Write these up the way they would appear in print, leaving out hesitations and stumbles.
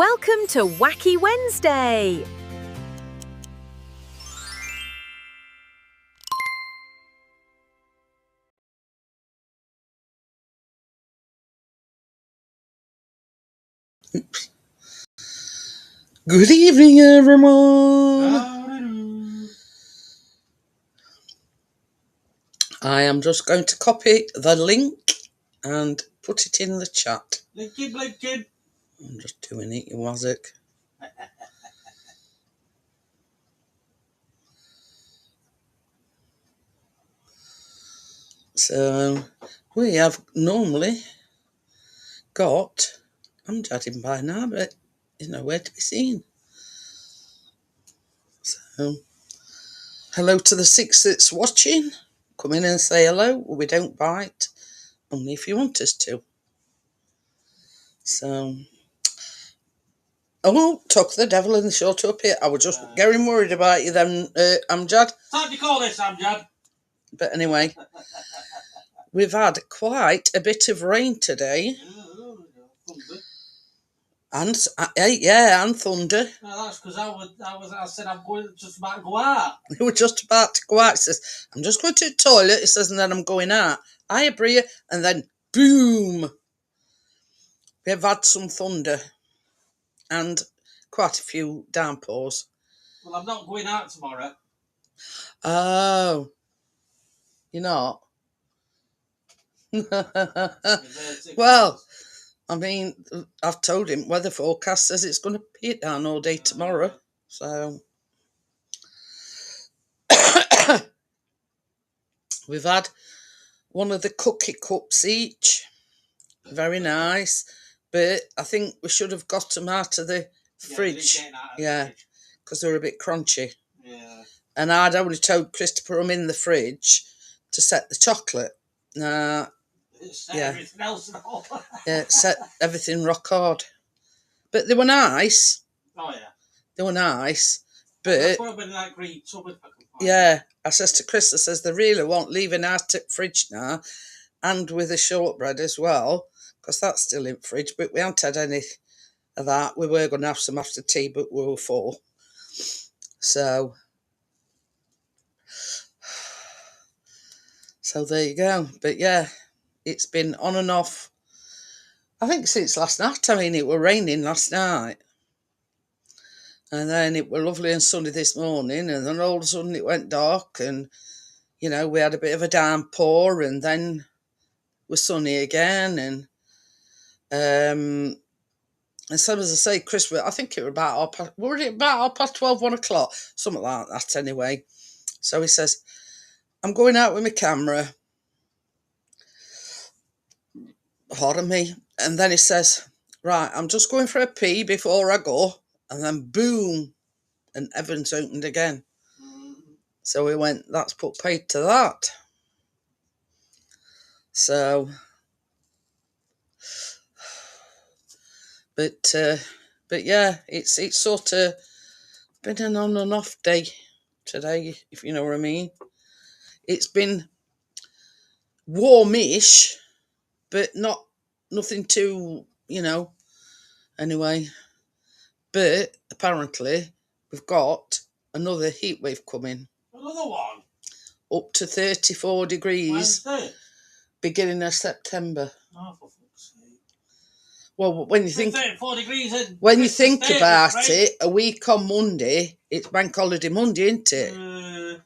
Welcome to Wacky Wednesday! Good evening, everyone. I am just going to copy the link and put it in the chat. Blinking. I'm just doing it, you wazzock. So, we have normally got Amjad in by now, but he's nowhere to be seen. So, hello to the 6 that's watching. Come in and say hello. We don't bite, only if you want us to. So, oh, talk the devil in the short up here. I was just getting worried about you then, Amjad. Time to call this, Amjad. But anyway, we've had quite a bit of rain today. And thunder. No, that's because I said I'm just about to go out. You were just about to go out. He says, I'm just going to the toilet. He says, and then I'm going out. Hiya, Bria. And then, boom. We've had some thunder and quite a few downpours. Well, I'm not going out tomorrow. Oh. You're not? Well, I mean, I've told him weather forecast says it's going to be it down all day tomorrow. So we've had one of the cookie cups each. Very nice. But I think we should have got them out of the fridge. Yeah, because they were a bit crunchy. Yeah. And I'd only told Chris to put them in the fridge to set the chocolate. Everything else and all. Yeah, set everything rock hard. But they were nice. Oh, yeah. They were nice. But I'll put them in that green tub if I can find yeah, I says to Chris, I says, they really won't leave an out at fridge now, and with the shortbread as well, because that's still in fridge, but we haven't had any of that. We were going to have some after tea, but we were full. So there you go. But yeah, it's been on and off, I think since last night. I mean, it were raining last night. And then it were lovely and sunny this morning, and then all of a sudden it went dark, and, you know, we had a bit of a downpour, and then it was sunny again, and so as I say, Chris, I think it was about 12, 1 o'clock, something like that anyway. So he says, I'm going out with my camera. Pardon me. And then he says, right, I'm just going for a pee before I go. And then boom, and Evans opened again. So we went, that's put paid to that. So, but yeah, it's sort of been an on and off day today, if you know what I mean. It's been warmish, but nothing too, you know, anyway. But apparently we've got another heat wave coming. Another one? Up to 34 degrees. Wednesday? Beginning of September. Oh, for fuck's sake. Well, when you think 34 degrees in when you Christmas think Day, about right? it, a week on Monday, it's Bank Holiday Monday, isn't it?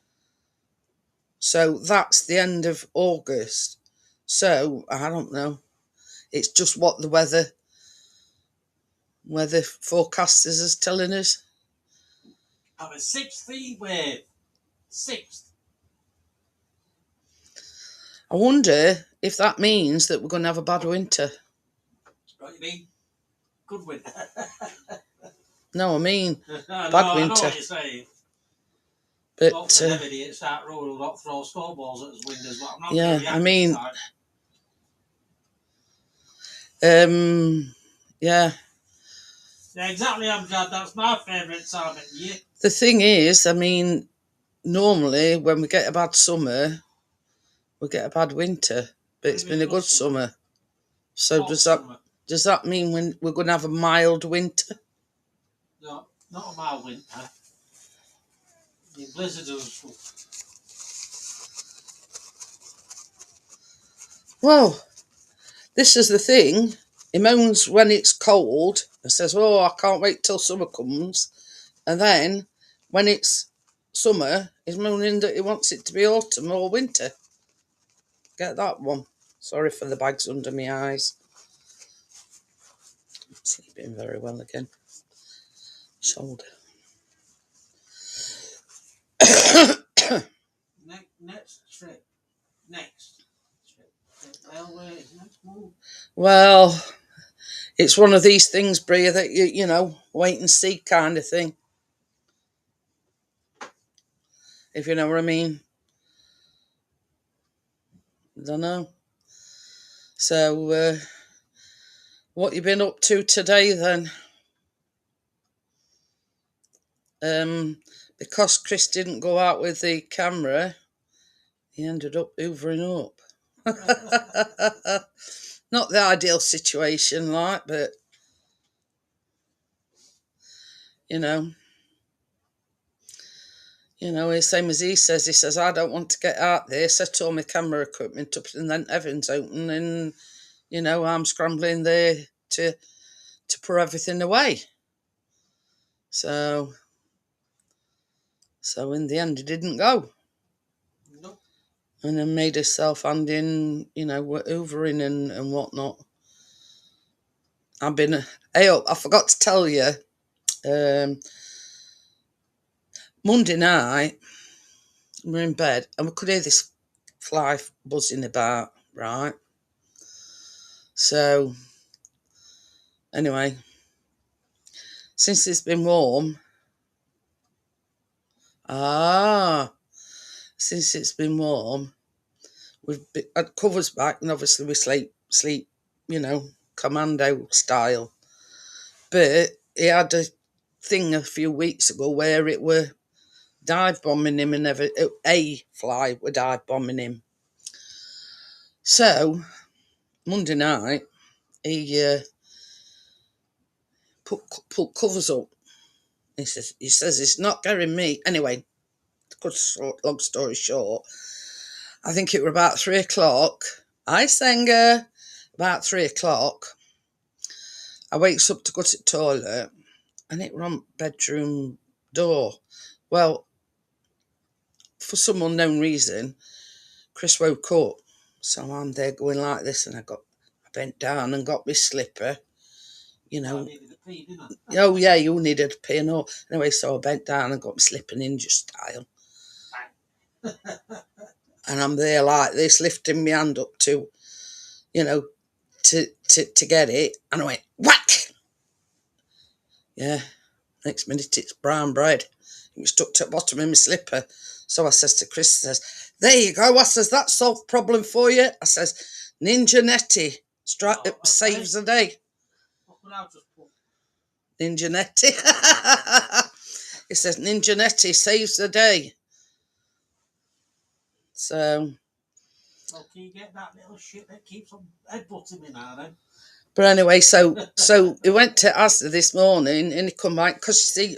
So that's the end of August. So I don't know. It's just what the weather forecasters is telling us. Have a 6th heat wave. 6th. I wonder if that means that we're going to have a bad winter. What do you mean? Good winter. No, I mean bad winter. I know what you're saying. But lots of idiots out road will not throw snowballs at us windows, but I'm not yeah, really I mean, yeah. Yeah, exactly, Amjad. That's my favourite time of year. The thing is, I mean, normally when we get a bad summer, we get a bad winter, but it's been a good summer. So does that mean we're going to have a mild winter? No, not on my winter. The blizzard was. Well, this is the thing. He moans when it's cold and says, oh, I can't wait till summer comes. And then when it's summer, he's moaning that he wants it to be autumn or winter. Get that one. Sorry for the bags under my eyes. I'm sleeping very well again. Shoulder. Next trip. Next trip. Railway, next move. Well, it's one of these things, Bria, that you know, wait and see kind of thing. If you know what I mean. I don't know. So, what you been up to today then? Because Chris didn't go out with the camera, he ended up hoovering up. Not the ideal situation, like, but you know, same as he says, I don't want to get out there, set all my camera equipment up, and then Evan's open, and you know, I'm scrambling there to put everything away. So in the end, he didn't go. Nope. And then made herself handing, you know, hoovering and whatnot. I forgot to tell you, Monday night, we were in bed and we could hear this fly buzzing about, right? So, anyway, since it's been warm, since it's been warm, we've had covers back and obviously we sleep, you know, commando style. But he had a thing a few weeks ago where it were dive bombing him and a fly were dive bombing him. So Monday night he put covers up. He says it's not getting me. Anyway, long story short, I think it were about 3 o'clock. I sang about 3 o'clock. I wakes up to go to the toilet and it were on bedroom door. Well, for some unknown reason, Chris woke up. So I'm there going like this and I bent down and got my slipper, you know. I needed a pee, didn't I? Oh yeah, you needed a pee and all. Anyway, so I bent down and got my slipper ninja style. And I'm there like this, lifting my hand up to, you know, to get it. And I went, whack! Yeah, next minute it's brown bread. It was stuck to the bottom of my slipper. So I says to Chris, there you go. I says, that solved problem for you. I says, Ninja Netty saves the day. What could I just put? Ninja Netty. He says, Ninja Netty saves the day. So. Well, can you get that little shit that keeps on headbutting me now then? But anyway, so he went to Asda this morning and he come back because you see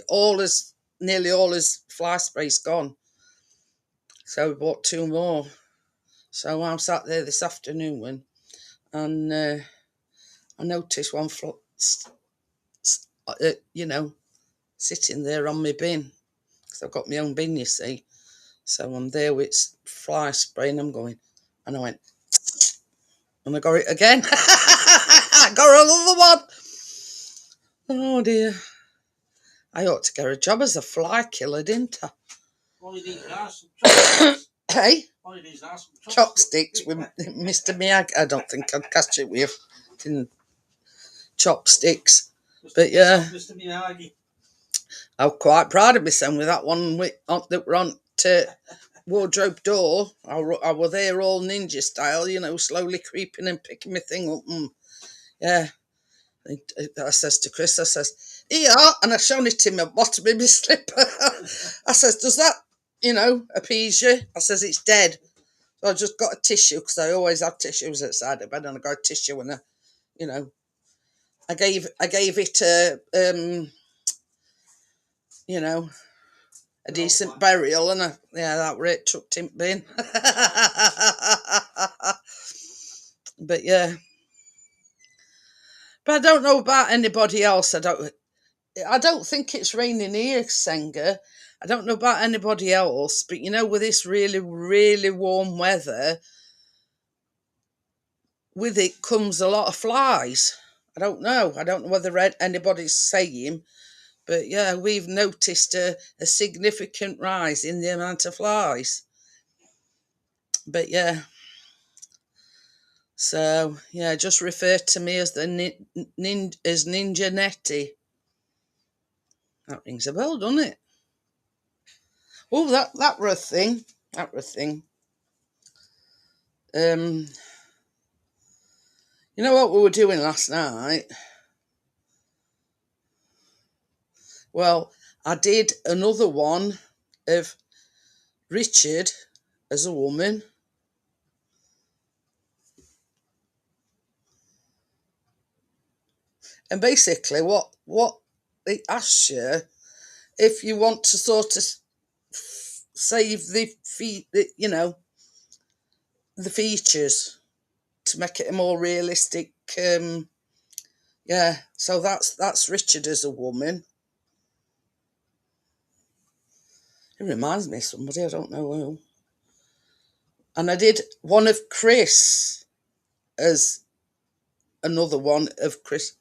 nearly all his fly spray's gone. So we bought 2 more. So I'm sat there this afternoon and I noticed one you know, sitting there on my bin. Because I've got my own bin, you see. So I'm there with fly spray and I'm going. And I went, and I got it again. I got another one. Oh dear. I ought to get a job as a fly killer, didn't I? All you need are some chopsticks. Hey? All you need are some Chopsticks with Mr. Miyagi. I don't think I'd catch it with chopsticks. But yeah, Mr. Miyagi. I'm quite proud of myself with that one that were on to wardrobe door. I were there all ninja style, you know, slowly creeping and picking my thing up. And yeah, I says to Chris, I says, here, and I shown it to him at bottom of my slipper. I says, does that, you know, appease you? I says, it's dead. So I just got a tissue because I always have tissues outside the bed, and I got a tissue and you know, I gave it a you know, a Oh, decent wow. burial, and that were it, chucked him bin. But yeah, but I don't know about anybody else. I don't think it's raining here, Senga. I don't know about anybody else, but you know, with this really, really warm weather, with it comes a lot of flies. I don't know. I don't know whether anybody's saying, but yeah, we've noticed a significant rise in the amount of flies. But yeah, so yeah, just refer to me as as Ninja Nettie. That rings a bell, doesn't it? Oh, that were a thing. That were a thing. You know what we were doing last night? Well, I did another one of Richard as a woman. And basically what it asks you, if you want to sort of save the features to make it a more realistic. Yeah, so that's Richard as a woman. It reminds me of somebody, I don't know who. And I did one of Chris as another one of Chris.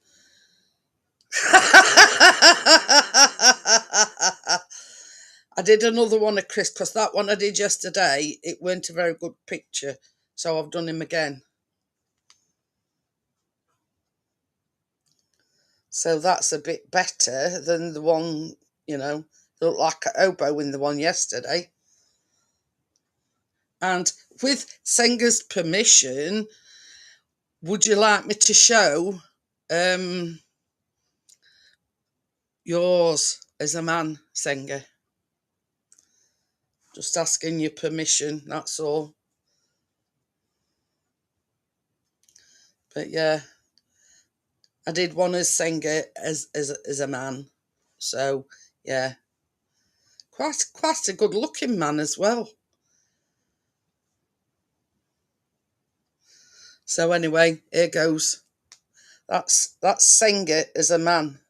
I did another one of Chris, because that one I did yesterday, it weren't a very good picture, so I've done him again. So that's a bit better than the one, looked like a oboe in the one yesterday. And with Senga's permission, would you like me to show yours as a man, Senga? Just asking your permission, that's all. But yeah, I did one as Senga as a man. So yeah, quite a good looking man as well. So anyway, here goes. That's Senga as a man.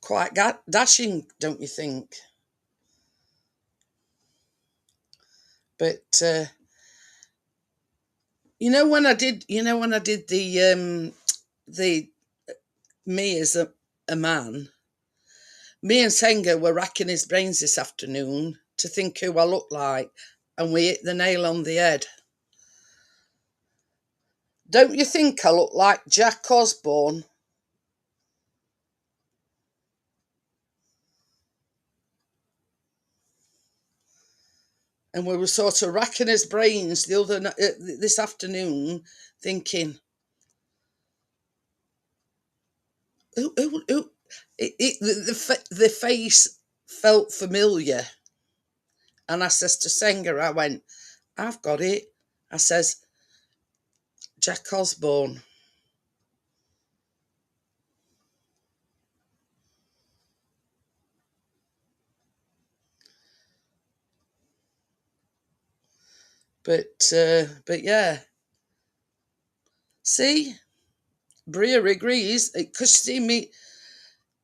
Quite dashing, don't you think? But when I did the me as a man, me and Senga were racking his brains this afternoon to think who I looked like, and we hit the nail on the head. Don't you think I look like Jack Osborne? And we were sort of racking his brains this afternoon, thinking, who the face felt familiar. And I says to Senga, I went, I've got it. I says, Jack Osborne. But yeah. See, Bria agrees, because see me,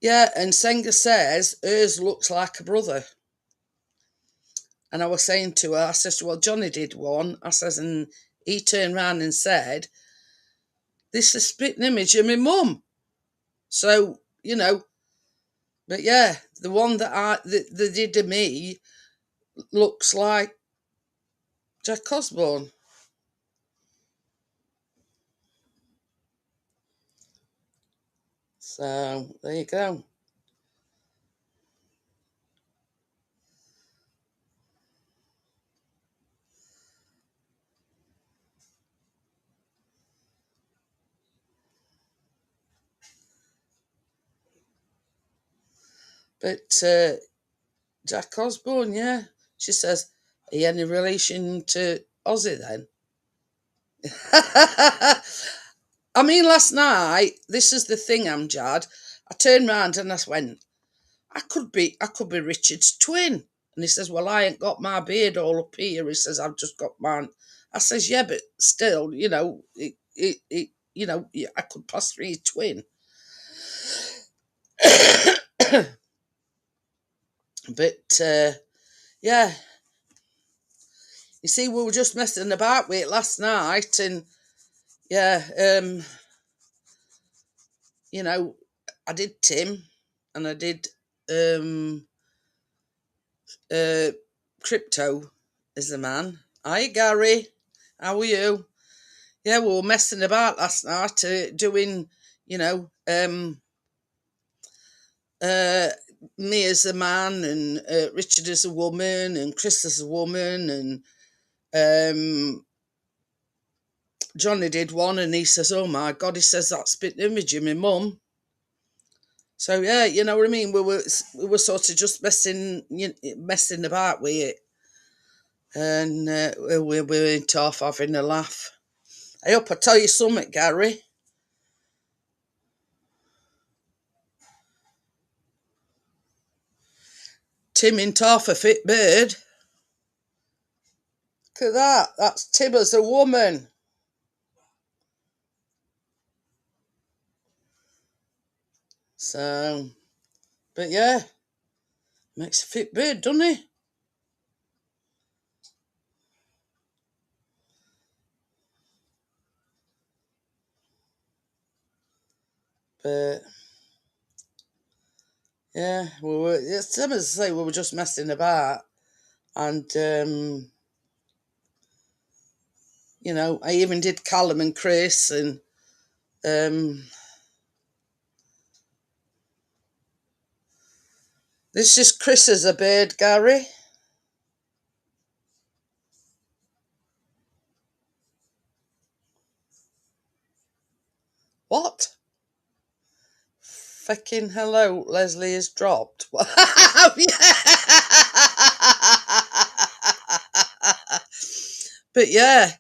yeah, and Senga says hers looks like a brother. And I was saying to her, I says, well, Johnny did one. I says, and he turned round and said, this is a spitting image of my mum. So, but yeah, the one that they did to me looks like Jack Osborne. So there you go. But Jack Osborne, yeah. She says, are you any relation to Ozzy then? I mean, last night, this is the thing, Amjad. I turned round and I went, I could be Richard's twin. And he says, well, I ain't got my beard all up here. He says, I've just got mine. I says, yeah, but still, you know, I could possibly be a twin. But, yeah. You see, we were just messing about with it last night, and, yeah, you know, I did Tim, and I did Crypto is the man. Hi, Gary. How are you? Yeah, we were messing about last night, doing, you know, me as a man, and Richard as a woman, and Chris as a woman, and Johnny did one, and he says, "Oh my God," he says, "that spit image of my mum." So yeah, you know what I mean. We were sort of just messing about with it, and we went off having a laugh. I hope I tell you something, Gary. Tim ain't half a fit bird. Look at that. That's Tim as a woman. So, but yeah, makes a fit bird, doesn't he? But yeah, it's same as I say, we were just messing about, and you know, I even did Callum and Chris, and this is Chris as a bird, Gary. What? Fucking hello, Leslie has dropped. But yeah,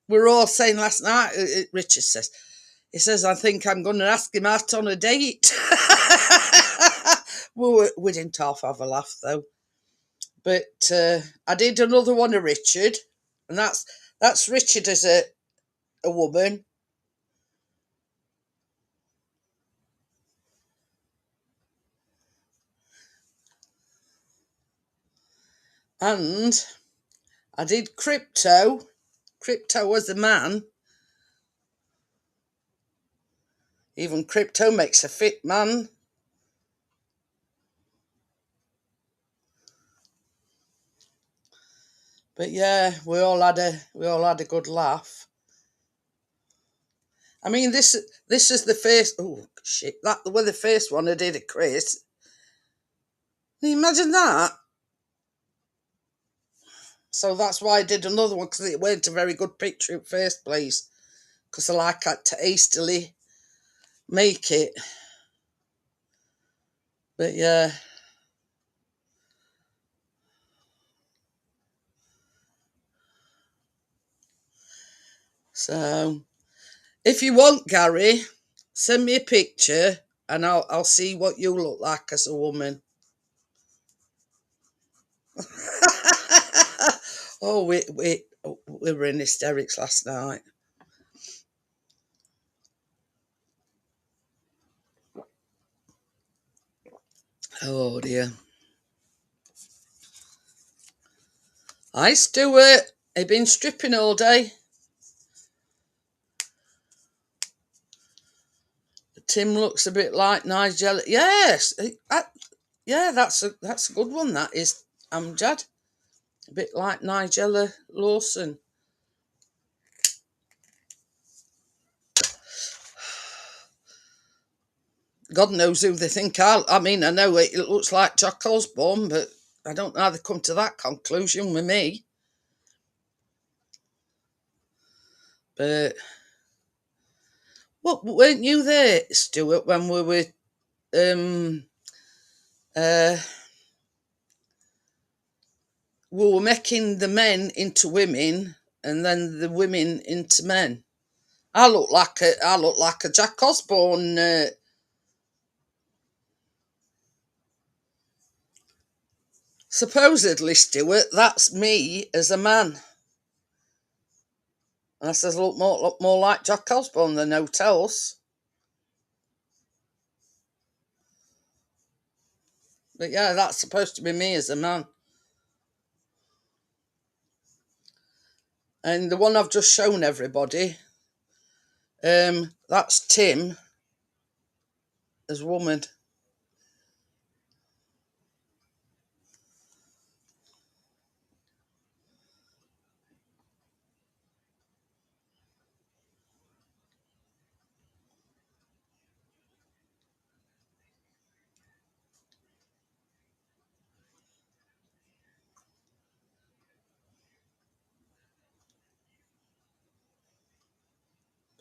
we were all saying last night, Richard says, he says, I think I'm going to ask him out on a date. We didn't half have a laugh though. But I did another one of Richard, and that's Richard as a woman. And I did Crypto as a man. Even Crypto makes a fit man. But yeah, we all had a good laugh. I mean, this is the first. Oh shit! That was the first one I did at Chris. Can you imagine that? So that's why I did another one, because it weren't a very good picture in first place. Because I like had to hastily make it. But yeah. So if you want, Gary, send me a picture and I'll see what you look like as a woman. Oh, we were in hysterics last night. Oh dear. Hi, Stuart. I've been stripping all day. Tim looks a bit like Nigel. Yes, yeah, that's a good one. That is Amjad, a bit like Nigella Lawson. God knows who they think I mean, I know it looks like Jack Osborne, but I don't know how they come to that conclusion with me. But what, weren't you there, Stuart, when we were making the men into women and then the women into men? I look like a Jack Osborne. Supposedly, Stuart, that's me as a man. And I says, look more like Jack Osborne than hotels. But yeah, that's supposed to be me as a man. And the one I've just shown everybody, that's Tim as woman.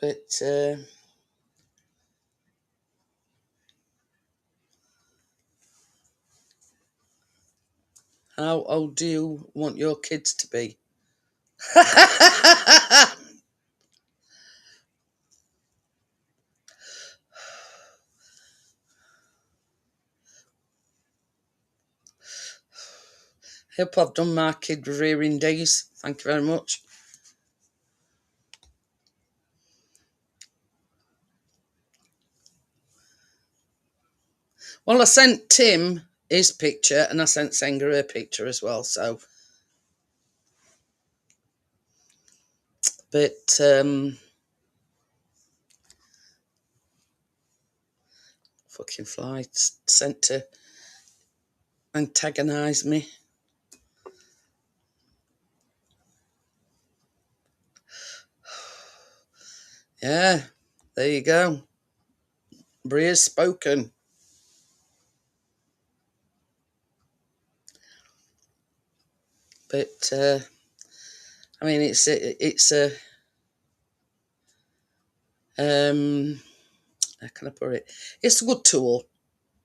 But how old do you want your kids to be? Hope I've done my kid rearing days. Thank you very much. Well, I sent Tim his picture and I sent Senga her picture as well. So, but fucking flights sent to antagonise me. Yeah, there you go. Bria's spoken. But I mean, it's a how can I put it? It's a good tool,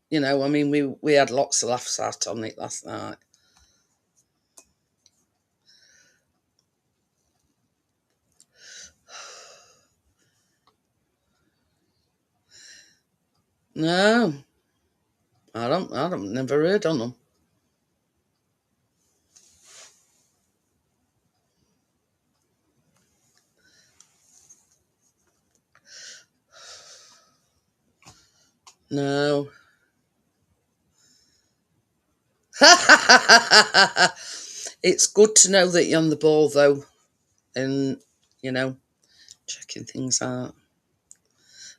you know. I mean, we had lots of laughs out on it last night. No, I don't. Never heard on them. No. It's good to know that you're on the ball, though, and you know, checking things out.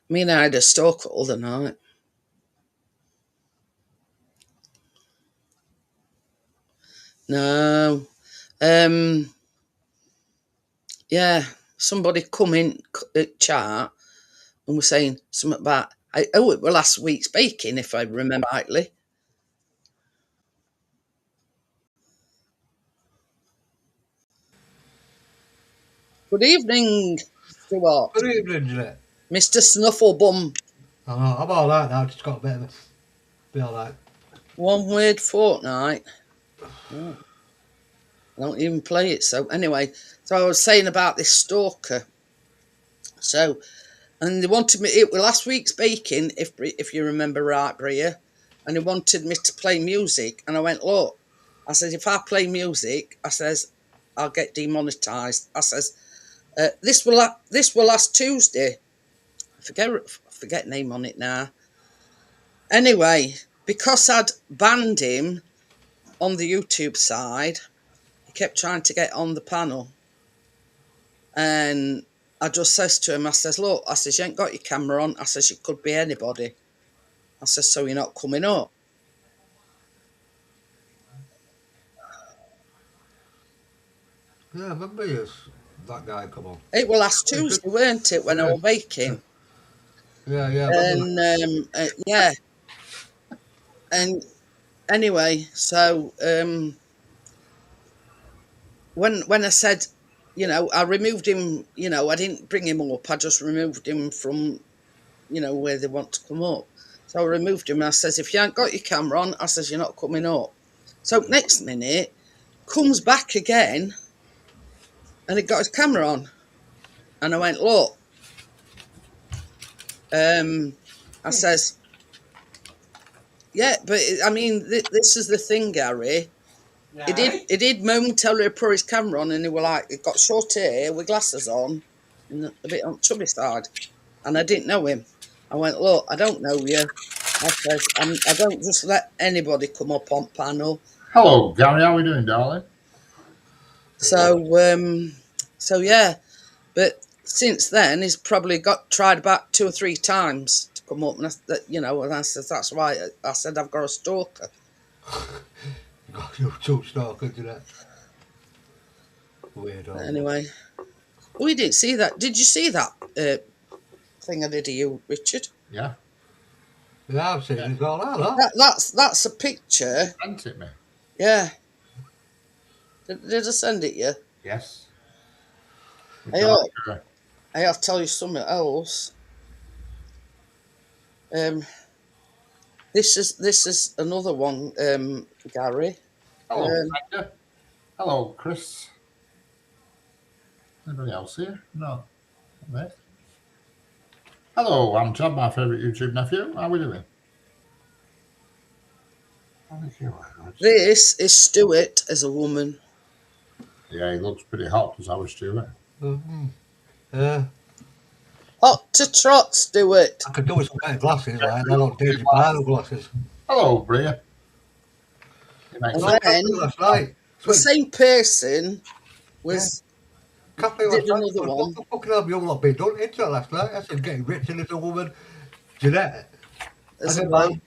I mean, I had a stalker all the night. No. Yeah, somebody come in at chat and was saying something about, it was last week's baking, if I remember rightly. Good evening, Stuart. Good evening, Jeanette. Mr. Snufflebum. I know, I'm alright now, just got a bit of a... Be alright. One word fortnight. Oh, I don't even play it. So anyway, so I was saying about this stalker. So, and they wanted me, it was last week's baking, if you remember right, Bria, and they wanted me to play music. And I went, look, I said, if I play music, I says, I'll get demonetised. I says, this will last Tuesday. I forget name on it now. Anyway, because I'd banned him on the YouTube side, he kept trying to get on the panel. And I just says to him, I says, look, I says, you ain't got your camera on. I says, it could be anybody. I says, so you're not coming up. Yeah, I remember that guy come on. It was last Tuesday, weren't it, when I was baking? Yeah. And yeah. And anyway, so when I said, you know, I removed him, you know, I didn't bring him up. I just removed him from, you know, where they want to come up. So I removed him and I says, if you ain't got your camera on, I says, you're not coming up. So next minute, comes back again and he got his camera on. And I went, look, I says, yeah, but I mean, this is the thing, Gary. Yeah. He did momentarily put his camera on, and he was like, he got short hair with glasses on, and a bit on chubby side, and I didn't know him. I went, look, I don't know you. I says, I don't just let anybody come up on panel. Hello, Gary. How are we doing, darling? So yeah, but since then he's probably tried about 2 or 3 times to come up, and and I said that's why I said I've got a stalker. You're too stalker to that. Weird. But anyway, we didn't see that. Did you see that thing I did to you, Richard? Yeah. Yeah, I've seen it all that. That's a picture. Sent it me. Yeah. Did I send it you? Yes. I have to tell you something else. This is another one, Gary. Hello, Magda. Hello, Chris. Anybody else here? No. Not Hello, I'm Chad, my favourite YouTube nephew. How are we doing? This is Stuart as a woman. Yeah, he looks pretty hot as our Stuart. Yeah. Hot to trot, Stuart. I could do with some kind of glasses, like they're not David Barlow glasses. Hello, Bria. And then Last night. the same person was Cafe did last night. another one. What the fucking have you lot been done into it last night? I said, getting rich and as a woman. Jeanette. as a man.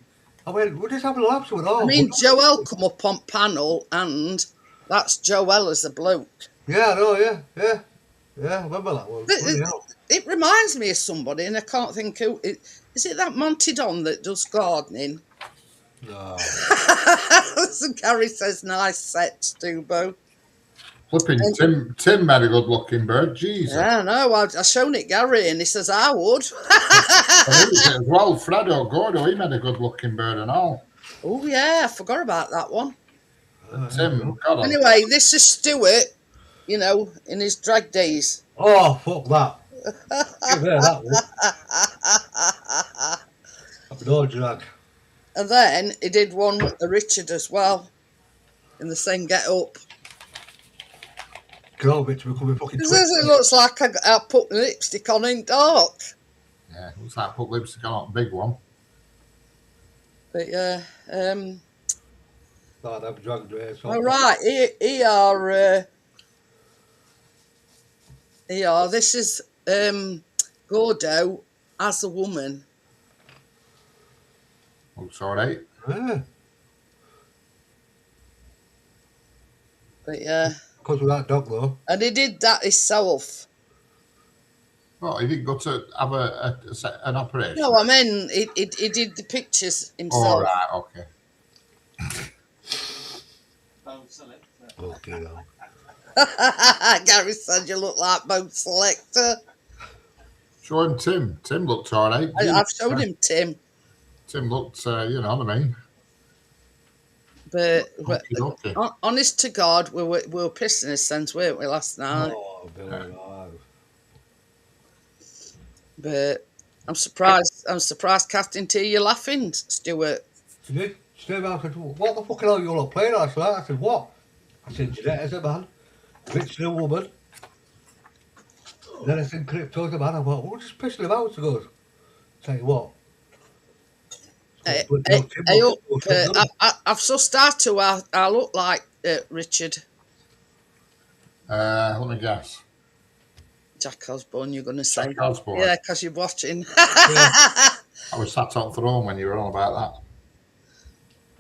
I went, we're just having a laugh with all. I mean, Joel come up on panel, and that's Joel as a bloke. Yeah, I know, yeah. Yeah, I remember that one. It reminds me of somebody, and I can't think who. Is it that Monty Don that does gardening? No. So Gary says, nice set, Stubo. Flipping Tim made a good looking bird. Jesus. Yeah, no, I shown it Gary, and he says, I would. As well, Fredo Gordo, he made a good looking bird and all. Oh, yeah, I forgot about that one. Tim, God. Anyway, this is Stuart, in his drag days. Oh, fuck that. Give her that one. No drag. And then he did one with Richard as well, in the same get-up. Girl, bitch, we're coming fucking He says it looks like I put lipstick on in dark. Yeah, it looks like I put lipstick on a big one. But yeah, No, they've dragged her. all right, here, this is Gordo as a woman. Looks alright. Yeah. But yeah. Because of that dog, though. And he did that himself. Well, he didn't go to have an operation. No, I mean, he did the pictures himself. All right, okay. Okay, no. Gary said you look like Bone Selector. Show him Tim. Tim looked all right. I've showed him Tim. Tim looked, you know what I mean. But Okay. honest to God, we were pissing his sense, weren't we, last night? Oh, Billy, no. But I'm surprised Captain T, you're laughing, Stuart. She did. Steve I said, what the fuck are you all playing last night? I said, what? I said, Jeanette as a man, Rich as a woman. Then I said, Crypto as a man. I thought, we're just pissing him out. She goes, tell you what. I've so started to I look like Richard. Let me guess. Jack Osborne, you're going to say. Jack Osborne. Yeah, because you're watching. I was sat on throne when you were on about that.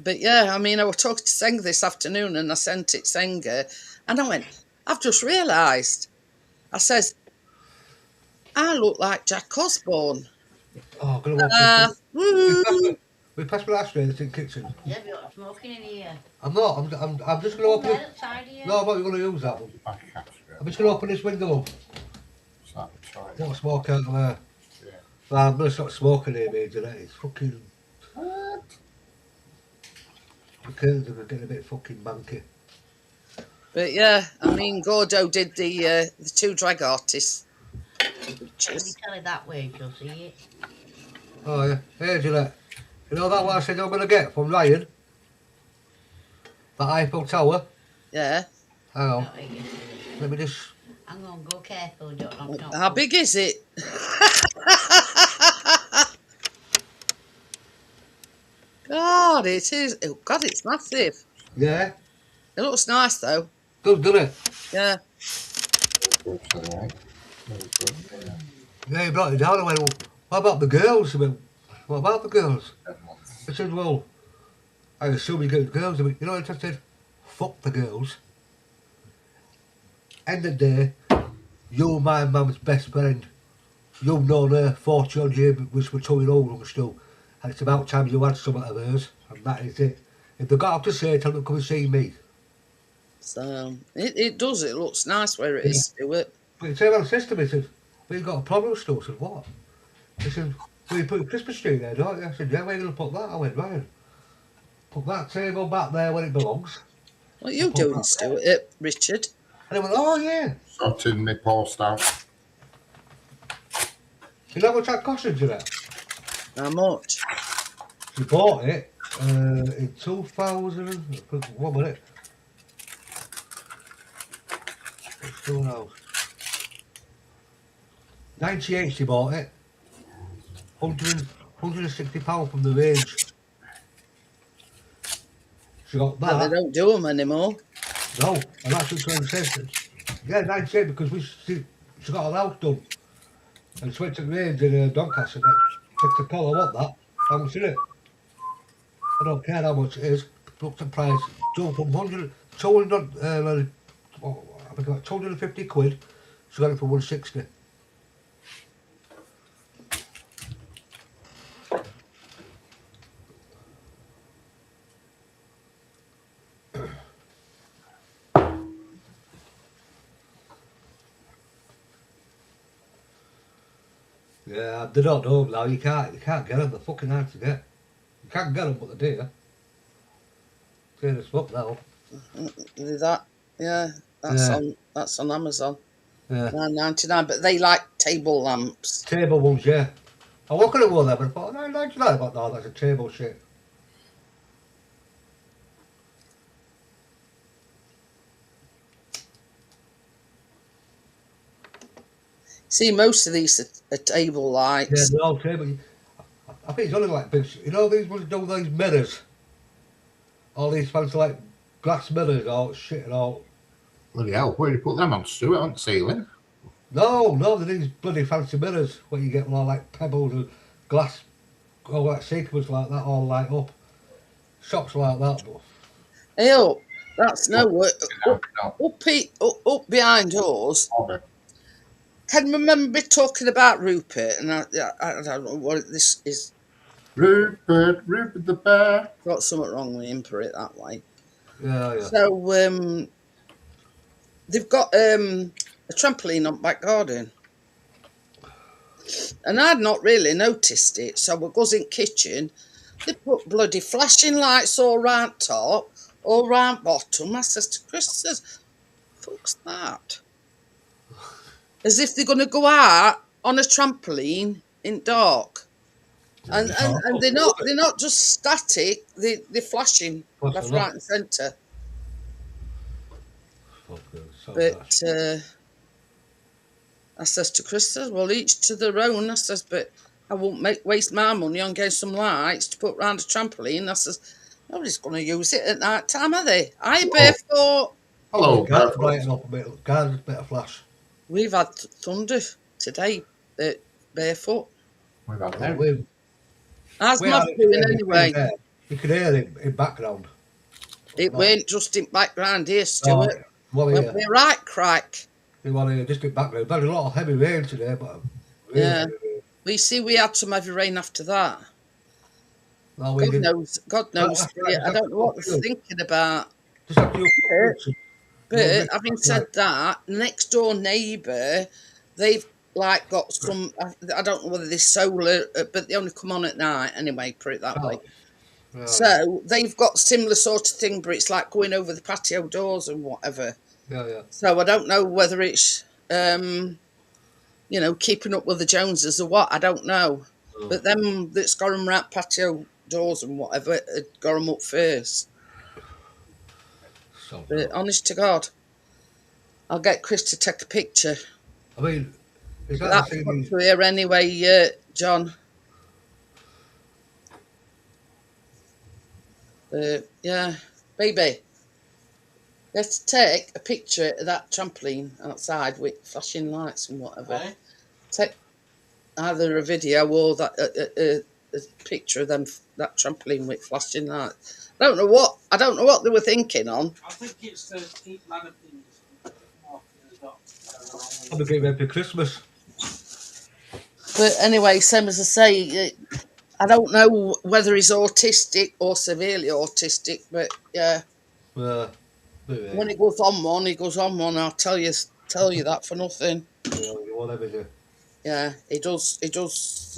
But yeah, I mean, I was talking to Senga this afternoon, and I sent it Senga, and I went, I've just realised. I says, I look like Jack Osborne. Oh, I'm going to walk we passed my ashtray in the kitchen. Yeah, but you're not smoking in here. I'm not. I'm just going to open it. No, I'm not going to use that one. I'm just going to open this window. Don't smoke out of there. Yeah. Well, I'm going to stop smoking here, mate, today. It's fucking... What? The curtains are getting a bit fucking manky. But yeah, I mean, Gordo did the 2 drag artists. If you tell it that way, she'll see it. Oh yeah. Hey Gillette. You know that what I said I'm gonna get from Ryan? That Eiffel Tower? Yeah. Hang on. Not eating. Let me just Hang on, go careful, don't knock it How big is it? God, it is. Oh, God, it's massive. yeah. It looks nice though. Doesn't it? Yeah. Good, so, right. Very good, yeah. Yeah, he brought it down. I went, well, what about the girls? I went, what about the girls? 10 months. I said, well, I assume you get the girls. I mean, you know what I said? Fuck the girls. End of the day, you're my mum's best friend. You've known her 40 odd years, which we're 2 years old still. And it's about time you had something of hers. And that is it. If they got up to say, tell them to come and see me. So it does. It looks nice where it is, Stuart. But he turned around and says to me, he said, we've got a problem still. I said, what? He said, well, you put a Christmas tree there, don't you? I said, yeah, where are you going to put that? I went, Ryan, put that table back there where it belongs. What are you Put doing, that Stuart? Richard? And he went, oh yeah. Sorting my post out. You know how much that costed you that? How much? She bought it in 2000, 1 minute. It's still out. 98 she bought it. 160 pounds from the range. She got But they that. don't do them anymore. No, and that's what I'm saying. Yeah, 98 because she got her house done. And she went to the range in Doncaster and said to Paul, I want that. How much is it? I don't care how much it is. Look at the price. Go from 200, I think about 250 quid. She got it for 160. Yeah, they don't know now. You can't get them. They're fucking hard to get. You can't get them, but they're there. Clear as fuck now. That, yeah, that's on Amazon. Yeah. £9.99, but they like table lamps. Table ones, yeah. I look at it one there, but I thought, £9.99. But no, that's a table shit. See, most of these are table Yeah, lights. they're all table. I think it's only like big. You know these ones do these mirrors. All these fancy like glass mirrors, all shit and all. Bloody hell, where do you put them on, Stuart? On the ceiling? No, they're these bloody fancy mirrors where you get all like pebbles and glass, all like sequins like that, all light up. Shops like that, but Ew, that's no work. No. Up behind us. Hobby. Can you remember me talking about Rupert? And I don't know what this is. Rupert the bear. Got something wrong with him, put it that way. yeah. So they've got a trampoline on back garden, and I'd not really noticed it. So we goes in kitchen. They put bloody flashing lights all round top, all round bottom. I says to Chris, says, "Fuck's that?" As if they're going to go out on a trampoline in dark. And they're not just static, they're flashing left, right and centre. But I says to Chris, well, each to their own. I says, but I won't waste my money on getting some lights to put round a trampoline. I says, nobody's going to use it at night time, are they? Hi, Barefoot. Hello, Garden's brighten up a bit. Garden's a bit of flash. We've had thunder today at Barefoot. We've had them. How's Mav doing anyway? You can hear it in background. It weren't just in background here, Stuart. We're right crack. You want to just in background. We've had a lot of heavy rain today, but yeah. We had some heavy rain after that. No, God knows. I don't know what they're thinking about. But having said that, next door neighbour, they've like got some. I don't know whether they're solar, but they only come on at night anyway. Put it that way. Yeah. So they've got similar sort of thing, but it's like going over the patio doors and whatever. Yeah. So I don't know whether it's, keeping up with the Joneses or what. I don't know. But them that's got them right patio doors and whatever had got them up first. So, But honest to God, I'll get Chris to take a picture. I mean, is that the That's thing? got to here anyway, John. Yeah, baby. Let's take a picture of that trampoline outside with flashing lights and whatever. Okay. Take either a video or that a picture of them that trampoline with flashing lights. I don't know what they were thinking on. I think it's to keep ladder things. I'm gonna get ready for Christmas. But anyway, same as I say, I don't know whether he's autistic or severely autistic. But yeah, when he goes on one, he goes on one. I'll tell you that for nothing. Whatever you. Yeah, he does. He does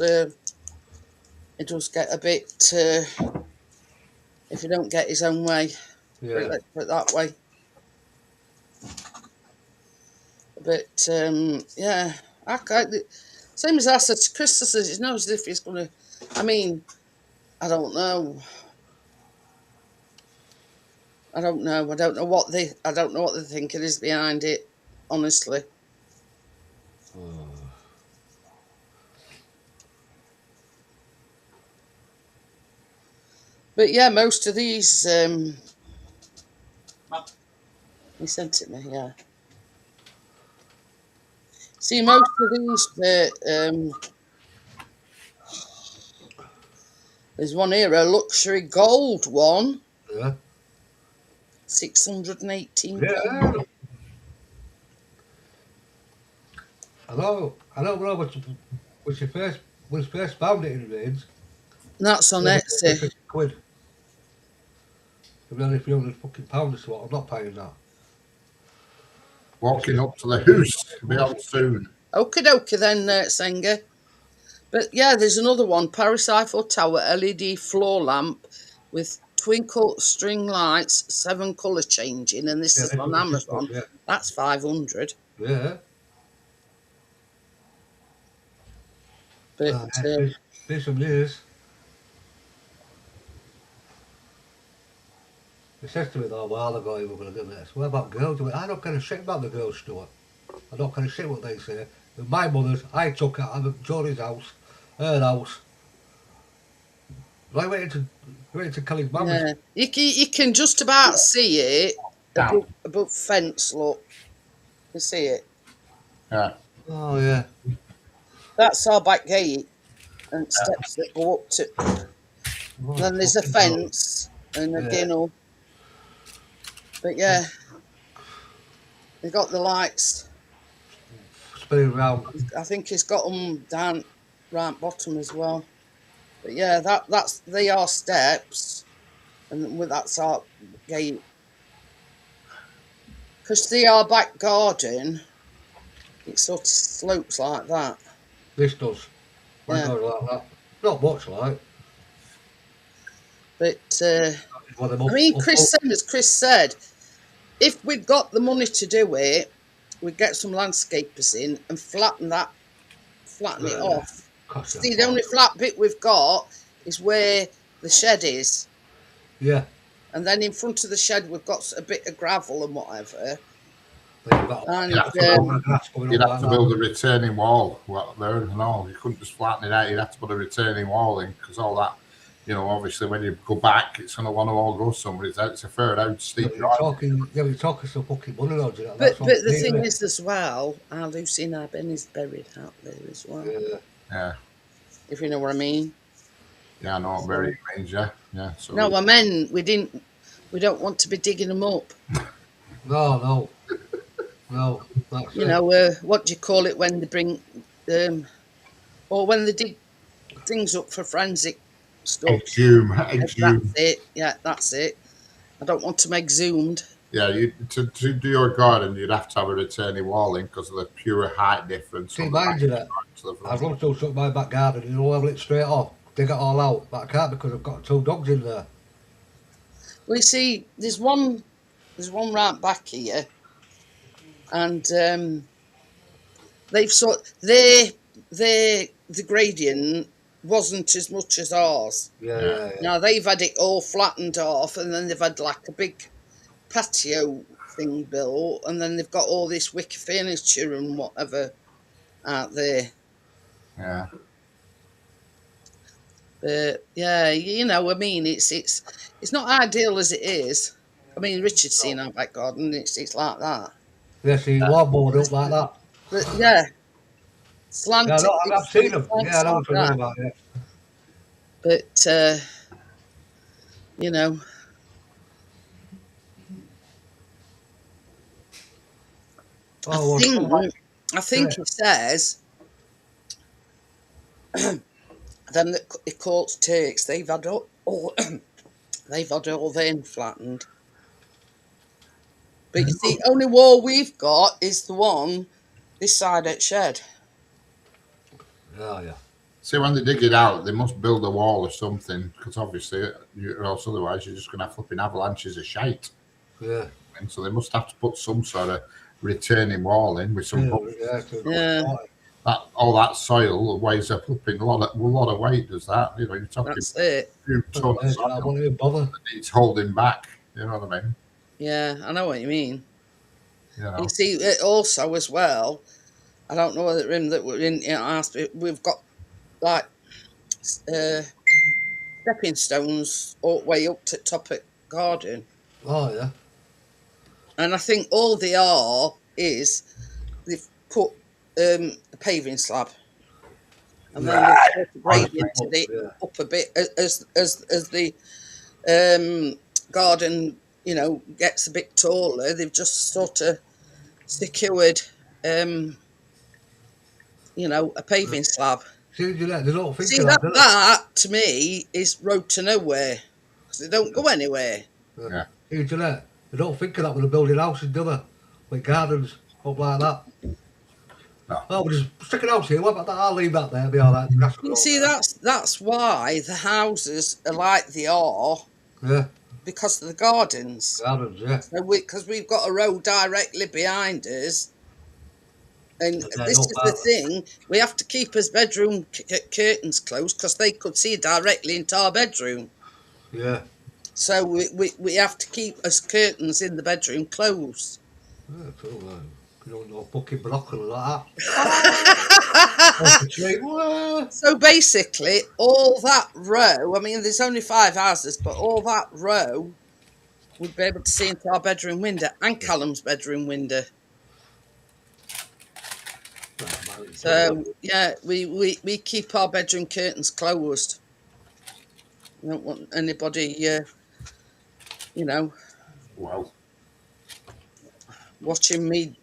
get a bit. If he don't get his own way, let's put it that way. But yeah, I can't. Same as I said to Chris, says he knows if he's gonna. I mean, I don't know. I don't know. I don't know what the thinking is behind it. Honestly. But yeah, most of these. He sent it me. Yeah. See, most of these. There's one here, a luxury gold one. Yeah. £618. Yeah. I know when she first found it in Raids. That's on Etsy. £50. Really £300 or so. I'm not paying that. Walking up to the house. Be on soon. Okie dokie then, Senga. But yeah, there's another one, Paris Eiffel Tower LED floor lamp with twinkle string lights, 7 colour changing, and this is on Amazon. Yeah. That's 500. Yeah. But there's some years. He says to me though a while ago he was going to do this. What about girls? I don't kind of shit about the girls' store. I don't kind of shit what they say. With my mother's, I took her out of Jory's house, her house. I went into Kelly's mum's. Yeah, you can just about see it above fence. Look, you see it. Yeah. Oh yeah. That's our back gate and steps that go up to. Oh, then there's a fence and a ginnel. But yeah, they got the lights. Spinning around. I think he's got them down right bottom as well. But yeah, they are steps, and that's our gate. Because our back garden, it sort of slopes like that. This does. Yeah. Like that. Not much like. But I mean, Chris said, if we'd got the money to do it, we'd get some landscapers in and flatten it off. See, the only flat bit we've got is where the shed is. Yeah. And then in front of the shed, we've got a bit of gravel and whatever. And you'd have to build a retaining wall there and all. You couldn't just flatten it out. You'd have to put a retaining wall in because all that, obviously when you go back, it's going to want to all go somewhere. It's a fair out steep drive. You're talking some fucking money, though. But the thing is as well, our Lucy and our Ben is buried out there as well. Yeah. If you know what I mean. Yeah, I know what buried means, yeah. So no, I meant we don't want to be digging them up. No. What do you call it when they bring, or when they dig things up for forensic stuff? Exhume. That's it. Yeah, that's it. I don't want them exhumed. Yeah, to do your garden, you'd have to have a retaining wall in because of the pure height difference. See, mind you that I've run through my back garden, level it straight off, dig it all out, but I can't because I've got 2 dogs in there. Well, you see, there's one right back here, and they've the gradient wasn't as much as ours. Yeah. Now they've had it all flattened off, and then they've had like a big patio thing built, and then they've got all this wicker furniture and whatever out there. Yeah. But yeah, you know, I mean, it's not ideal as it is. I mean, Richard's seen our back garden. It's like that. Yeah, see, longboard up like that. But yeah, slanted. Yeah, no, I've seen them. It's Yeah, I know like what you're that. about, yeah. But you know, Oh, I think it says them that it calls Turks. They've had all they've had all them flattened. But you see, only wall we've got is the one this side at shed. yeah. See, when they dig it out, they must build a wall or something, because obviously, or else otherwise you're just going to have flipping avalanches of shite. Yeah. And so they must have to put some sort of retaining wall in with some. Yeah. That all that soil weighs a flipping lot of weight. Does that? You know, you're talking. That's it. A few tons of soil I won't even bother. it's holding back. You know what I mean? Yeah, I know what you mean. You know. You see, it also as well. I don't know whether room that we're in. We've got like stepping stones all the way up to the top of the garden. Oh, yeah. And I think all they are is they've put a paving slab, and then they've graded it up a bit as the garden, you know, gets a bit taller. They've just sort of secured, you know, a paving slab. See, they don't think See, of that to me is road to nowhere, because they don't go anywhere. Yeah. See, they don't think of that when they're building houses, do they? With gardens up like that. No. Oh, we're just sticking house here. What about that? I'll leave that there. Be all right. You see, that's why the houses are like they are. Yeah. Because of the gardens. Gardens, yeah. So because we've got a road directly behind us, and this is the thing, we have to keep his bedroom curtains closed because they could see directly into our bedroom. Yeah. So we have to keep us curtains in the bedroom closed. Yeah, cool, man. You don't know fucking broccoli like that. So basically, all that row, I mean, there's only 5 houses, but all that row would be able to see into our bedroom window and Callum's bedroom window. So, yeah, we keep our bedroom curtains closed. We don't want anybody, you know, watching me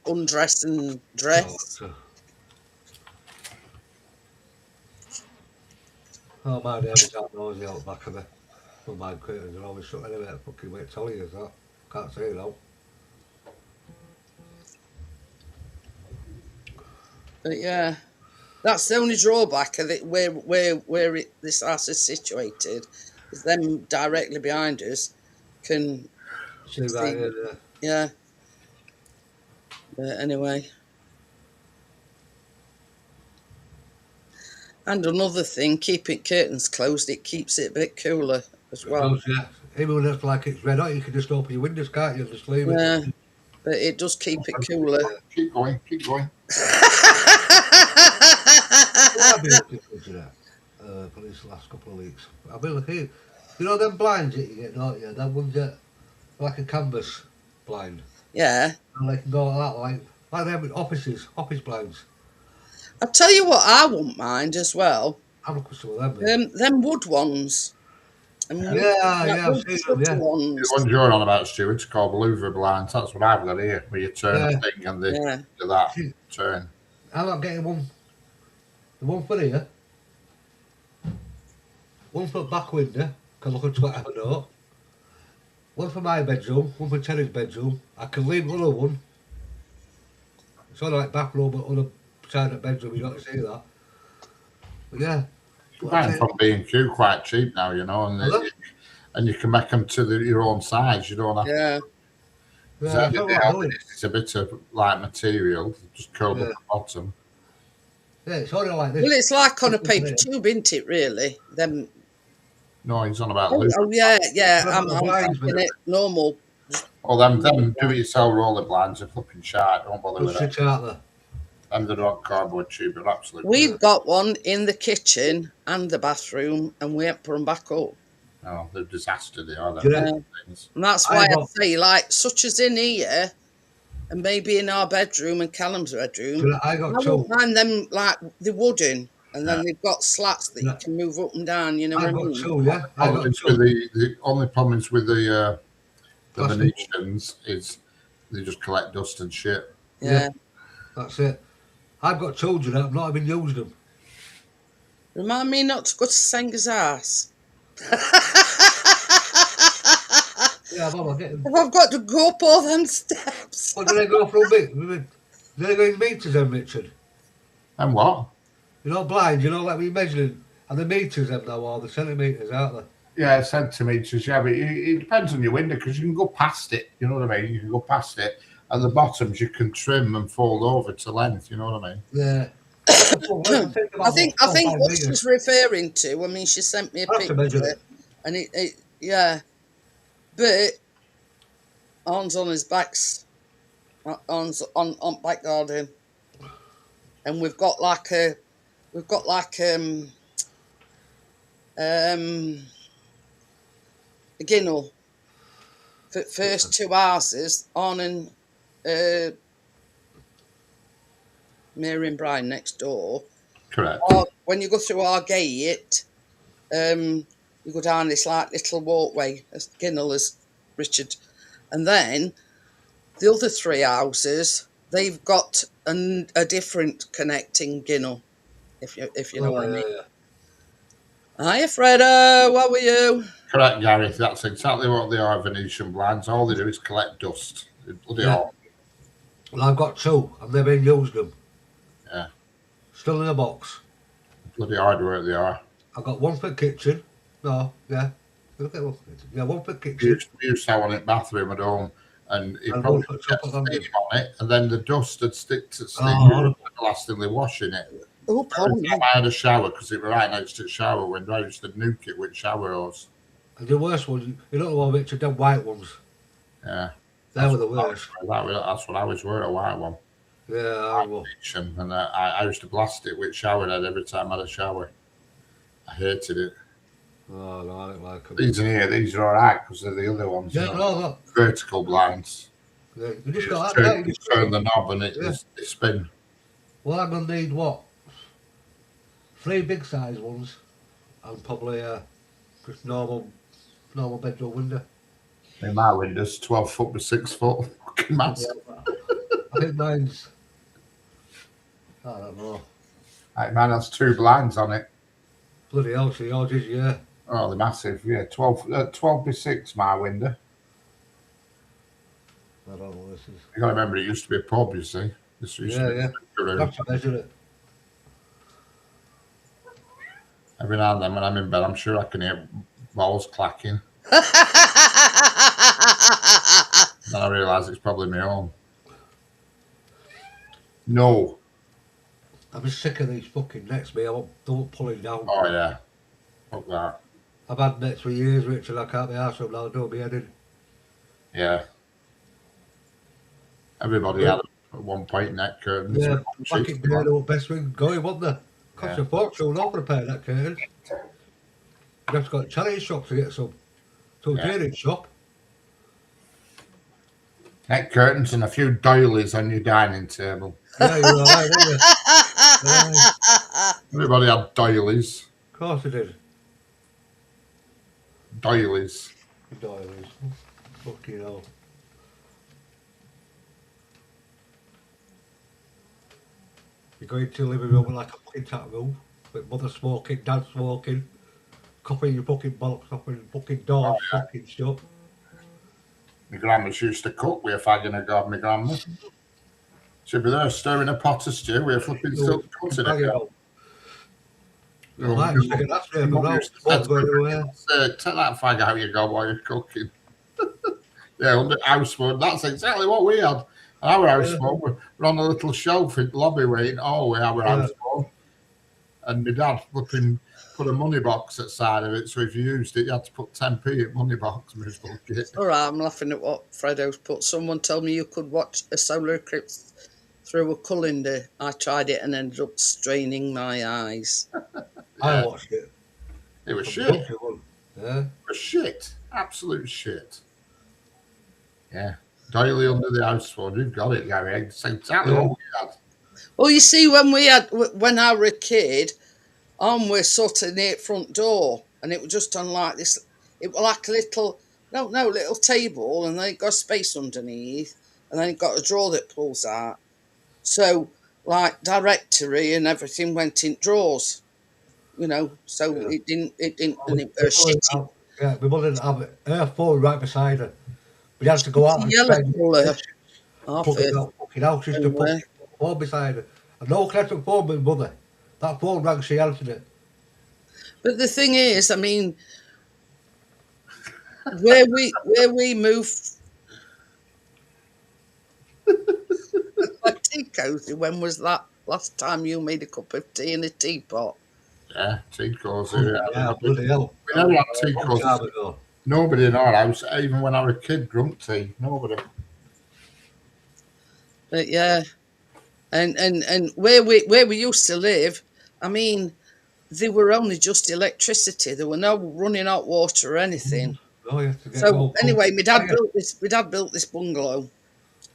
undress and dress. Oh, my dad was that noisy out the back of me. Well, my curtains are always shut anyway. Fucking wait till you that. Can't say it though. But yeah, that's the only drawback of it. Where this house is situated, is them directly behind us can see right here, yeah. But anyway, and another thing, keeping curtains closed, it keeps it a bit cooler as well. It does, yeah. Even when it's like it's red hot, you can just open your windows, can't you? Just leave it. Yeah, but it does keep it cooler. Keep going. Keep going. I've been looking for that for these last couple of weeks. I've been looking. You know them blinds that you get, don't you? That ones that like a canvas blind. Yeah. And they can go like that, like them with office blinds. I'll tell you what I wouldn't mind as well. Have a look at some of them. Them wood ones. Yeah, I've seen them, yeah. The ones you're on about, Stuart, it's called louver blinds. That's what I've got here, where you turn the thing and they do that turn. I'm not getting one. The one for here. One for the back window, because look at what I know. One for my bedroom, one for Terry's bedroom. I can leave another one. It's all like back room, but on the side of the bedroom, you don't see that. But yeah. You buy them from B&Q quite cheap now, you know, and you can make them to your own size. You don't have to. It's a bit of like material, just curled at the bottom. Yeah, it's only like this. Well, it's like on a paper tube, isn't it, really? Them. No, he's on about Oh, loose. yeah. What I'm about the blinds, thinking mate? it normal. Oh, them do-it-yourself roller blinds are flipping sharp. Don't bother with Good that. shit out there. And they're on cardboard tube. They're absolutely. We've got one in the kitchen and the bathroom, and we haven't put them back up. No, they're a disaster. They are. Do you Them know- things. And that's why I say, like, such as in here, and maybe in our bedroom and Callum's bedroom, Do you know, I I got won't two. mind them, like, they're wooden, and then they've got slats that you Yeah. can move up and down, you know what I've I got mean? two, yeah. I got Problems two. with the only problems with the Plastic. Venetians is they just collect dust and shit. Yeah. That's it. I've got two, do you know, I've not even used them. Remind me not to go to Senga's house. Yeah, I'll get them. If I've got to go up all them steps. What do they go through me? Do they go in meters then, Richard? And what? You're not blind, you know, like we're measuring. And the meters them now are the centimetres, aren't they? Yeah, centimetres. Yeah, but it depends on your window because you can go past it. You know what I mean? You can go past it. And the bottoms you can trim and fold over to length. You know what I mean? Yeah. I think what she's referring to, I mean, she sent me a I'll have to measure picture, it. and it yeah, but Arn's on his backs, Arn's on back garden, and we've got like a ginnel for first two houses, Arn and Mary and Brian next door. Correct. When you go through our gate, you go down this like little walkway, as Ginnell as Richard, and then the other three houses, they've got a different connecting Ginnell, if you know what I mean. Hiya, Fredo, how are you? Correct, Gary. That's exactly what they are, Venetian blinds. All they do is collect dust. They bloody all. Well, I've got two. I've never even used them. Yeah. Still in a box. Bloody hard work they are. I've got one for the kitchen. No, yeah. Look at one for the kitchen. Yeah, one for the kitchen. We used to have one in the bathroom at home, and it And probably one for get top steam on it, and then the dust would stick to steam, everlastingly washing it. Oh, Every time I had a shower, because it was right next to the shower window, I used to nuke it with shower hose. And the worst ones, you don't know what Richard, them white ones. Yeah. They were the worst. That's what I always wear, a white one. Yeah, I will. And I used to blast it with shower head every time I had a shower. I hated it. Oh, no, I don't like them. These in here, these are all right because they're the other ones. Yeah, no. Vertical blinds. Yeah, you just got turn the knob and it spin. Well, I'm going to need what? 3 big size ones and probably just normal bedroom window. In my window's 12 foot by 6 foot. Fucking massive. I think mine's, I don't know. Like mine has 2 blinds on it. Bloody hell, so yours is, yeah. Oh, they're massive. Yeah, 12 by 6 my window. I don't know what this is. You got to remember it used to be a pub, you see. This used to be a room. Have to measure it. Every now and then when I'm in bed, I'm sure I can hear balls clacking. Then I realise it's probably my own. No. I'm just sick of these fucking nets, me. I don't pull it down. Oh, yeah. Fuck that. I've had nets for years, Richard. I can't be arsed with them now. Don't be headed. Yeah. Everybody had at one point net curtains. Yeah, back in the day, they were best thing going, wasn't they? Cost a fortune now for a pair of net curtains. You have to go to charity shop to get some. To a drainage shop. Net curtains and a few doilies on your dining table. Yeah, you're all right, weren't you? Everybody had doilies. Of course they did. Doilies. Doilies. Fucking hell. You go into the living room with like a fucking tap room, with mother smoking, dad smoking, copying your fucking bollocks off and fucking dogs, fucking stuff. My grandma's used to cook with a fag in her gob, my grandma. She'd be there stirring a pot of stew with a flipping silk cutting it. Take that fag out your gob while you're cooking. Yeah, under housewood. That's exactly what we had. Our house phone, we're on a little shelf in the lobby waiting. Oh, we have our house phone. And my dad flipping put a money box at the side of it, so if you used it, you had to put 10p in money box. All right, I'm laughing at what Fredo's put. Someone told me you could watch a solar eclipse through a colander. I tried it and ended up straining my eyes. I watched it. It was shit. Yeah. It was shit. Absolute shit. Yeah. Doily under the house phone. You've got it, Gary. It's exactly what we had. Well, you see, when I were a kid, we're sort of near the front door, and it was just on like this. It was like a little, little table, and then it got space underneath, and then it got a drawer that pulls out. So, like directory and everything went in drawers, So it didn't, and it was shitty. Yeah, my mother didn't have it. Her phone right beside her. We had to go out and Yellow spend colour. fucking house just to put the phone beside her. And no connection phone with my mother. That phone rang, she answered it. But the thing is, I mean, where we moved, like tea cozy. When was that last time you made a cup of tea in a teapot? Yeah, tea cozy. Yeah, bloody hell. We never had tea cozy. Nobody in our house, even when I was a kid, drunk tea. Nobody. But yeah, and where we used to live, I mean, there were only just electricity. There were no running hot water or anything. So anyway, my dad built this bungalow,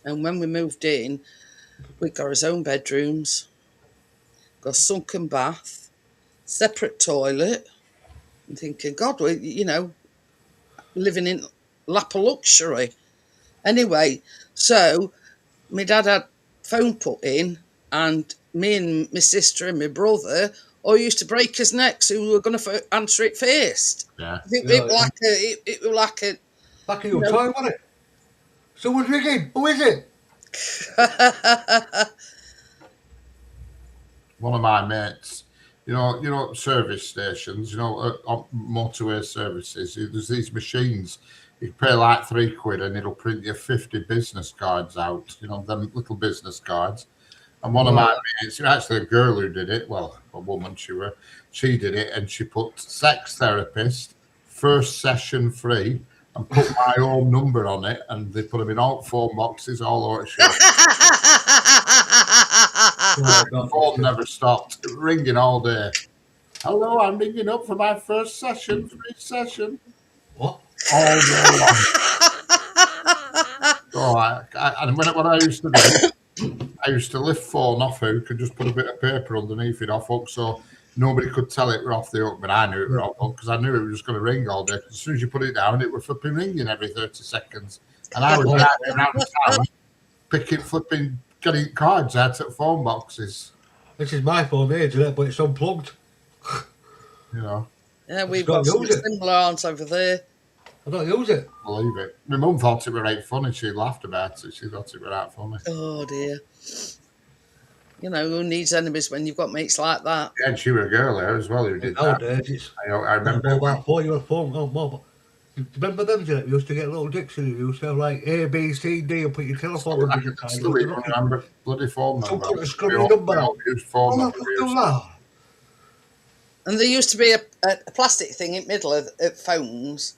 and when we moved in, we got his own bedrooms, got a sunken bath, separate toilet. I'm thinking, God, we living in lap of luxury. Anyway, so my dad had phone put in, and me and my sister and my brother all used to break his necks who were going to answer it first. Yeah. It was like a back in your time, wasn't it? Someone's ringing. Who is it? One of my mates, service stations, motorway services, there's these machines. You pay like £3 and it'll print you 50 business cards out, them little business cards. And one of my mates, actually a girl who did it, well, a woman she did it, and she put sex therapist, first session free, and put my own number on it, and they put them in all phone boxes all over the shop. The phone never stopped ringing all day. Hello, I'm ringing up for my first session, free session. What? All day long. So what I used to do, I used to lift phone off hook and just put a bit of paper underneath it off hook, so nobody could tell it were off the hook, but I knew it were off hook because I knew it was just going to ring all day. As soon as you put it down, it was flipping ringing every 30 seconds. And I was around the town picking, flipping, getting cards out at phone boxes. This is my phone here, isn't it? But it's unplugged. Yeah, we've got something similar on over there. I don't use it. Believe it. My mum thought it were right funny. She laughed about it. She thought it were right funny. Oh dear. Who needs enemies when you've got mates like that? Yeah, and she was a girl there as well who did that. I remember. You were phone. Remember them? We used to get little dictionary. We used to have like A, B, C, D, and put your telephone number. I still even remember bloody phone number. Put a scrubby number. Phone number. And there used to be a plastic thing in the middle of phones.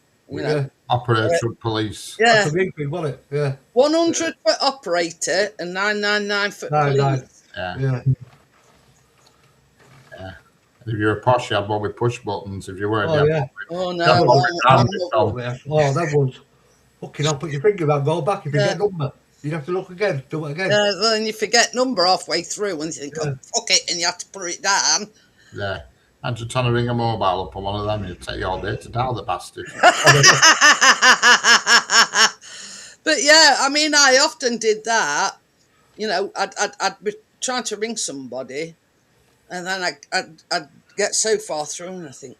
Operator police. Yeah. That's a big thing, wasn't it? Yeah. 100 for operator and 999 for police. Yeah. If you're a posh, you had one with push buttons. If you weren't, Oh no! That one's fucking. I'll put your finger out, go back. If you get number, you have to look again. Do it again. Yeah, then you forget number halfway through, and you think, "Oh, fuck it," and you have to put it down. Yeah. And you're trying to ring a mobile up on one of them, it'll take you all day to dial the bastard. But yeah, I mean, I often did that. I'd be trying to ring somebody, and then I'd get so far through, and I think,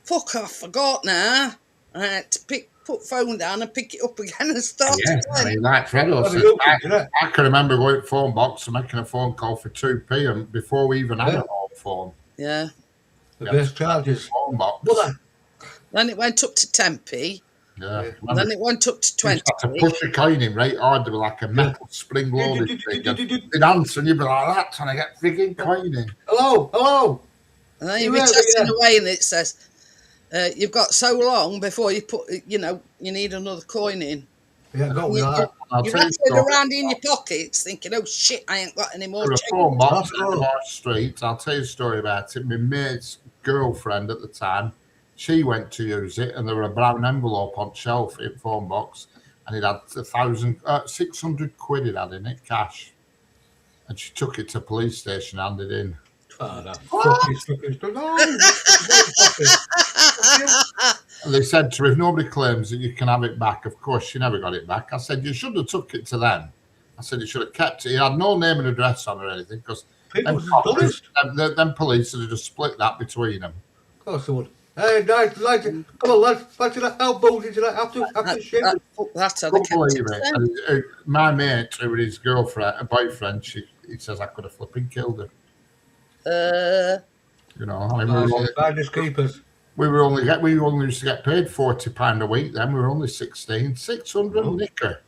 fuck, I forgot now. I had to put phone down and pick it up again and start again. I mean, like Fredo said, I can remember going to phone box and making a phone call for 2p, and before we even had a home phone. Yeah. The best charges. Phone box. Then it went up to 10p, Yeah. And then it went up to 20. You had to push the coin in right hard. There were like a metal spring loaded thing. You'd answer and you'd be like that, trying to get frigging coin in. Hello. And then you'd be testing away, and it says, you've got so long before you put, you need another coin in. Yeah, got me that. You're rattling around in your pockets thinking, oh shit, I ain't got any more change. There were 4 box on our street. I'll tell you a story about it. My mate's girlfriend at the time, she went to use it, and there were a brown envelope on shelf in phone box, and it had 600 quid it had in it, cash. And she took it to police station and handed in. And they said to her, if nobody claims that you can have it back, of course she never got it back. I said, you should have took it to them. I said, you should have kept it. It had no name and address on or anything, because them police would have just split that between them. Of course they would. Hey, lads, come on, lads, back to that elbows into that after shit. That's how Couldn't believe it. My mate, who was his girlfriend, boyfriend, he says I could have flipping killed her. We only used to get paid £40 a week then. We were only 16. 600 nicker.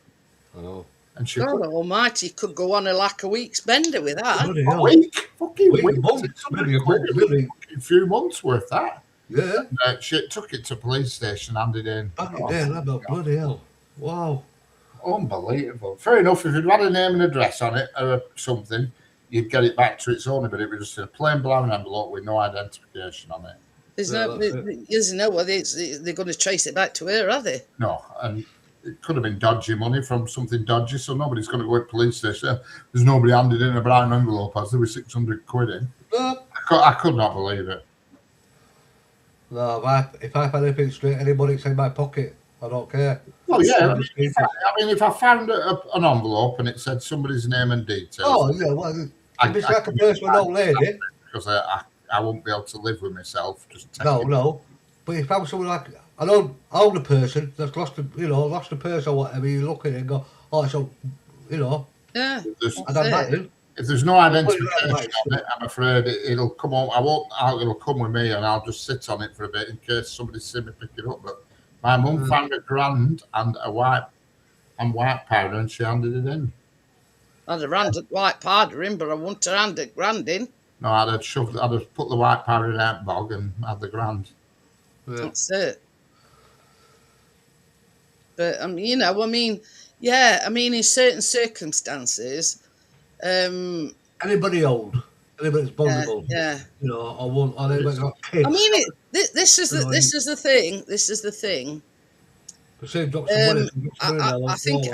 Oh. And she God almighty, could go on like a week's bender with that. A week? Fucking week. A few months worth that. Yeah. She took it to police station, handed in. Bloody hell. Wow. Unbelievable. Fair enough, if you'd had a name and address on it or something, you'd get it back to its owner, but it was just in a plain brown envelope with no identification on it. There's no way they're going to trace it back to her, are they? No, and it could have been dodgy money from something dodgy, so nobody's going to go to police station. There's nobody handed in a brown envelope as there was 600 quid in. I could not believe it. No, if I find anything straight, anybody's in my pocket, I don't care. Well, yeah. If I found an envelope and it said somebody's name and details. Oh, yeah. Well, if it's like a person, old lady. Because I won't be able to live with myself. No. But if I'm someone like an older person that's lost a purse or whatever, you look at it and go, oh, so, Yeah. If there's no identification on it, I'm afraid it'll come on. It'll come with me, and I'll just sit on it for a bit in case somebody see me pick it up. But my mum found £1,000 and a white powder, and she handed it in. I'd have handed white powder in, but I wouldn't have handed £1,000 in. No, I'd have put the white powder in that bog and had the £1,000. Yeah. That's it. But in certain circumstances. Anybody old, anybody's vulnerable. Yeah. Or anybody's got kids. I mean, this is the thing. This is the thing. I think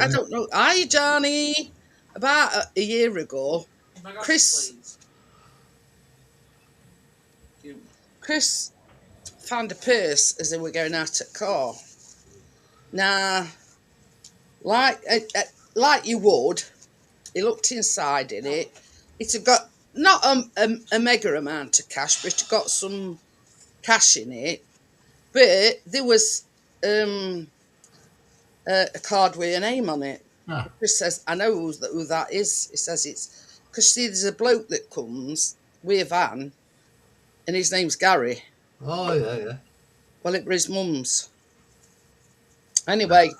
I don't know. Hi, Johnny. About a year ago, Chris found a purse as they were going out at car. Now, like you would. He looked inside in it. It had got not a mega amount of cash, but it had got some cash in it. But there was a card with a name on it. Ah. Chris says, I know who that is. He says it's because there's a bloke that comes with a van, and his name's Gary. Oh yeah. Well, it was his mum's. Anyway,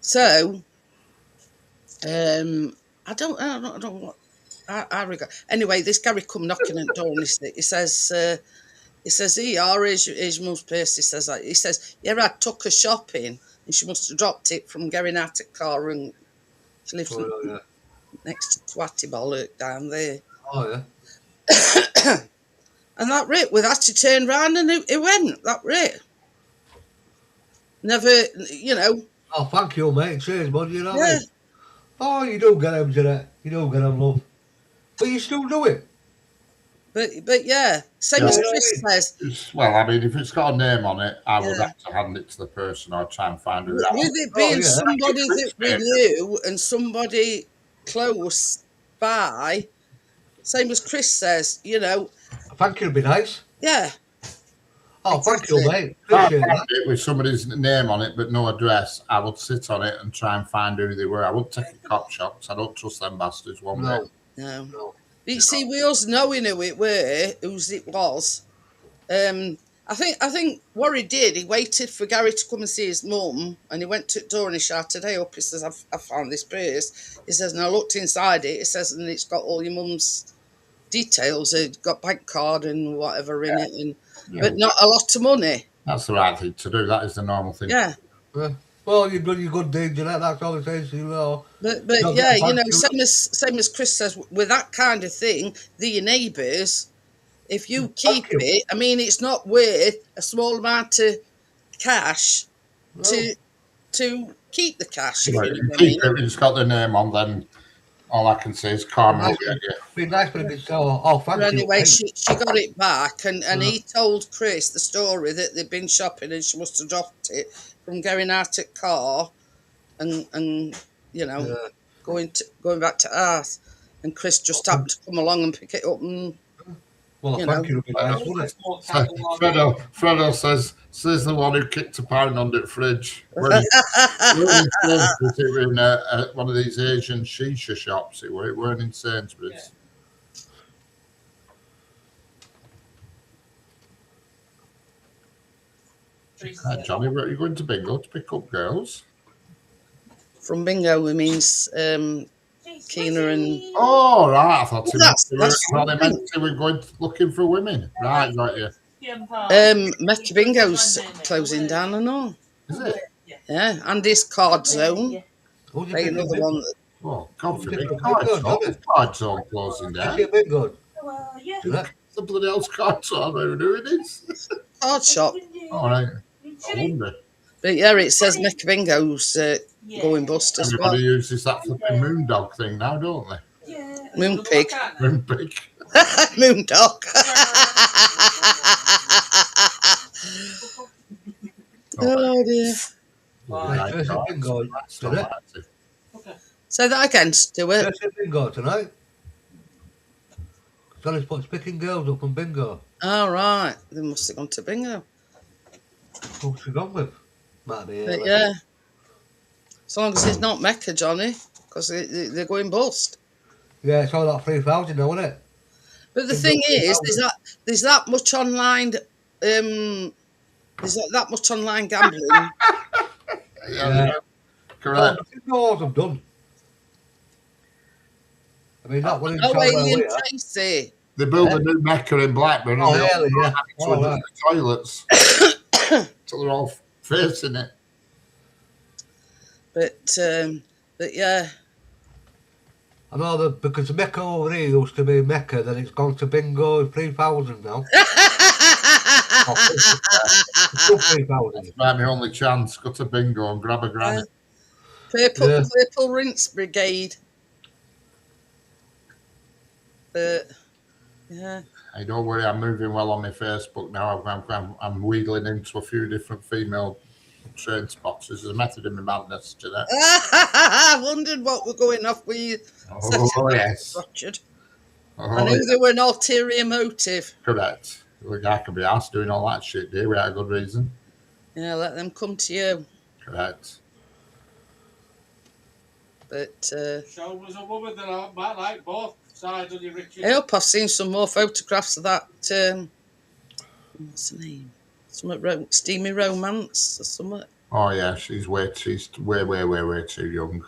so, I don't know what I regret. Anyway, this Gary come knocking at the door, and he says, "Here is your mum's purse." He says, "Yeah, I took her shopping, and she must have dropped it from going out of the car, and she lives next to Twatty Bollock down there." Oh yeah. And that it. With that, he turned round and it went. That it. Never, Oh, thank you, mate. Cheers, bud. You know. Yeah. Oh, you do get them, Jeanette. You do get them, love. But you still do it. But yeah, same as Chris says. Well, I mean, if it's got a name on it, I would have to hand it to the person or try and find who that With it being somebody that we knew and somebody close by, same as Chris says, Thank you, would be nice. Yeah. Oh, thank you, mate. Appreciate that. With somebody's name on it but no address, I would sit on it and try and find who they were. I wouldn't take a cop shop because I don't trust them bastards one bit. No. But you see, we us knowing whose it was, I think what he did, he waited for Gary to come and see his mum, and he went to the door and he shouted, "Hey up," he says, I found this purse. He says, and I looked inside it, he says, and it's got all your mum's details. It's got bank card and whatever in it, and but not a lot of money. That's the right thing to do. That is the normal thing. Yeah. Well, you've done your good deeds, you know, that's all it says, you know. But yeah, you know, same as Chris says, with that kind of thing, they're your neighbours. If you keep it, I mean, it's not worth a small amount of cash to keep the cash. You keep it, it's got the name on, then all I can say is karma will get you. Be nice when it's all fancy. But anyway, she got it back, and he told Chris the story that they'd been shopping and she must have dropped it from going out at car and you know, going back to Earth, and Chris just happened to come along and pick it up and. Well, thank you, nice, wouldn't it? Fredo says the one who kicked a pound under the fridge. We're in one of these Asian shisha shops. It weren't in Sainsbury's. Yeah. Johnny, where are you going to bingo to pick up girls? From bingo, it means Keena and. Oh, right. I thought they were going looking for women. Right, got you. Mecca Bingo's closing down and all. Is it? Yeah, Andy's Card Zone. Another one. Oh, God forbid. Card Zone closing down. The bloody hell's Card Zone. I don't know who it is. Card shop. All right. I wonder. But yeah, it says Mecca Bingo's going bust as well. Everybody uses that flipping moon dog thing now, don't they? Yeah. Moon pig. Moon pig. Moon dog. Oh dear. Say that again, Stuart. There's a bingo tonight. Johnny's put picking girls up from bingo. Oh, right. They must have gone to bingo. Who's she gone with? Might be. But yeah. As long as it's not Mecca, Johnny, because they're going bust. Yeah, it's all like 3,000 now, isn't it? But the thing is, there's that much online. There's that much online gambling. Yeah. Correct. What I've done. I mean, that one in Tracy. They built a new Mecca in Blackburn. Oh, yeah. The toilets. So they're all facing it. But yeah. I know that because the Mecca over here used to be Mecca, then it's gone to bingo 3,000 now. 3,000. That's my only chance. Go to bingo and grab a granny. Purple Rinse Brigade. But yeah. Hey, don't worry, I'm moving well on my Facebook now. I'm wheedling into a few different female train spots. There's a method in my madness to that. I wondered what were going off with you. Oh, yes. I knew there were an ulterior motive. Correct. Look, I could be asked doing all that shit, dear, without a good reason. Yeah, let them come to you. Correct. But Show was a woman that I might like both sides of your Richard. I hope I've seen some more photographs of that. What's her name? Steamy Romance or something. Oh yeah, she's way too young.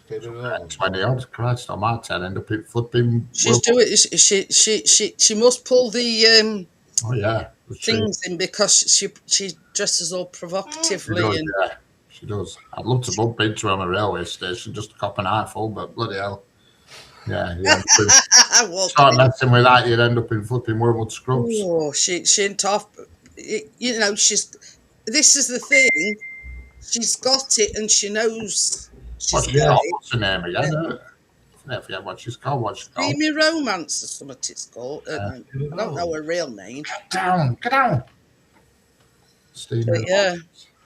20 odd. Christ on my 10 end up in flipping. She's doing. She must pull the oh yeah. things in because she dresses all provocatively. She does, yeah. She does. I'd love to bump into her on a railway station just to cop an eyeful, but bloody hell. Yeah. Start messing with that, you'd end up in flipping Wormwood Scrubs. Oh, she ain't off. You know, this is the thing. She's got it and she knows she's got it. What's her name again? I forget what she's called. Steamy Romance or something it's called. I don't know her real name. Get down. Steamy yeah.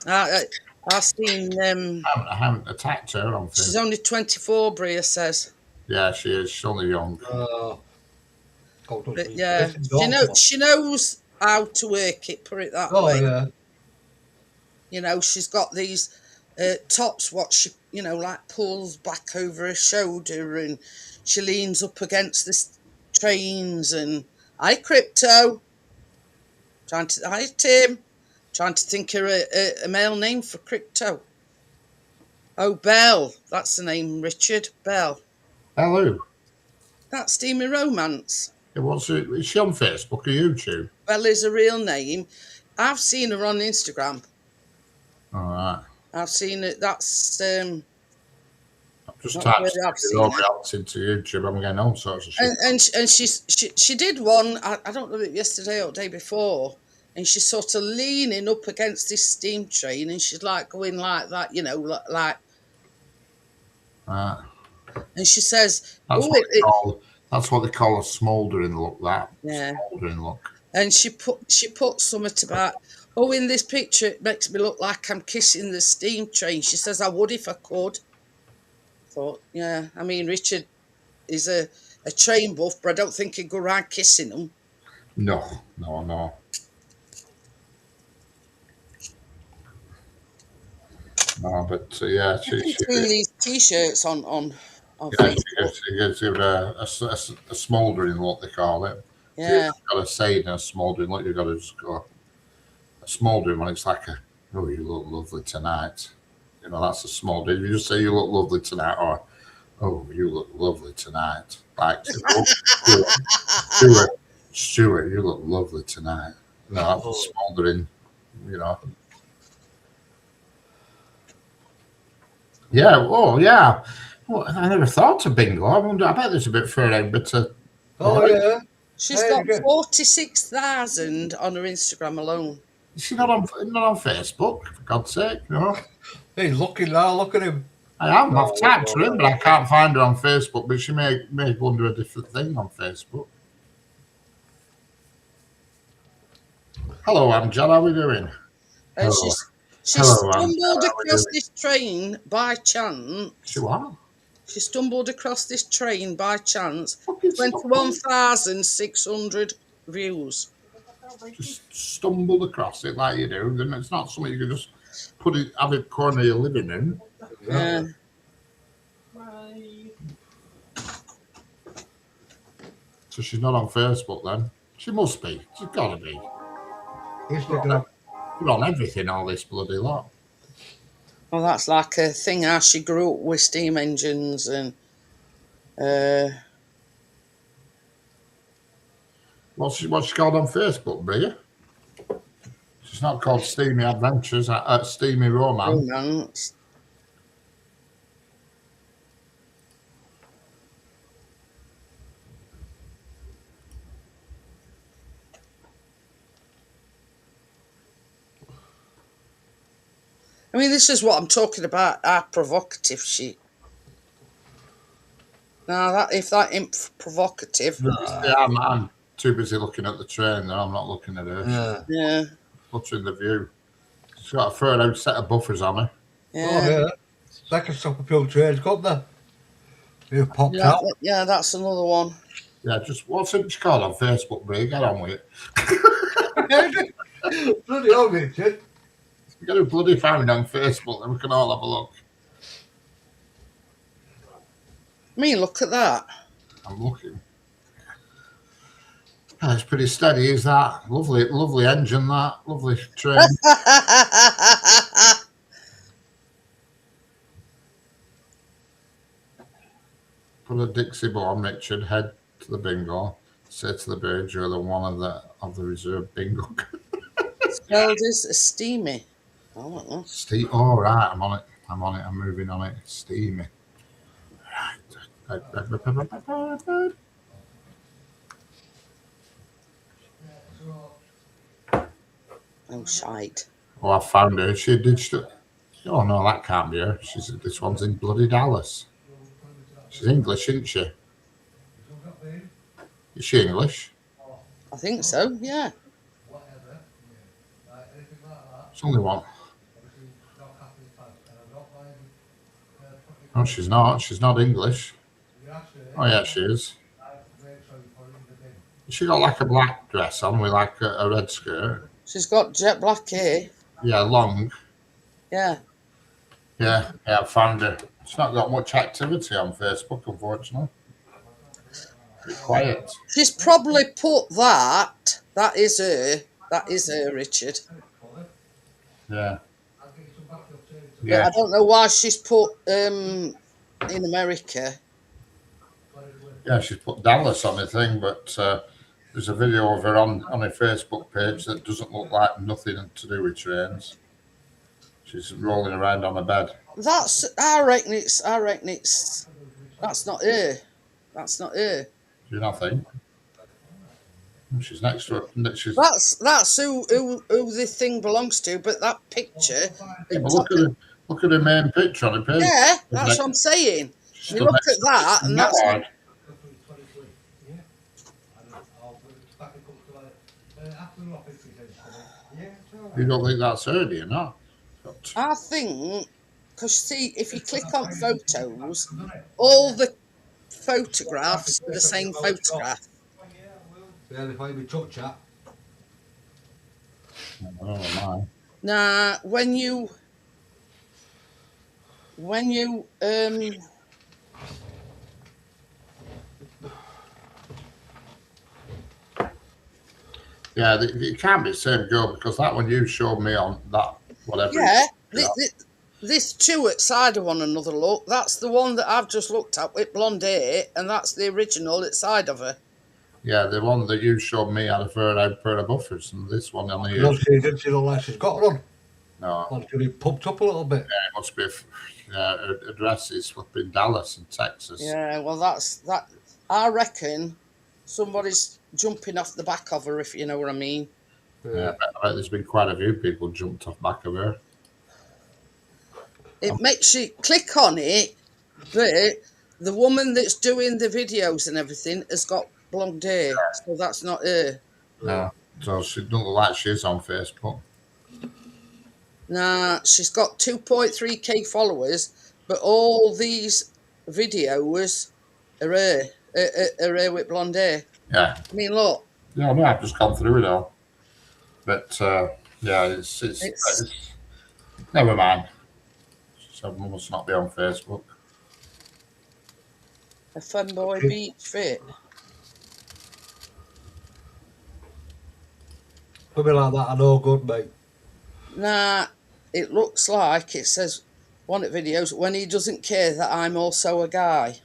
I've seen. I haven't attacked her on Facebook. She's only 24, Bria says. Yeah, she is. She's only young. But yeah, she knows how to work it. Put it that way. Yeah. You know, she's got these tops. What she, like pulls back over her shoulder, and she leans up against the trains. And hi, Crypto. Hi, Tim. Trying to think of a male name for crypto. Oh, Belle. That's the name, Richard. Belle. Hello. That's Steamy Romance. Is she on Facebook or YouTube? Belle is a real name. I've seen her on Instagram. All right. I've seen it. That's I'm just not typing where I've seen her. into YouTube. I'm getting all sorts of shit. And she did one. I don't know if yesterday or the day before, and she's sort of leaning up against this steam train, and she's like going like that, you know, like. Right. And she says, that's what they call a smouldering look. Smouldering look. And she put something about, in this picture it makes me look like I'm kissing the steam train. She says I would if I could. I thought, yeah, I mean Richard is a train buff, but I don't think he'd go around kissing them. No. No, but yeah, she's doing these t-shirts on Facebook. She gives you a smouldering look, they call it. Yeah. You've got a saying, a smouldering look. You've got to just go a smouldering one. It's like oh, you look lovely tonight. You know, that's a smouldering. You just say you look lovely tonight, or oh, you look lovely tonight. Like Stuart, you look lovely tonight. You know, that's a smouldering. You know. Yeah. Oh, yeah. Well, I never thought of bingo. I bet there's a bit further, but. Yeah. She's got 46,000 on her Instagram alone. Is she not on Facebook? For God's sake, no. He's looking now. Look at him. I've tapped her in, but I can't find her on Facebook. But she may go under a different thing on Facebook. Hello, Angela. How are we doing? And she stumbled across this train by chance. She what? She stumbled across this train by chance. 21,600 views. Just stumbled across it like you do. Then it's not something you can just have it corner of your living room. Yeah. So she's not on Facebook then. She must be. She's got to be. Instagram. You're on everything, all this bloody lot. Well, that's like a thing how she grew up with steam engines and. What's she called on Facebook, Bria? She's not called Steamy Adventures, Steamy Romance. I mean, this is what I'm talking about, how provocative she. Now, if that ain't provocative. Yeah, I'm too busy looking at the train, then I'm not looking at her. Yeah. Watching the view. She's got a third out set of buffers on her. Yeah. Oh, yeah. Like a stop a few trains, got there. You've popped out. Yeah, that's another one. Yeah, just what's it called on Facebook, Bria? Get on with it. Bloody hell, Richard. Get a bloody find on Facebook, then we can all have a look. I mean, look at that. I'm looking. Oh, it's pretty steady, is that? Lovely engine, that. Lovely train. Put a Dixie bomb, Richard. Head to the bingo. Say to the bird, you're the one of the reserve bingo. Spelled as steamy. I don't know. Oh, right. I'm on it. I'm moving on it. Steamy. Right. Oh, shite. Oh, I found her. Oh, no, that can't be her. This one's in bloody Dallas. She's English, isn't she? Is she English? I think so, yeah. It's only one. No, she's not. She's not English. Oh, yeah, she is. She got like a black dress on with like a red skirt. She's got jet black hair. Yeah, long. Yeah. Yeah, I found her. She's not got much activity on Facebook, unfortunately. It's quiet. She's probably put that is her, That is her, Richard. Yeah. But I don't know why she's put in America. Yeah, she's put Dallas on the thing, but there's a video of her on her Facebook page that doesn't look like nothing to do with trains. She's rolling around on a bed. I reckon it's. That's not her. That's not her. Do you not think? She's next to her. That's who the thing belongs to. But that picture. Yeah, but look at the main picture on the page. Yeah, that's what I'm saying. You look at that, and that's. You don't think that's her, do you not? I think, because see, if you click on photos, all the photographs are the same photograph. Yeah, if I even touch that. Oh, Now, when you yeah, it can't be the same girl because that one you showed me on that whatever. Yeah, this two outside of one another. Look, that's the one that I've just looked at with blonde hair, and that's the original outside of her. Yeah, the one that you showed me had a pair of buffers, and this one on the. She didn't look like she's got one. No. Well, she pumped up a little bit. Yeah, it must be. Her address is up in Dallas in Texas. Yeah, well, that's that. I reckon somebody's jumping off the back of her, if you know what I mean. Yeah, I bet there's been quite a few people jumped off back of her. It makes you click on it, but the woman that's doing the videos and everything has got blonde hair, so that's not her. No, so she doesn't look like she's on Facebook. Nah, she's got 2.3k followers, but all these videos are her with blonde hair. Yeah. I mean, look. Yeah, no, I've just gone through it all. But yeah, it's never mind. So must not be on Facebook. A Femboy Beach Fit. Women like that are no good, mate. Nah, it looks like it says one of the videos when he doesn't care that I'm also a guy.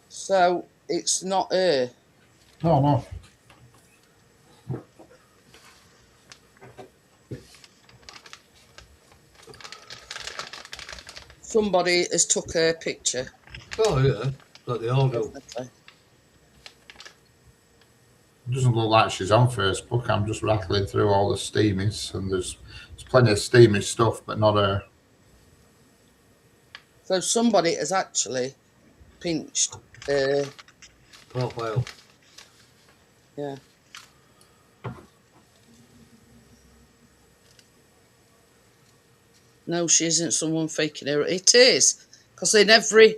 So it's not her. No. Somebody has took her picture. Oh yeah, like they all do. Definitely. It doesn't look like she's on Facebook. I'm just rattling through all the steamies, and there's plenty of steamy stuff, but not her. So somebody has actually pinched her profile. Yeah. No, she isn't someone faking her. It is, because in every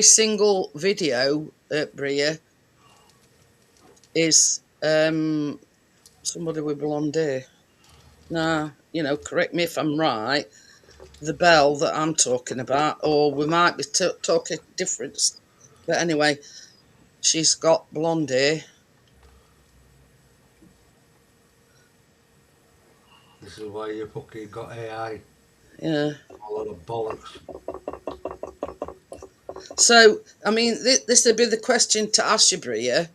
single video at Bria is somebody with blonde hair. Now, correct me if I'm right. The Belle that I'm talking about, or we might be talking different. But anyway, she's got blonde hair. This is why you fucking got AI. Yeah. A lot of bollocks. So, I mean, this would be the question to ask you, Bria.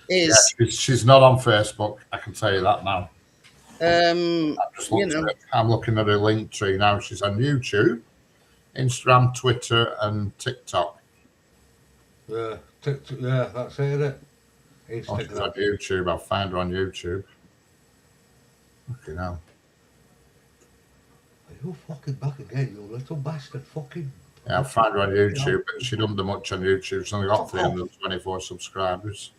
Is she's not on Facebook? I can tell you that now. I'm looking at her link tree now. She's on YouTube, Instagram, Twitter, and TikTok. Yeah, TikTok. Yeah, that's it, isn't it? She's on YouTube. I'll find her on YouTube. Okay, now. You fucking back again, you little bastard! Fucking. Yeah, I'll find her on YouTube, but she doesn't do much on YouTube. She's only got 324 subscribers.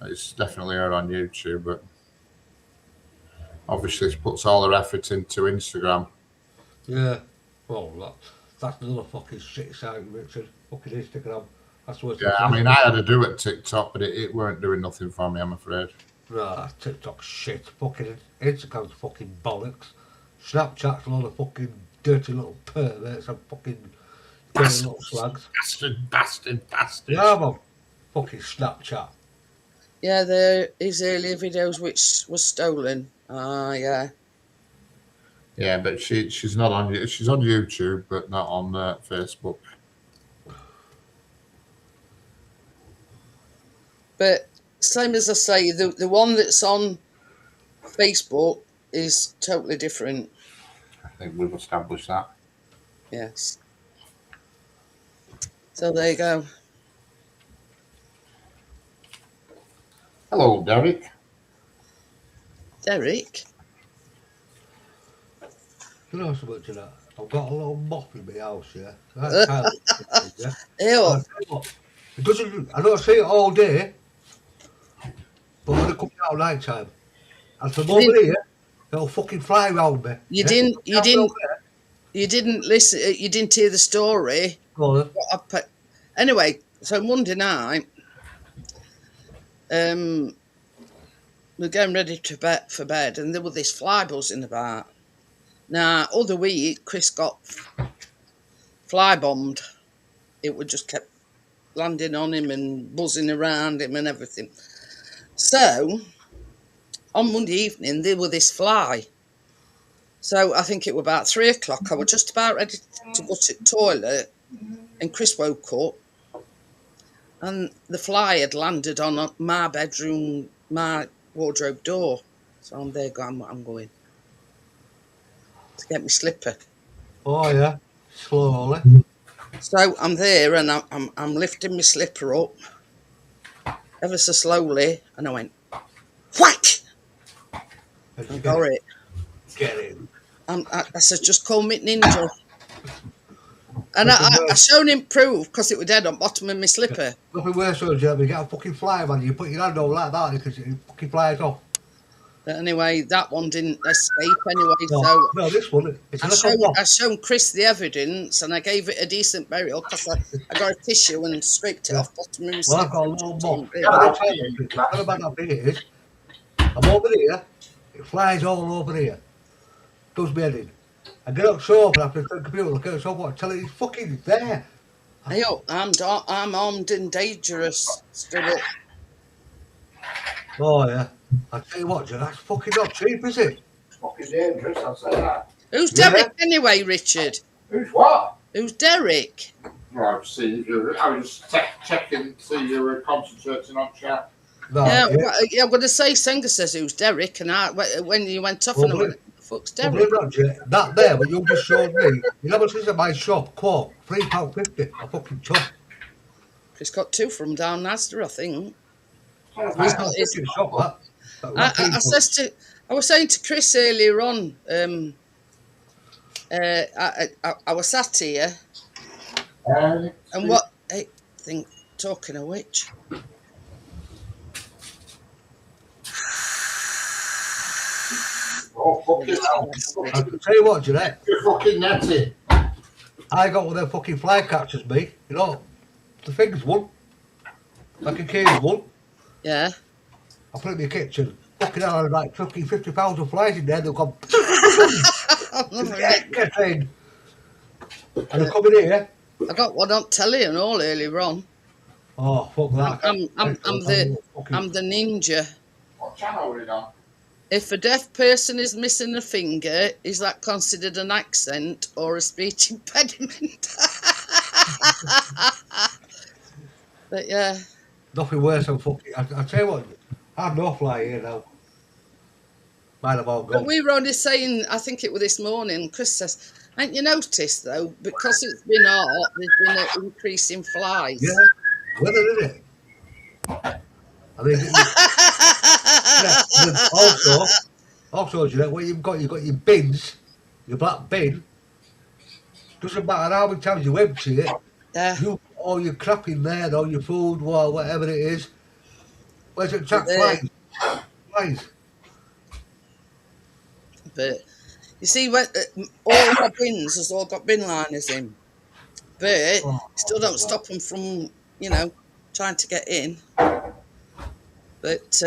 It's definitely her on YouTube, but obviously she puts all her effort into Instagram. Yeah, well, that's another fucking shit site, Richard. Fucking Instagram. That's what. Yeah, I mean, I had to do it TikTok, but it weren't doing nothing for me, I'm afraid. Nah, TikTok's shit. Fucking Instagram's fucking bollocks. Snapchat's a lot of fucking dirty little perverts and fucking dirty little slags. Bastard. Yeah, man. Fucking Snapchat. Yeah, there is earlier videos which was stolen. Yeah. Yeah, but she's not on. She's on YouTube, but not on Facebook. But same as I say, the one that's on Facebook is totally different. I think we've established that. Yes. So there you go. Hello, Derek. Derek? You know so much of that? I've got a little mop in my house, yeah? Yeah? Ew. It doesn't, I don't see it all day, but when it comes out at night time, and from over here, it'll fucking fly around me. You yeah? didn't listen. You didn't hear the story. Go on. Anyway, so Monday night, we're getting ready for bed, and there were this fly buzzing about. Now, other week, Chris got fly bombed. It would just kept landing on him and buzzing around him and everything. So, on Monday evening, there were this fly. So, I think it was about 3 o'clock. I was just about ready to go to the toilet, and Chris woke up, and the fly had landed on my bedroom, my wardrobe door. So, I'm there going, I'm going to get my slipper. Oh, yeah. Slowly. So I'm there and I'm lifting my slipper up ever so slowly, and I went whack. I got it. Get it. I said, just call me Ninja. And I shown him proof because it was dead on bottom of my slipper. Nothing worse, so you get a fucking fly, man. You put your hand over like that because it fucking flies off. But anyway, that one didn't escape anyway. No, this one. I shown Chris the evidence, and I gave it a decent burial because I got a tissue and scraped it off bottom of my slipper. Well, I've got a little mop. I don't know about how big it is. I'm over here. It flies all over here. Does me head in. I get up sober after the computer, look at it sober, tell it it's fucking there. Hey, I'm armed and dangerous. Stood up. Oh, yeah. I tell you what, Joe, that's fucking not cheap, is it? It's fucking dangerous, I'll say that. Who's Derek anyway, Richard? Who's what? Who's Derek? Well, I've seen you. I was checking to see you were concentrating on chat. No, yeah, I'm going to say Senga says who's Derek, and when you went off and I went, the fuck's Derek? That there, what you just showed me, you never see at my shop, quote, £3.50 a fucking tub. Chris got 2 from down Asda, I think. I was saying to Chris earlier on, I was sat here, and what? Hey, talking of which, Oh, fucking hell. I can tell you what, Jeanette. You're fucking netty. I got one of them fucking fly catchers, me. You know, the thing's one. Like a cage one. Yeah. I put it in my kitchen. Fucking hell, I had like fucking 50 pounds of flies in there. They've gone. Get in. And they're coming here. I got one on telly and all earlier on. Oh, fuck that. I'm the ninja. What channel are we on? If a deaf person is missing a finger, is that considered an accent or a speech impediment? But yeah. Nothing worse than fucking. I tell you what, I have no fly here now. Might have all gone. But we were only saying, I think it was this morning, Chris says, ain't you noticed though, because it's been hot, there's been an increase in flies. Yeah, weather, isn't it? I mean, also, you know, what you've got your bins, your black bin. Doesn't matter how many times you empty it. Yeah. You put all your crap in there, all your food, whatever it is. Where's it? Flies. But you see, when all our bins has all got bin liners in, but still don't stop them from, you know, trying to get in. But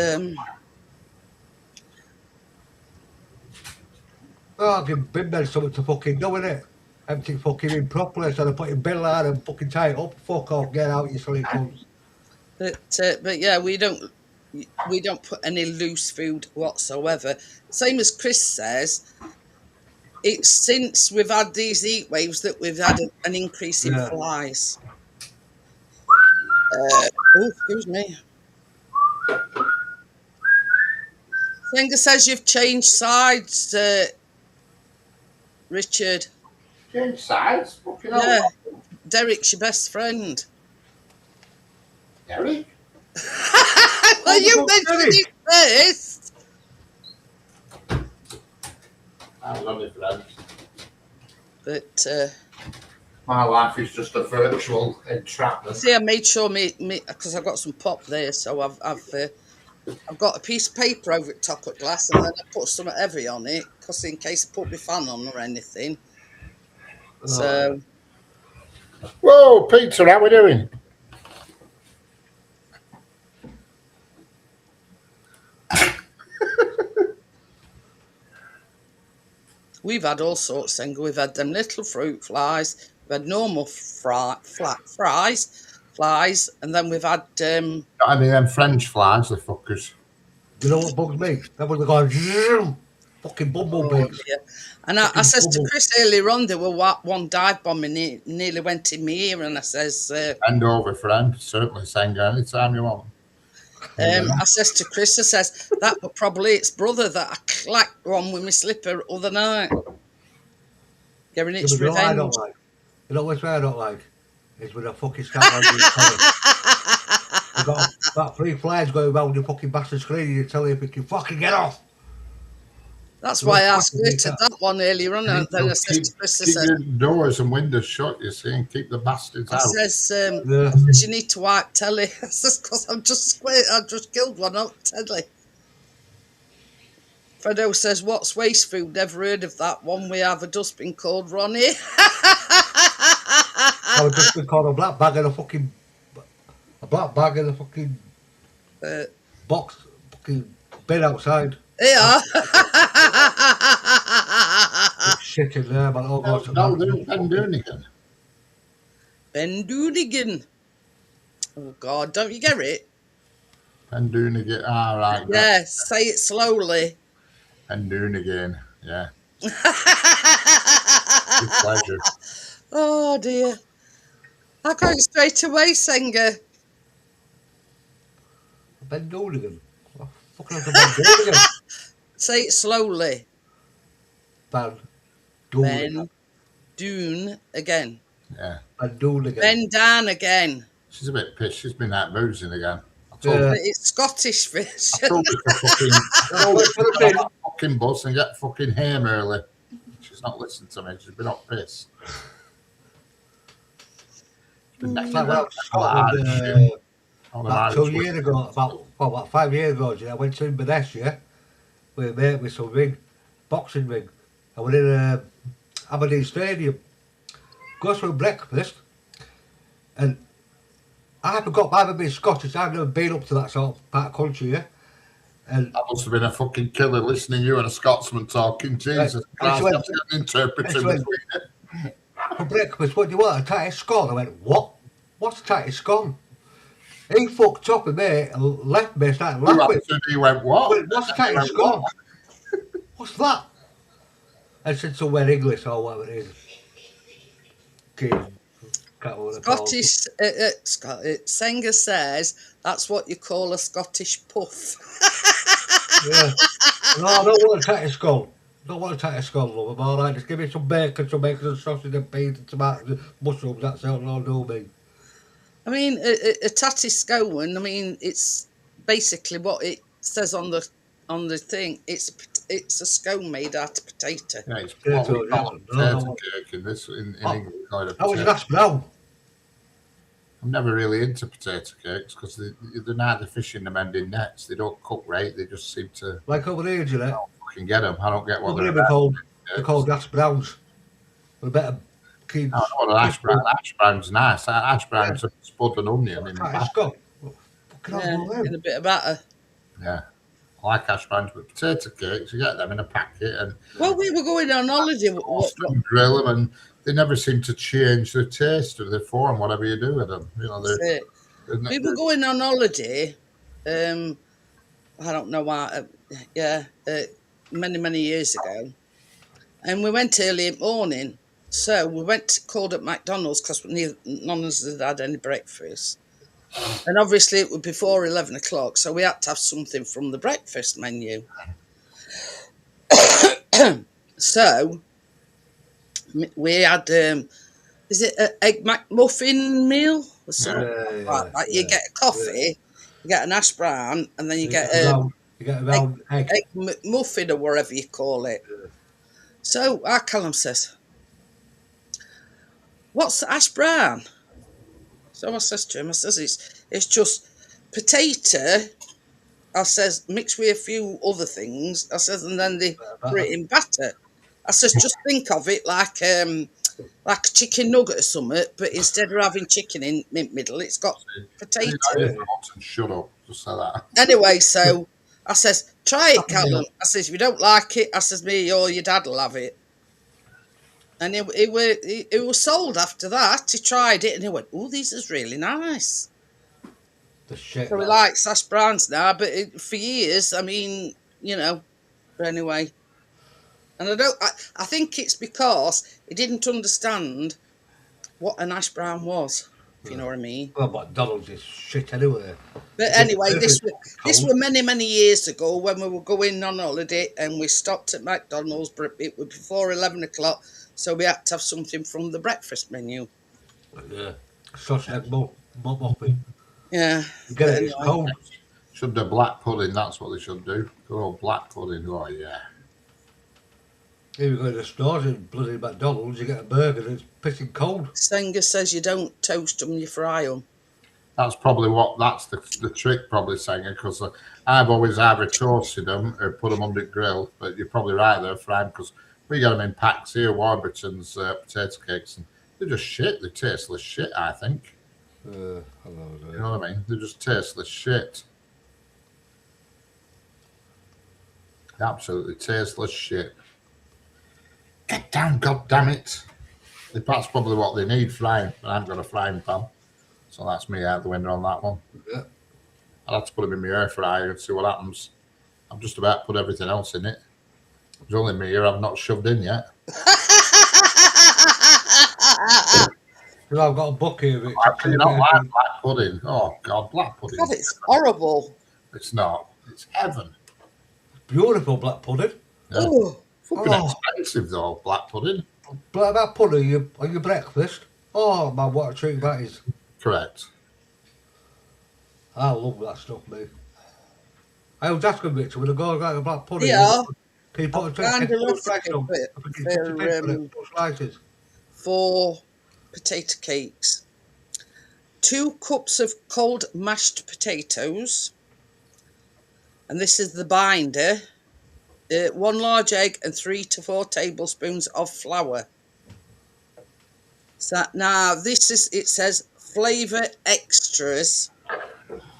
I'll give bin men something to fucking do, innit? empty fucking in properly instead of putting bill out and fucking tie it up. Fuck off, get out, you silly cunts. But yeah, we don't put any loose food whatsoever. Same as Chris says, it's since we've had these heat waves that we've had an increase in flies. Oh, excuse me. Senga says you've changed sides, Richard. Change sides? Fucking Yeah, hell. Derek's your best friend. Derek? Well, you mentioned it first. I was only friends. But my life is just a virtual entrapment. see, I made sure me because I've got some pop there, so I've got a piece of paper over the top of the glass, and then I put something heavy on it, because in case I put my fan on or anything. So. Whoa, Peter, how we doing? We've had all sorts, Senga. We've had them little fruit flies, we've had normal flies, and then we've had Not any of them French flies, the fuckers. You know what bugs me? That was going zoom, fucking bumblebees. And I says to Chris earlier on, there were one dive bomb and it nearly went in my ear, and I says, Hand over, friend. Certainly, Senga, anytime you want. I says to Chris, I says, that was probably its brother that I clacked on with my slipper other night. Getting its revenge. I don't like. You know what's I don't like? Is when I fucking start on the telly. You've got about 3 flies going around your fucking bastard screen and you tell you if you can fucking get off. That's why I asked Richard that one earlier on, and then I says to Chris, keep your doors and windows shut, you see, and keep the bastards out. I says, you need to wipe telly. I says, because I just killed one up telly. Fredo says, what's waste food? Never heard of that one. We have a dustbin called Ronnie. I was just called a black bag in a fucking box, fucking bin outside. Yeah. Shit in there, but oh god. Ben Doonigan. Ben Doonigan. Oh god, don't you get it? Ben Doonigan. Ah, right. Yeah, say it slowly. Ben Doonigan. Yeah. With pleasure. Oh dear. I got it straight away, Senga. Ben Doonigan. Fucking Ben Doonigan. Say it slowly. Ben Doonigan. Ben Doon again. Yeah. Ben Doonigan. Ben Dan again. She's a bit pissed. She's been out boozing again. But it's Scottish fish. I told her to fucking bus and get fucking home early. She's not listening to me. She's been up pissed. About 2 years ago, about 5 years ago, I went to Inverness, with a mate with some boxing ring. I went in Aberdeen Stadium, go through breakfast, and I haven't got by being Scottish. I've never been up to that sort of part of country, And that must have been a fucking killer listening to you and a Scotsman talking. Jesus Christ, I'm interpreting between it. For breakfast, what do you want? A tatty scone? I went, what? What's a tatty scone? He fucked up with me and left me, started laughing. He went, what? What's a tatty scone? What's that? I said somewhere English or whatever it is. Scottish, Senga says that's what you call a Scottish puff. Yeah. No, I don't want a tatty skull. Don't want a tatty skull, love. I'm all right. Just give me some bacon and sausage and beans and tomatoes and mushrooms. That's all I'll do, me. I mean, a tatty scone. I mean, it's basically what it says on the thing. It's a scone made out of potato. Yeah, it's potato cake in England. That was hash brown. I'm never really into potato cakes because they're neither fishing them ending nets. They don't cook right. They just seem to. Like over here, do you know? I don't fucking get them. I don't get what they're called. They're called hash browns. With a bit of keep. No, an hash brown. Hash brown's nice. Hash brown's a spud and onion in the back. In a bit of batter. Yeah. I like hash browns, but potato cakes, you get them in a packet and Well, we were going on holiday. grill them, and they never seem to change the taste or the form, whatever you do with them. You know, we were going on holiday. I don't know why. Many years ago, and we went early in the morning. So we called at McDonald's because none of us had had any breakfast. And obviously it was before 11 o'clock, so we had to have something from the breakfast menu. So we had, is it an egg McMuffin meal or something like that? You get a coffee, you get an hash brown, and then you get a round egg McMuffin or whatever you call it. So our Callum says, "What's the hash brown?" So I says to him, I says, it's just potato, I says, mixed with a few other things, I says, and then they put it in batter. I says, just think of it like a chicken nugget or something, but instead of having chicken in the middle, it's got potato. Shut up, just say that. Anyway, so I says, try it, Callum. I says, if you don't like it, I says, me or your dad will have it. And it was sold after that. He tried it and he went, "Oh, these is really nice." The shit. So he likes hash browns now, but for years, I mean, you know. But anyway, and I think it's because he didn't understand what an hash brown was. If you know what I mean. Well, McDonald's is shit anyway. But anyway, this was many years ago when we were going on holiday and we stopped at McDonald's, but it was before 11 o'clock, so we had to have something from the breakfast menu. Yeah, sausage egg muffin. Yeah. Get it, it's cold. Should do black pudding, that's what they should do. Good old black pudding, oh yeah. Here we go to the stores in bloody McDonald's, you get a burger and it's pissing cold. Sanger says you don't toast them, you fry them. That's probably that's the trick, probably, Sanger, because I've always either toasted them or put them under the grill, but you're probably right there, fry them, because we get them in packs here, Warburton's potato cakes, and they're just shit. They're tasteless shit, I think. You know what I mean? They're just tasteless shit. Absolutely tasteless shit. Get down, God damn it! That's probably what they need, frying. But I haven't got a frying pan, so that's me out the window on that one. Yeah. I'll have to put them in my air fryer and see what happens. I've just about put everything else in it. There's only me here I've not shoved in yet. I've got a book here. You don't like black pudding? Oh God, black pudding. God, it's horrible. It's not. It's heaven. Beautiful black pudding. Yeah. Oh. Fucking expensive though, black pudding. Black pudding on your breakfast. Oh man, what a treat that is. Correct. I love that stuff, mate. I was asking Victor when I go like a black pudding. Yeah. Can you put a for potato cakes. 2 cups of cold mashed potatoes. And this is the binder. 1 large egg and 3 to 4 tablespoons of flour. So now it says flavour extras,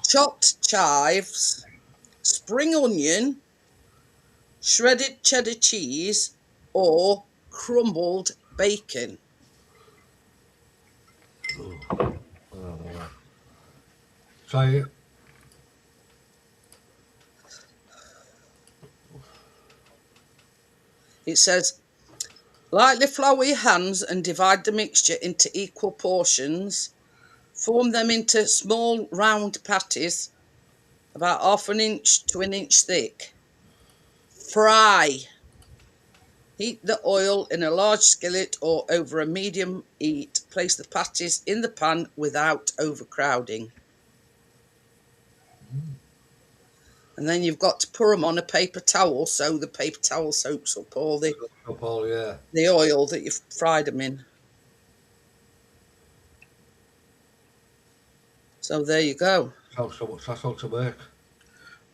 chopped chives, spring onion, shredded cheddar cheese, or crumbled bacon. So it says, lightly flour your hands and divide the mixture into equal portions. Form them into small round patties, about 1/2 inch to 1 inch thick. Fry. Heat the oil in a large skillet or over a medium heat. Place the patties in the pan without overcrowding. And then you've got to put them on a paper towel so the paper towel soaks up all the oil that you've fried them in. So there you go. So much hassle to make.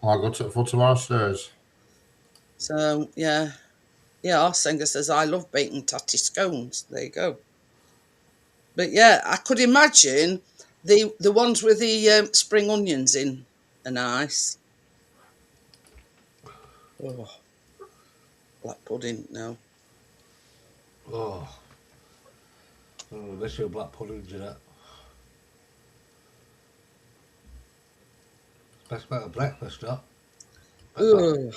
I'll go to the foot of our stairs. So yeah, our singer says I love bacon tatty scones. There you go. But yeah, I could imagine the ones with the spring onions in are nice. Oh, black pudding now. Oh. I miss your black puddings in it. Best bit of breakfast, that. Ugh.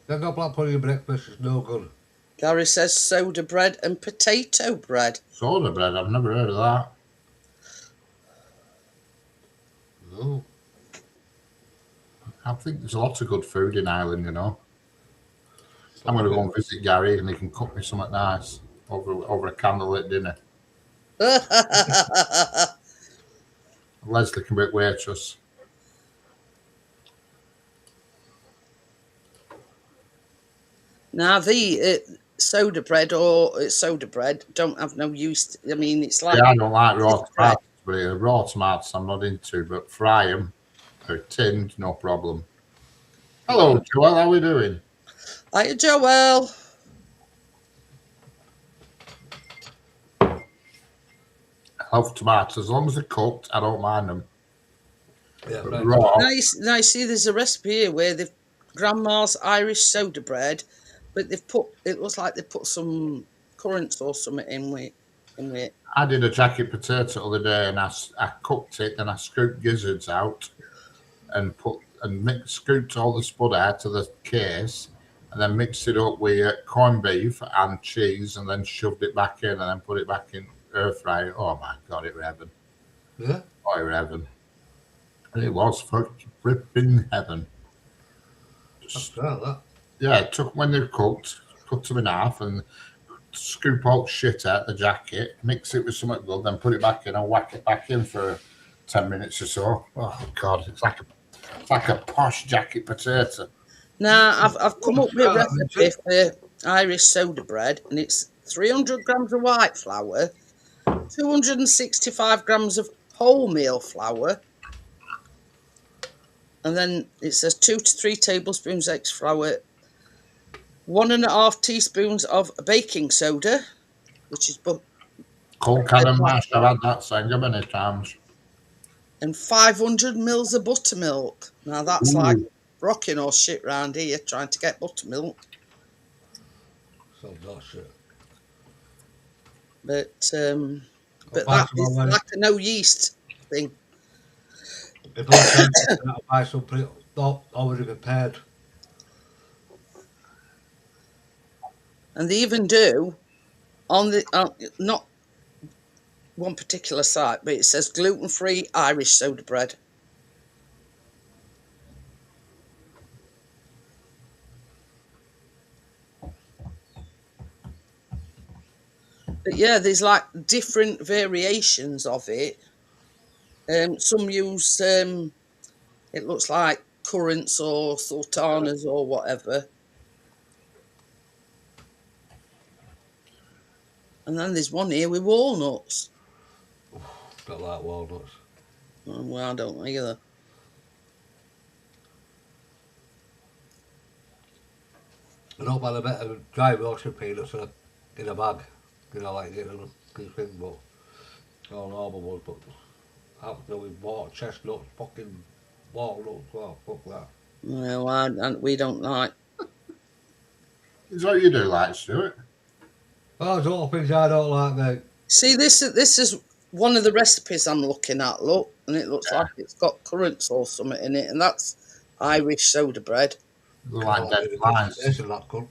You got black pudding breakfast, it's no good. Gary says soda bread and potato bread. Soda bread, I've never heard of that. No. I think there's a lot of good food in Ireland, you know. I'm going to go and visit Gary and he can cook me something nice over a candlelit dinner. Leslie can be waitress. Now the soda bread or soda bread don't have no use. I mean, it's like... Yeah, I don't like raw tomatoes, but raw tomatoes I'm not into, but fry them. They're tinned, no problem. Hello, Joel, how are we doing? Hiya, Joel. I love tomatoes. As long as they're cooked, I don't mind them. Yeah, but raw. Now you see there's a recipe here where they've grandma's Irish soda bread, but they've put, it looks like they put some currants or something in with it. I did a jacket potato the other day and I cooked it and I scooped gizzards out and scooped all the spud out of the case and then mixed it up with corned beef and cheese and then shoved it back in and then put it back in air fryer. Oh my God, it was heaven. Yeah? Oh, it was heaven. It was flipping heaven. Yeah, it took when they're cooked, cut them in half and scoop all shit out the jacket, mix it with something good, then put it back in and whack it back in for 10 minutes or so. Oh God, it's like a posh jacket potato. Now I've come up with a recipe for Irish soda bread, and it's 300 grams of white flour, 265 grams of wholemeal flour, and then it says 2 to 3 tablespoons extra flour, 1.5 teaspoons of baking soda, which is cold cannon mash. I've had that so many times. And 500 mils of buttermilk. Now that's like rocking or shit round here trying to get buttermilk. So that shit. But that is like a no yeast thing. If I can buy something already prepared. And they even do on the not one particular site, but it says gluten-free Irish soda bread. But yeah, there's like different variations of it. Some use it looks like currants or sultanas or whatever. And then there's one here with walnuts. Don't like walnuts. Oh, well, I don't either. I don't mind a bit of dry roasted peanuts in a bag. You know, like getting a thing, but all normal ones. But absolutely chestnuts, fucking walnuts. Well, fuck that. Well, we don't like. Is that what you do like, Stuart? Oh, there's all things I don't like, mate. See, this is one of the recipes I'm looking at. Look, and it looks like it's got currants or something in it, and that's Irish soda bread. Like dead flies. Isn't that good?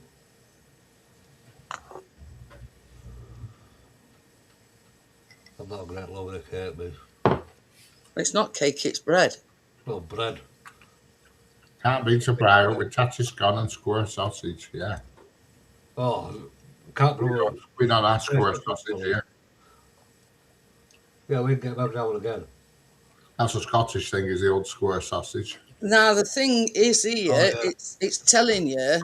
I'm not a great lover of cake, mate. It's not cake, it's bread. Well, bread. Can't beat a briar with tatty scone and square sausage, yeah. Oh, can't go. We don't have square sausage here. Yeah, we can get them every now and again. That's a Scottish thing, is the old square sausage. Now the thing is here, it's telling you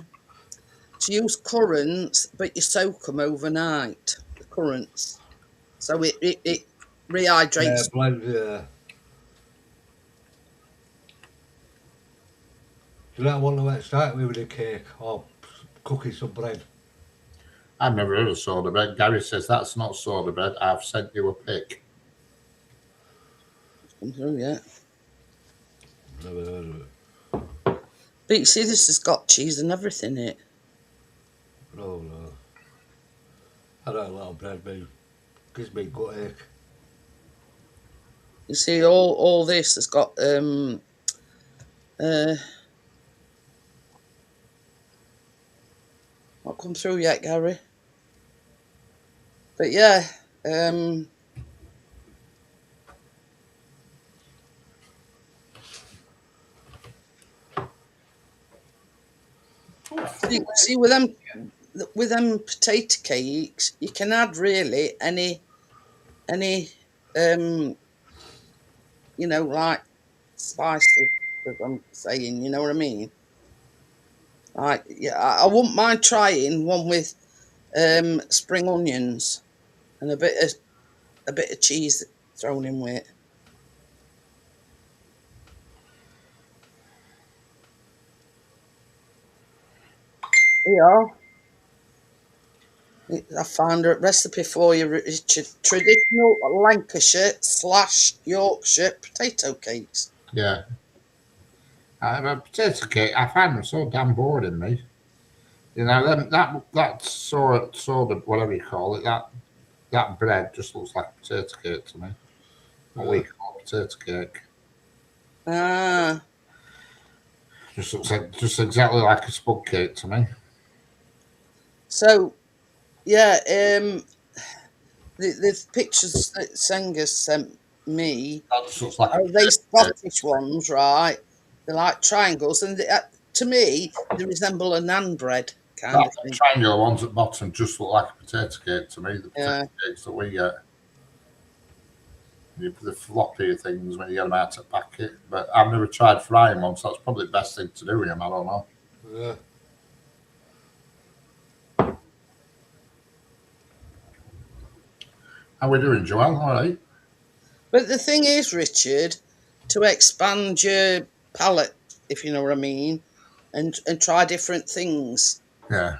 to use currants, but you soak them overnight. The currants, so it rehydrates. Yeah, blend, yeah. Do you not want to start with a cake or cookies or bread? I've never heard of soda bread. Gary says that's not soda bread. I've sent you a pic. Come through, yeah. Never heard of it. But you see, this has got cheese and everything in it. No. I don't like bread, mate. Gives me gut ache. You see, all this has got not come through yet, Gary. But yeah, see with them potato cakes, you can add really any like spices, as I'm saying, you know what I mean? Like, yeah, I wouldn't mind trying one with spring onions and a bit of cheese thrown in with it. Yeah. I found a recipe for you, Richard. Traditional Lancashire / Yorkshire potato cakes. Yeah. A potato cake, I find them so damn boring, me. You know, that soda, whatever you call it, that bread just looks like a potato cake to me. What we call a potato cake. Ah. Just looks like just exactly like a spud cake to me. So, yeah, the pictures that Senga sent me, That just looks like a are they potato Scottish ones, right? They're like triangles, and to me, they resemble a naan bread kind of The thing. triangular ones at the bottom just look like a potato cake to me. The potato cakes that we get. The floppy things when you get them out of the packet. But I've never tried frying one, so that's probably the best thing to do with them. I don't know. Yeah. How we doing, Joel? All right. But the thing is, Richard, to expand your palate, if you know what I mean, and try different things. Yeah.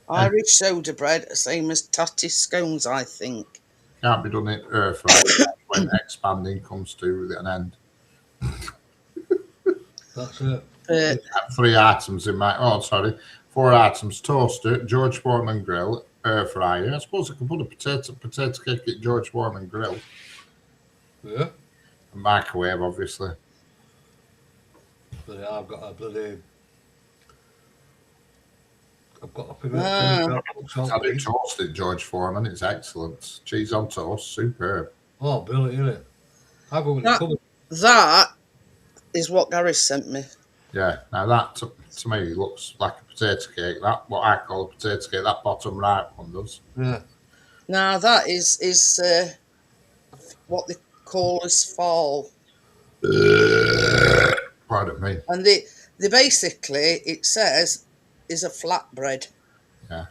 Irish soda bread, same as tatty scones, I think. Can't be done in air fry when expanding comes to an end. That's it. But 3 items in my. Oh, sorry. 4 items: toaster, George Foreman grill, air fryer. I suppose I could put a potato cake at George Foreman grill. Yeah. A microwave, obviously. But I've got a bloody. I've got a finger Had it toasted, George Foreman. It's excellent. Cheese on toast, superb. Oh, brilliant, isn't it? I've got it covered. that is what Gary sent me. Yeah. Now that to me looks like a potato cake. That what I call a potato cake. That bottom right one does. Yeah. Now that is what they call as fall, Pardon me. and they basically, it says, is a flatbread. Yeah.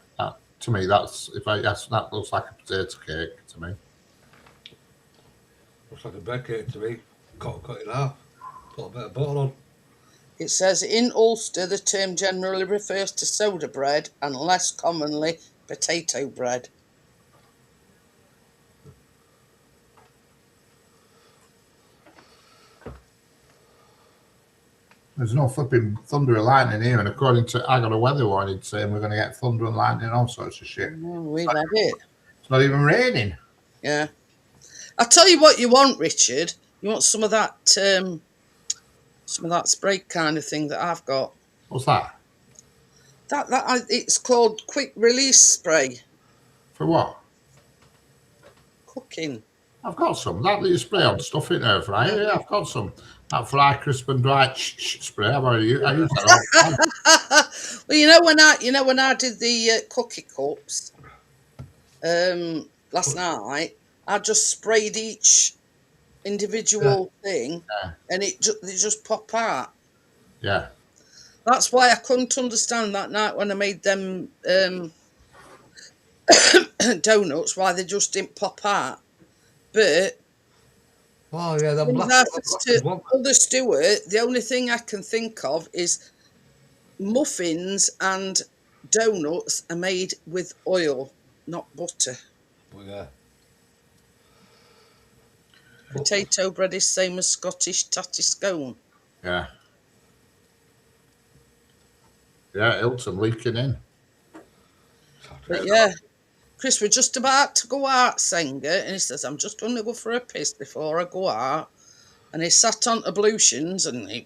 To me, that looks like a potato cake to me. Looks like a bread cake to me. Cut in half. Put a bit of butter on. It says in Ulster the term generally refers to soda bread and less commonly potato bread. There's no flipping thunder and lightning here, and according to I got a weather warning saying we're going to get thunder and lightning and all sorts of shit. We've had it. It's not even raining. Yeah. I'll tell you what you want, Richard. You want some of that spray kind of thing that I've got. What's that? It's called quick release spray. For what? Cooking. I've got some. That you spray on stuff in air fryer. Yeah, I've got some. That fry crisp and dry spray. I use that all the time. Well, when I did the cookie cups last night, I just sprayed each individual thing, and they just pop out. Yeah. That's why I couldn't understand that night when I made them donuts, why they just didn't pop out. But Oh yeah, that black Mother Stewart, the only thing I can think of is muffins and donuts are made with oil, not butter. Oh, yeah. Potato bread is same as Scottish tatty scone. Yeah. Yeah, Hilton leaking in. But yeah, Chris, we're just about to go out, Singer, and he says, I'm just going to go for a piss before I go out. And he sat on ablutions and he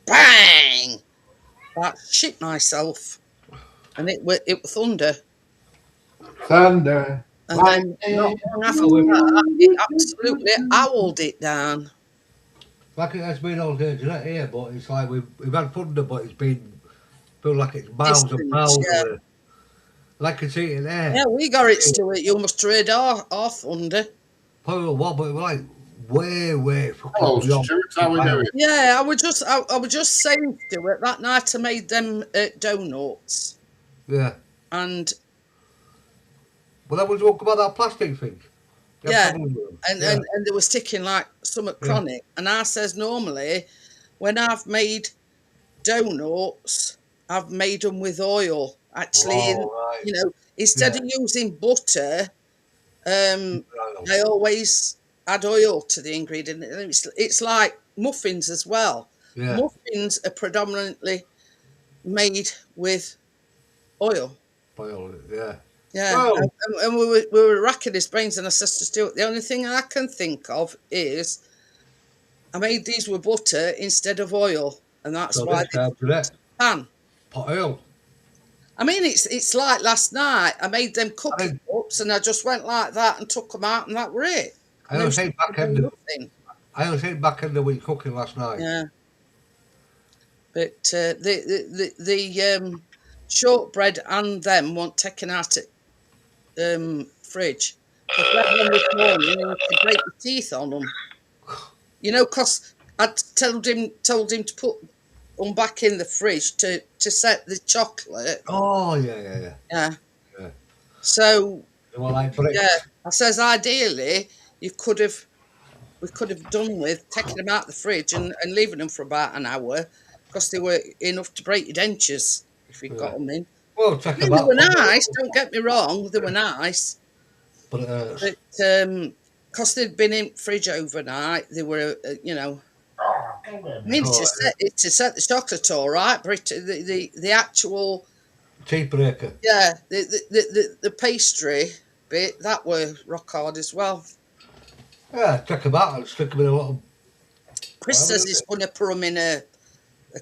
bang! I shit myself. And it was thunder. Thunder. And then not long after that, it absolutely owled it down. Like it has been all day today here, but it's like we've had thunder, but it's been feel like it's miles and miles away. Like I can see it there. Yeah, we got it, Stuart. You must trade our thunder. Probably what, but it was like way fucking. Oh, Stuart, how we doing? Yeah, I would just saying, Stuart, that night I made them donuts. Yeah. And well, that was talking about that plastic thing. Yeah, and they were sticking like somewhat chronic. And I says normally, when I've made donuts, I've made them with oil. Actually, you know, instead of using butter, I always add oil to the ingredient. It's like muffins as well. Yeah. Muffins are predominantly made with oil. Oil, yeah. Yeah, oh. and we were racking his brains, and I said to Stuart, the only thing I can think of is I made these with butter instead of oil, and that's why they pan. Pot oil. I mean, it's like last night. I made them cookie cups, and I just went like that and took them out, and that were it. I only think back end of week cooking last night. Yeah, but the shortbread and them weren't taken out at fridge. Because we had one this morning and you could break your teeth on them. You know, because I told him to put them back in the fridge to set the chocolate. Oh yeah. So like I says ideally we could have done with taking them out the fridge and leaving them for about an hour, because they were enough to break your dentures if you got them in. Well, they were nice, don't get me wrong, they were nice. But because they'd been in fridge overnight, they were, you know. I mean, to set the chocolate all right, but the actual teeth breaker. Yeah, the pastry bit, that were rock hard as well. Yeah, check them out and stick them in a little. Chris says he's going to put them in a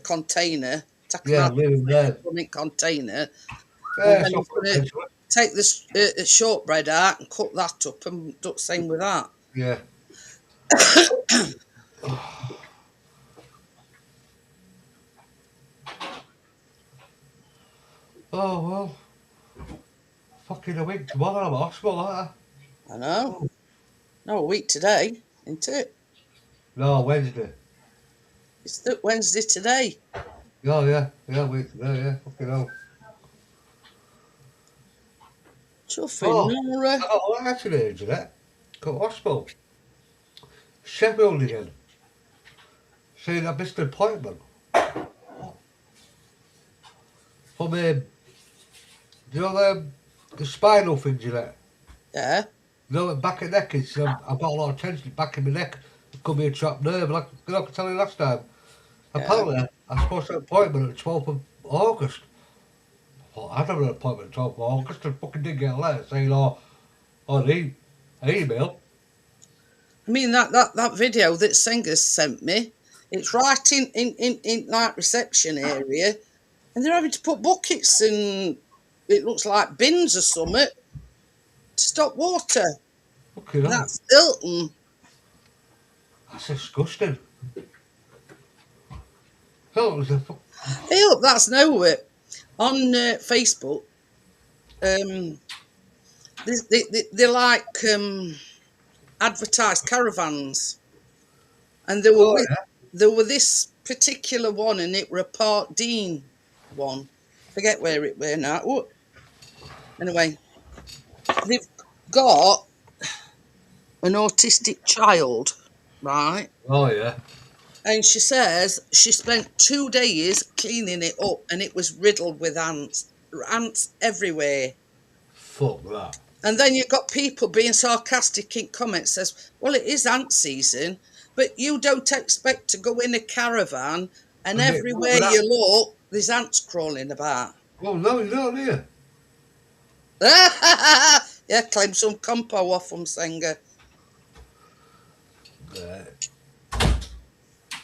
container. Leave them there. Container. Yeah, take the shortbread out and cut that up and do the same with that. Yeah. Oh well. Fucking a week tomorrow, I'm at hospital, aren't I? I know. No, a week today, isn't it? No, Wednesday. It's Wednesday today. Oh yeah, week today, yeah. Fucking hell. Chuffing, I got all that today, Jeanette. Got hospital. Sheffield again. Saying I missed an appointment. For me, you know the spinal thing, Jeanette? Yeah. You know, back of the neck is, I've got a lot of tension back in my neck. It could be a trapped nerve, like I could tell you last time. Yeah. Apparently, I'm supposed to have an appointment on the 12th of August. I thought I'd have an appointment on the 12th of August, and fucking didn't get a letter saying, an email. I mean, that video that Singer's sent me, it's right in like reception area, and they're having to put buckets and it looks like bins or something to stop water. Okay, that's Hilton. That's disgusting. Hey, look, that's nowhere. On Facebook, they like advertised caravans, and there were this particular one, and it were a Park Dean one. Forget where it were now. Ooh. Anyway, they've got an autistic child, right? Oh yeah. And she says she spent 2 days cleaning it up, and it was riddled with ants everywhere. Fuck that. And then you've got people being sarcastic in comments, says, well, it is ant season, but you don't expect to go in a caravan And And everywhere you look, there's ants crawling about. Oh, no, you don't, do you? Yeah, claim some compo off them, Singer.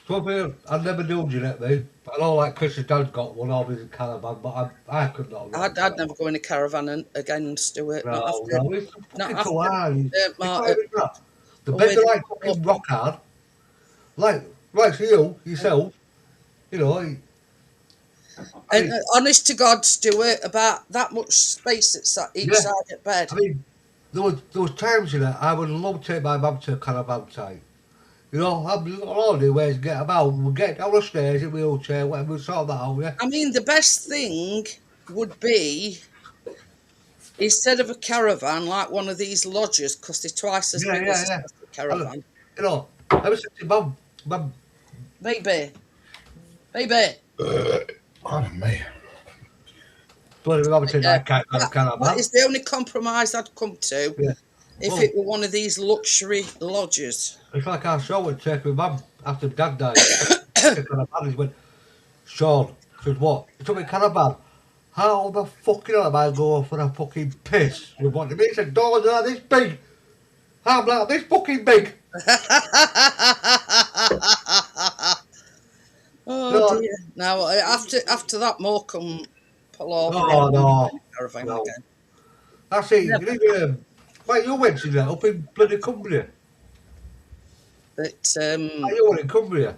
So I'd never do Jeanette, me. I know, like, Chris's dad's got one of his caravan, but I could not. I'd never go in a caravan again, Stuart. Not after. No, it's Not fucking after. too hard. You can't Martin. even that. The beds are like fucking rock hard. Like for you, yourself, you know. And honest to God, Stuart, about that much space at each side of bed. I mean, there was times in it I would love to take my mum to a caravan site. You know, I'm on holiday ways to get about. We'll get down the stairs in a wheelchair, whatever, we'll sort that out, yeah. I mean, the best thing would be, instead of a caravan, like one of these lodges, because they're twice as big as a caravan. You know, I was saying to Mum. Baby. Pardon me. That is the only compromise I'd come to if it were one of these luxury lodges. It's like our show would take my mum after Dad died. He went, Sean, says what? He took me caravan. How the fucking hell am I going for a fucking piss? With what? He said, doors are this big. I'm like this fucking big. Oh dear. Now after that Morecambe pull off. No. That's it. You need wait, you went to that up in bloody Cumbria. But you were in Cumbria.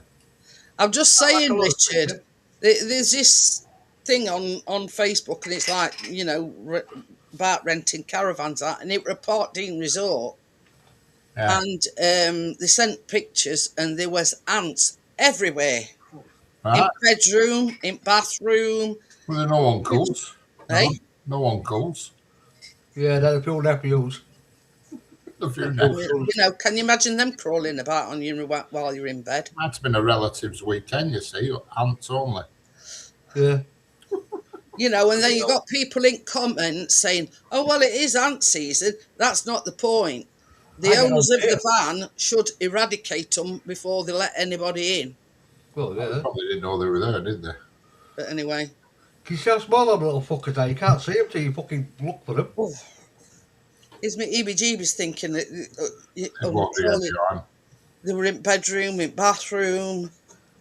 I'm just saying, Richard, there's this thing on Facebook, and it's like, you know, about renting caravans out, and it was a Parkdean resort. Yeah. And they sent pictures, and there was ants everywhere. In bedroom, in bathroom. Well, no one calls. Hey? No one calls. Yeah, they're the few nephews. You know, can you imagine them crawling about on you while you're in bed? That's been a relative's weekend, you see, ants only. Yeah. You know, and then you got people in comments saying, oh, well, it is ant season. That's not the point. The owners of the van should eradicate them before they let anybody in. Well, yeah. They probably didn't know they were there, did they? But anyway. Can you see how small them little fuckers are? You can't see them till you fucking look for them. Oh. It's me heebie-jeebies thinking that they were in bedroom, in bathroom,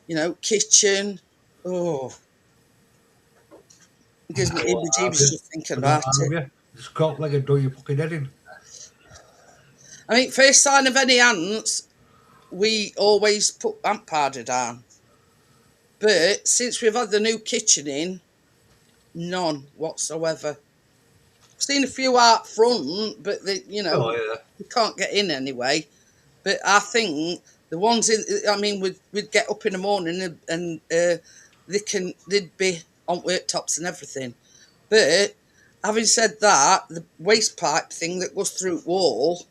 you know, kitchen. Oh. It gives me heebie-jeebies just thinking about it. Just cock leg and do your fucking head in. I mean, first sign of any ants, we always put ant powder down. But since we've had the new kitchen in, none whatsoever. I've seen a few out front, but they, you know, you can't get in anyway. But I think the ones in, I mean, we'd get up in the morning and they'd be on worktops and everything. But having said that, the waste pipe thing that goes through the wall,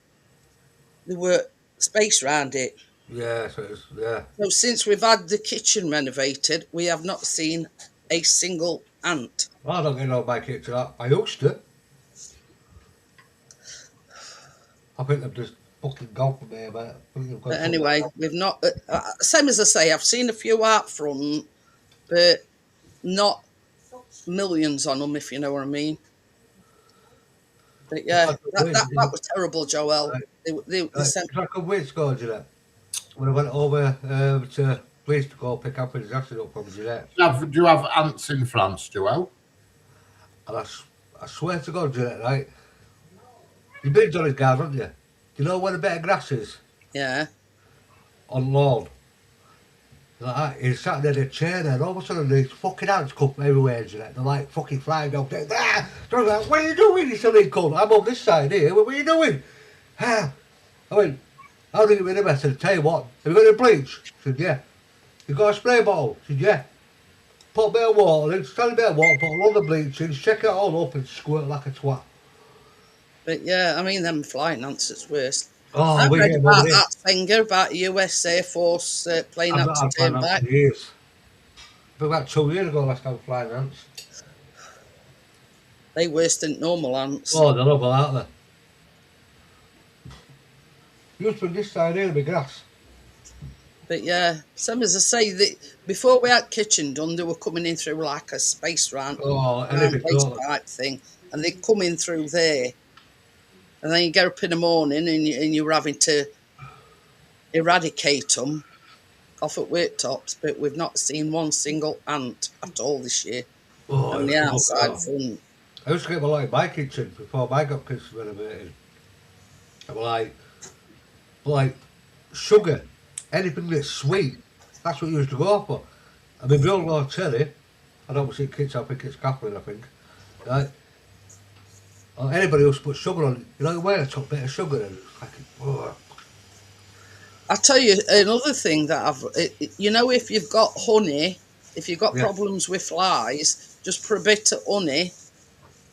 there were space around it. Yeah, So since we've had the kitchen renovated, we have not seen a single ant. Well, I don't get no back into that. I used to. I think they've just fucking gone from there, mate. But anyway, we've not. Same as I say, I've seen a few out front, but not millions on them, if you know what I mean. But yeah, that was terrible, Joel. They sent. I could wait to go, Jeanette. When I went over to police to go pick up his accident from Jeanette. Do you have ants in France, Joel? And I swear to God, Jeanette, right? You've been to Johnny's garden, haven't you? Do you know where the bit of grass is? Yeah. On lawn. Like that. He's sat there in a chair there, and all of a sudden these fucking ants come from everywhere, Jeanette. They're like fucking flying up there. Johnny's like, what are you doing? He said, I'm on this side here. What are you doing? I went, how do you get rid of it? I said, tell you what, have you got any bleach? He said, yeah. You got a spray bottle? He said, yeah. Put a bit of water in, stand a bit of water, put a lot of bleach in, shake it all up and squirt like a twat. But yeah, I mean, them flying ants, it's worse. Oh, I read about that thing about the US Air Force plane up to turn back. Years. But about 2 years ago last time flying ants. They worse than normal ants. Oh, they're lovely, aren't they? Used to be this side here, the grass. But yeah, same as I say, that before we had kitchen done, they were coming in through like a space round anything waste totally. pipe thing, and they'd come in through there. And then you get up in the morning and you're having to eradicate them off at worktops, but we've not seen one single ant at all this year Oh, on it the was outside front. I used to get my kitchen before I got kitchen renovated. I was like sugar, anything that's sweet. That's what you used to go for. I mean, Bill Lord Terry, I don't see kids, I think it's Catherine, I think. Right? Or anybody else put sugar on it. You know, where I took a bit of sugar in, it's like, oh. I tell you another thing that you know, if you've got honey, if you've got problems with flies, just put a bit of honey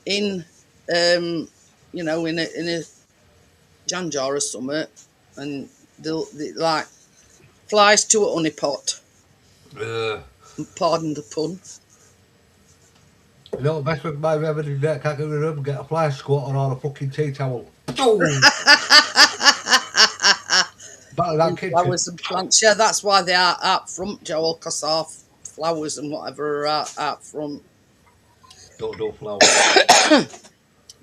in, you know, in a jam jar or something, and they'll like flies to a honey pot. Pardon the pun. You know what best thing my remedy that can't get rid of them? Get a fly squatter or a fucking tea towel. Flowers and plants. Yeah, that's why they are out front, Joel, because our flowers and whatever are out front. Don't do flowers. But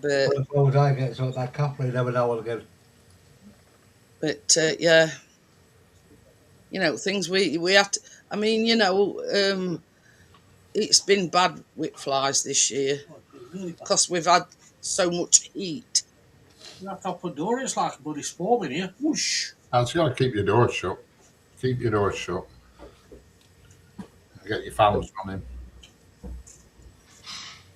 the flowers I get, so that Catherine every now and again. But yeah, you know, things we have to. I mean, you know, it's been bad with flies this year because we've had so much heat. You have to open the door, it's like a bloody storm in here. Whoosh! And it's got to keep your door shut. Keep your door shut. Get your fans running.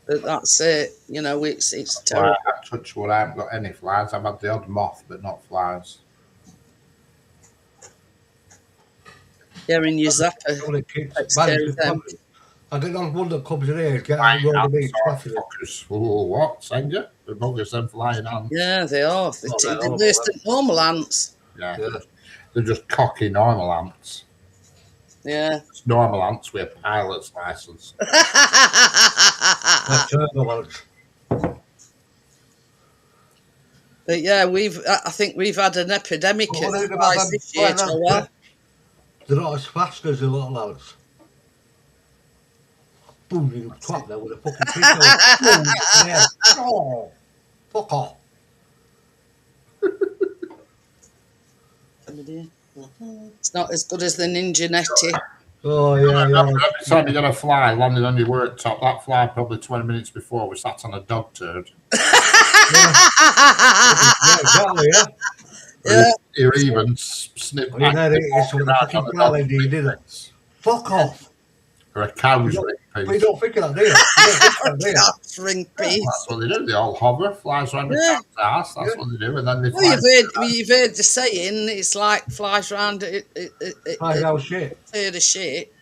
But that's it. You know, it's terrible. Touch wood, I haven't got any flies. I've had the odd moth, but not flies. Yeah, in your zapper. I think there's one that comes in here, get out of the fuckers. Oh, what? Send you? The buggers, them flying ants. Yeah, they are. They're worse than normal ants. Yeah. They're just cocky normal ants. Yeah. It's normal ants with a pilot's license. But yeah, I think we've had an epidemic of flies this year, Joel. They're not as fast as the little ants. Boom, you twat there with a fucking pistol. Oh, fuck off. It's not as good as the Ninja Netty. Oh, yeah. Every time you get a fly landing on your worktop, that fly probably 20 minutes before was sat on a dog turd. Yeah. Or even snip back. Fuck off. Or a cow's ring piece. But you don't think of that, do you? Cow's ring piece. That's what they do. They all hover, flies around the cow's ass. That's what they do. And then they fly. You've heard the saying, it's like flies around it. Flies out shit. Heard of shit.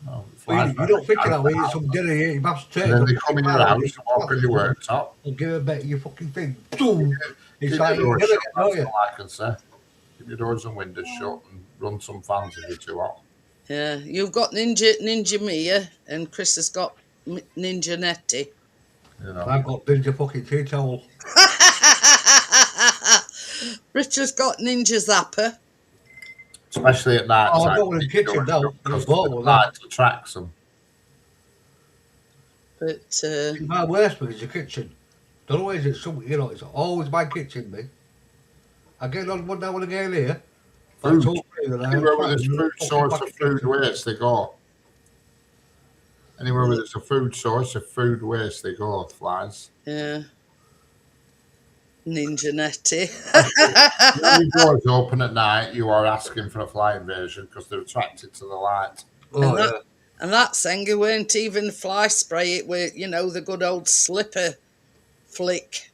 No, you don't think of that way. Some dinner here, you have to take and then they come in your house and walk on your worktop. And give a bit of your fucking thing. Boom. It's like you're that's all I can say. Keep your doors and windows shut and run some fans if you're too hot. Yeah, you've got Ninja Mia and Chris has got Ninja Netty. You know. I've got Ninja fucking tea towel. Richard's got Ninja Zapper. Especially at night. Oh, I don't want in the kitchen now. Because the light attracts them. But my worst thing is the kitchen. Don't always it's something, you know, it's always my kitchen, me. I get on one now and again here. Food. Anywhere where there's food source of food waste, they go. Anywhere where there's a food source of food waste, they go, flies. Yeah. Ninja Netty. When your doors open at night, you are asking for a fly invasion because they're attracted to the light. And that Senga weren't even fly spray, it were, you know, the good old slipper flick.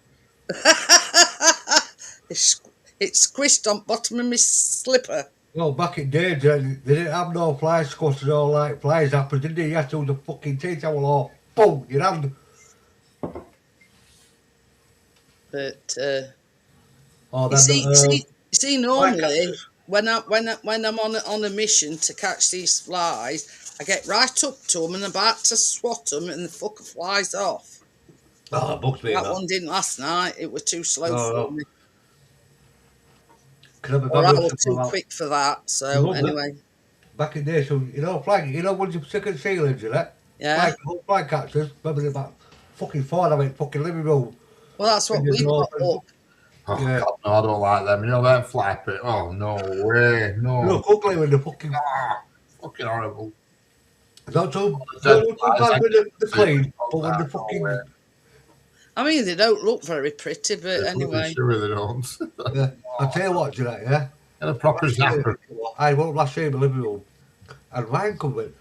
It squished on bottom of my slipper. Well, back in the day, they didn't have no fly squatters or like flies happen, didn't they? You had to hold the fucking tea towel off. Boom, your hand. But you see, normally when I'm on a mission to catch these flies, I get right up to them and about to swat them, and the fucker flies off. Oh, that one didn't last night. It was too slow for me. Or I was too quick for that. So anyway, back in there, so you know, flying, you know, once you stick and ceilings in it, Yeah. flying catchers, remember about fucking 4 of it, fucking living room. Well, that's what we've got up. Oh, Yeah. God, no, I don't like them. You know, them fly pit. Oh, no way. No. Look ugly when the fucking. Fucking horrible. Not so Dead bad when they're flies, clean, but when no they're fucking. way. I mean, they don't look very pretty, but anyway. Sure they don't. Yeah. I tell you what, Jeanette, yeah? And a proper zapper. I went last year in my living room, and Ryan come in.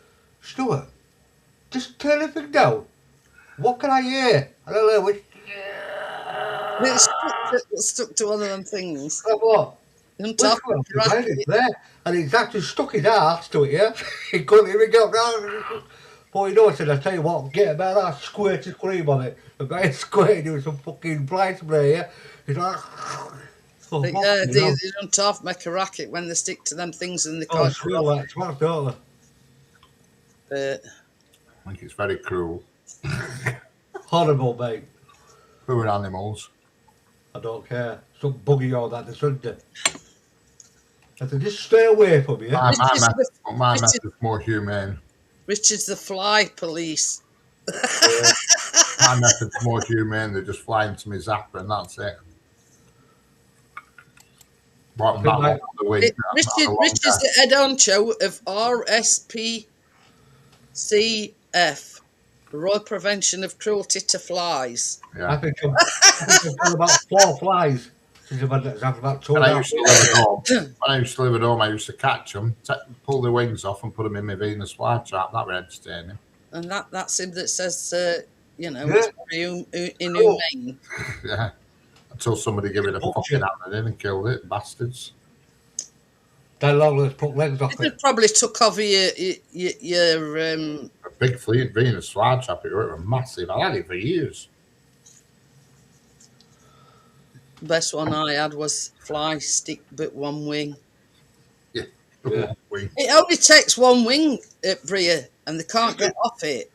Stuart, just turn everything down. What can I hear? I don't know which. It's stuck to one of them things. What? On top of the bracket. It's there, and he's actually stuck his ass to it, yeah? He couldn't even go down. But you know, I said, I tell you what, get about that squirted cream on it. The guy squirted it with some fucking blind spray, yeah? He's like, oh, But yeah, they don't half make a racket when they stick to them things and they can't. Screw that, smart, don't But I think it's very cruel. horrible, mate. Poor animals. I don't care. Some buggy or that, shouldn't they? I said, just stay away from you. My method's more humane. Richard's the fly police. My method's more humane. They just fly into me zapper and that's it. What, Richard's the head honcho of RSPCF, Royal Prevention of Cruelty to Flies. Yeah. I think I've done about 4 flies since I've had about 2 When I used to live at home, I used to catch them, pull the wings off and put them in my Venus flytrap. That was entertaining. And that's him that says, it's very inhumane. Yeah. Until somebody gave it a fucking hand and killed it, bastards. That long as put legs off It probably took over your A big fleet Venus flytrap, it was massive. I had it for years. best one I had was fly stick but one wing. Yeah. Wing. It only takes one wing at Bria and they can't get off it.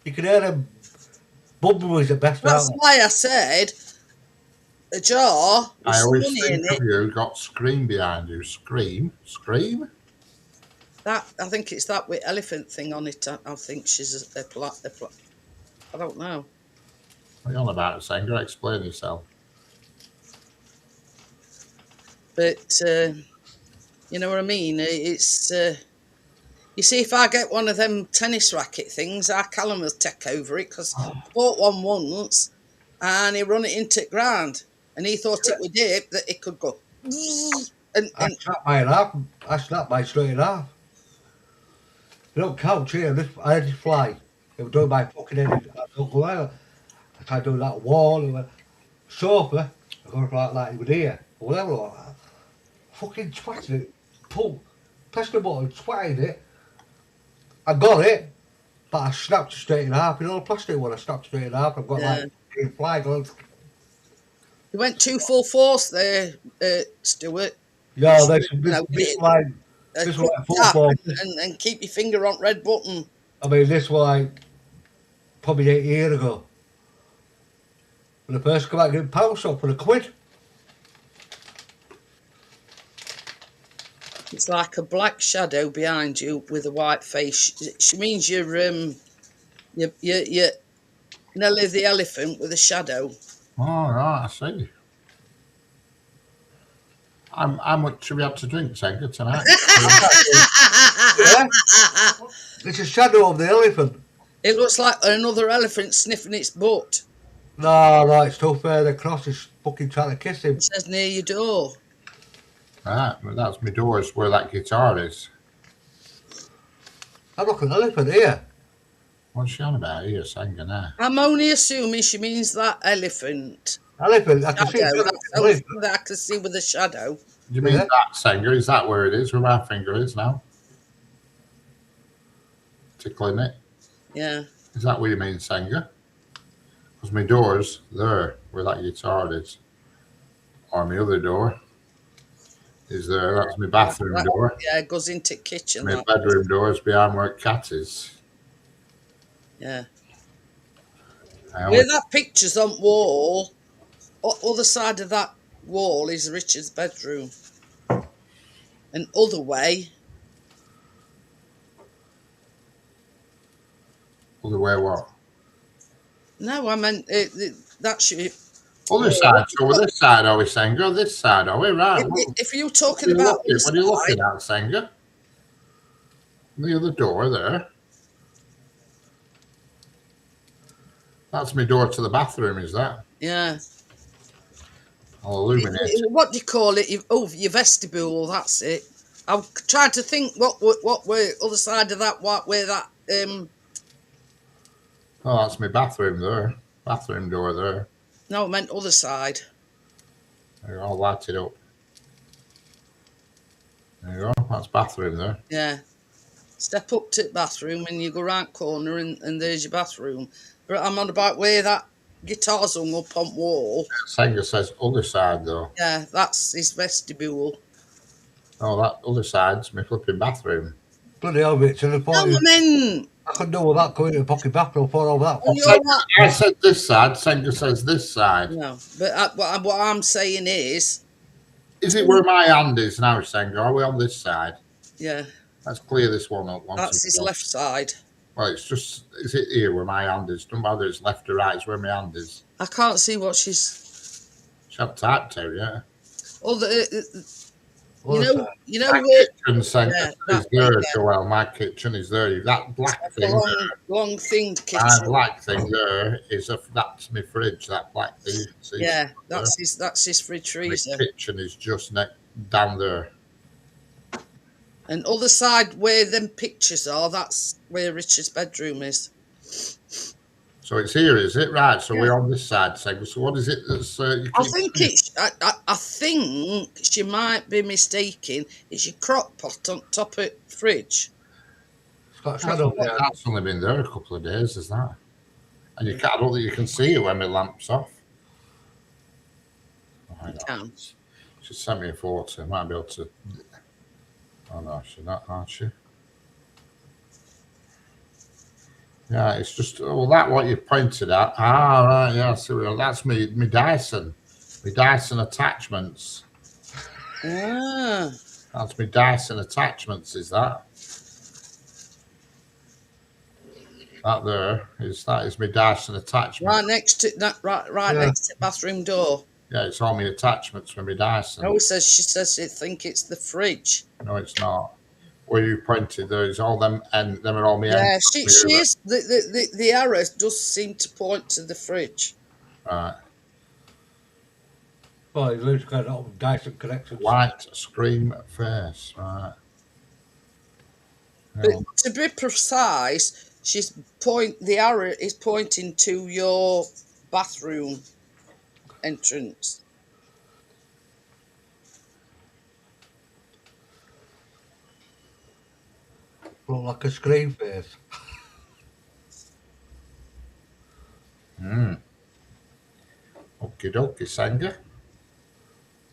You can hear them bubbling was the best. That's why I said a jar with I always money think in it. of you got Scream behind you. Scream? That I think it's that with elephant thing on it. I think she's a I don't know. What are you on about, Sanger? Explain yourself. But you know what I mean? It's you see, if I get one of them tennis racket things, our Callum will take over it because I bought one once and he run it into the ground and he thought it would dip that it could go. And I snapped mine off. I snapped mine straight off. You don't count here. I had this fly. It was done by fucking head. I don't go out. I tried doing that wall and sofa. I go like it was here. Or whatever like that. Fucking twatted it. Pressed the button, twatted it. I got it, but I snapped it straight in half. You know the plastic one, I snapped straight in half. I've got like a fly going. you went too full force there, Stuart. Yeah, this like full force. And keep your finger on red button. I mean, this was like probably 8 years ago. When I first come out getting power shop for £1. It's like a black shadow behind you with a white face. She means you're Nelly the elephant with a shadow. Oh, right, I see. How much should we have to drink, Sanger, tonight? Yeah? It's a shadow of the elephant. It looks like another elephant sniffing its butt. No, it's too further across. It's fucking trying to kiss him. It says near your door. Right, but that's my door, is where that guitar is. I'm looking at an elephant here. What's she on about here, Sanger, now? I'm only assuming she means that elephant. Elephant, I can see Shadow. it. That's the only thing that I can see with a shadow. Do you mean that, Sanger? Is that where it is, where my finger is now? Tickling it? Yeah. Is that what you mean, Sanger? Because my door's there, where that guitar is. Or my other door is there. That's my bathroom door. Yeah, it goes into the kitchen. My bedroom door is behind where the cat is. Yeah. Where that picture's on wall, other side of that wall is Richard's bedroom. And other way. Other way what? No, I meant that's your. Other side. So with this side, are we saying? Go this side, are we? Right. If you're talking about what are you looking at, Senga? The other door there. That's my door to the bathroom, is that? Yeah. I'll illuminate it. What do you call it? Your vestibule. That's it. I'm trying to think what way other side of that. What where that Oh, that's my bathroom there. Bathroom door there. No, I meant other side. There you go, I'll light it up. There you go. That's bathroom there. Yeah. Step up to the bathroom and you go round corner and there's your bathroom. But I'm on about where that guitar's hung up on wall. Senga says other side though. Yeah, that's his vestibule. Oh, that other side's my flipping bathroom. Bloody hell, Rich, to the point. No, I mean, I couldn't do all that going to the pocket bathroom for all that. I said this side, Senga says this side. No, but what I'm saying is it where my hand is now, Senga? Are we on this side? Yeah. Let's clear this one up. That's his left side. Well, it's just, is it here where my hand is? Don't matter it's left or right, it's where my hand is. I can't see what she's... She had typed to, yeah. Oh, you know my where... kitchen Senga is there, Joel. My kitchen is there. That black thing long thinged kitchen. That black thing there that's my fridge, that black thing. See, yeah, that's his fridge freezer. The kitchen is just down there. And other side where them pictures are, that's where Richard's bedroom is. So it's here, is it? Right, so we're on this side, Senga. So what is it that's... I think she might be mistaken. It's your crock pot on top of the fridge. That's only been there a couple of days, is that? And I don't think you can see it when my lamp's off. You can. She sent me a photo. I might be able to... Oh no, she's not, aren't she? Yeah, it's just that what you pointed at. Ah, right, yeah. So that's me Dyson, my Dyson attachments. Ah, that's my Dyson attachments. Is that? That is my Dyson attachment. Right next to that. Right next to the bathroom door. Yeah, it's all my attachments for my Dyson. No, she says she think it's the fridge. No, it's not. Where you pointed, there's all them, and them are all my. Yeah, she is. The arrow does seem to point to the fridge. Right. Well, Luke's got all Dyson connections. White scream face, right. But to be precise, the arrow is pointing to your bathroom entrance. Look like a screen face. Okie dokie, Senga.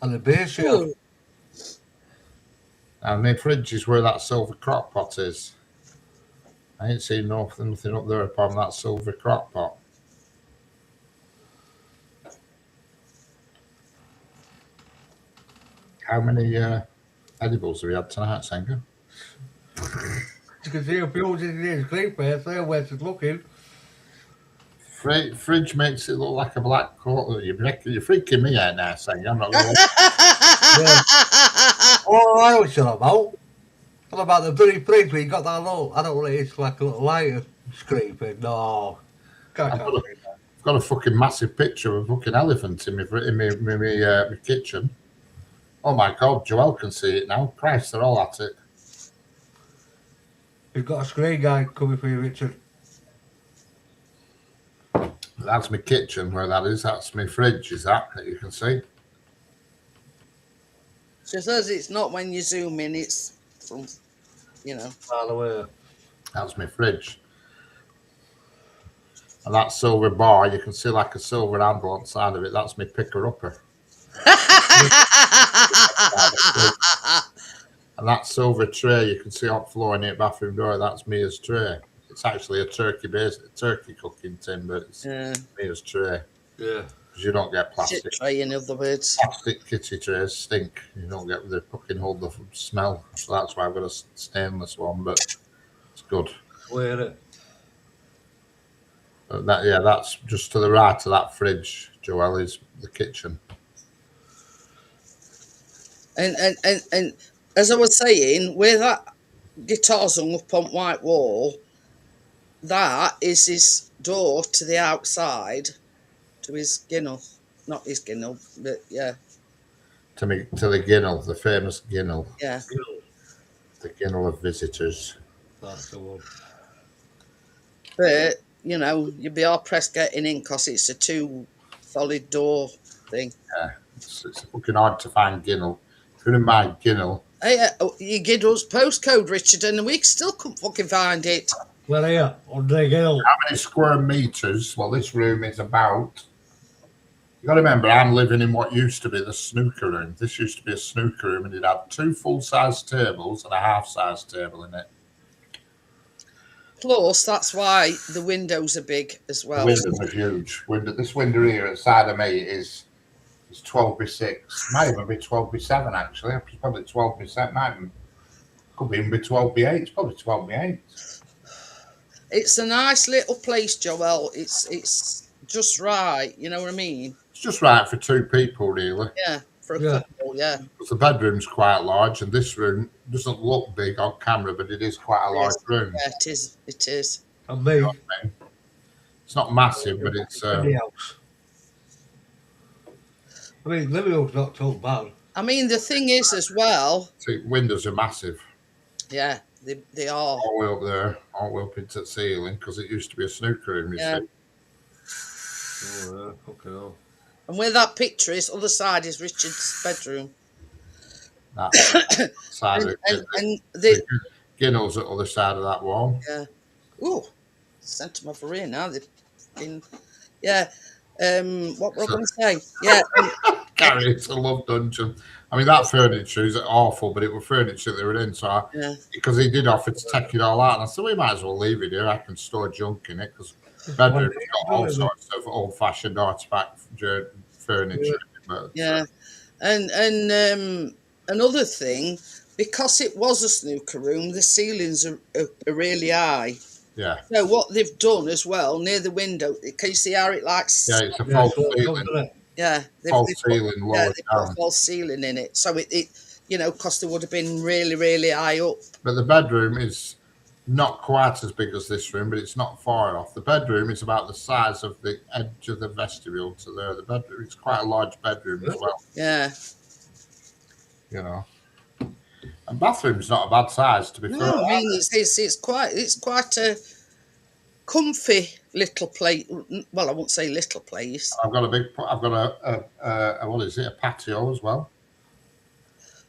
And the base here. And my fridge is where that silver crock pot is. I ain't seen nothing up there upon that silver crock pot. How many edibles have we had tonight, Senga? You can see a building in his screen face there where it's looking. Fridge makes it look like a black coat. You're freaking me out now, Senga. I'm not going to... Oh, I know what you're about. What about the bloody fridge where you got that little, I don't know what it is, like a little lighter screen thing? No. I've got a fucking massive picture of a fucking elephant in my kitchen. Oh my God, Joel can see it now. Christ, they're all at it. You've got a screen guy coming for you, Richard. That's my kitchen where that is. That's my fridge, is that you can see? She says it's not when you zoom in, it's from, Far away. That's my fridge. And that silver bar, you can see like a silver handle on the side of it. That's my picker-upper. And that silver tray you can see on the floor near the bathroom door, that's Mia's tray. It's actually a turkey cooking tin, but it's Mia's tray. Yeah. because you don't get plastic. Shit tray, in other words. Plastic kitty trays stink. You don't get the fucking hold the smell. So that's why I've got a stainless one, but it's good. Where it? That's just to the right of that fridge, Joel, is the kitchen. And as I was saying, where that guitar's hung up on white wall, that is his door to the outside, to his ginnel. Not his ginnel, but yeah. To the ginnel, the famous ginnel. Yeah. The ginnel of visitors. That's the one. But, you know, you'd be hard pressed getting in because it's a 2 solid door thing. Yeah, it's fucking hard to find ginnel. If you're in my ginnel. Hey, you give us postcode, Richard, and we still couldn't fucking find it. Where are you? On the hill. How many square meters? Well, this room is about. You got to remember, I'm living in what used to be the snooker room. This used to be a snooker room, and it had 2 full-size tables and a half-size table in it. Plus, that's why the windows are big as well. The windows are huge. This window here at the side of me is 12x6. Might even be 12x7 actually. It's probably 12x7. Could even be 12x8. It's probably 12x8. It's a nice little place, Joel. It's just right. You know what I mean? It's just right for 2 people, really. Yeah, for a couple. Yeah. Because the bedroom's quite large, and this room doesn't look big on camera, but it is quite a large room. Yeah, it is. It is. And me. You know what I mean? It's not massive, but it's. House. I mean, living room's not too bad. I mean, the thing is as well. See, windows are massive. Yeah, they are. All the way up there, all the way up into the ceiling, because it used to be a snooker room, you see. Oh, yeah, okay. Oh. And where that picture is, other side is Richard's bedroom. That side and the ginnel's at the other side of that wall. Yeah. Ooh, sent them over here now. Yeah. What were I going to say? Yeah. Gary, it's a love dungeon. I mean, that furniture is awful, but it was furniture they were in. So, because he did offer to take it all out, and I said, we might as well leave it here. I can store junk in it because the bedroom's got all sorts of old-fashioned artifact furniture. But, yeah, and another thing, because it was a snooker room, the ceilings are really high. Yeah. So what they've done as well near the window, can you see how it likes? Yeah, it's a false ceiling. Yeah, false ceiling lower down. Put false ceiling in it, so it you know, because it would have been really, really high up. But the bedroom is not quite as big as this room, but it's not far off. The bedroom is about the size of the edge of the vestibule to there. The bedroom, it's quite a large bedroom as well. Yeah. You know, and bathroom's not a bad size to be fair. No, I mean it's quite a comfy little place. Well, I won't say little place. I've got a what is it? A patio as well.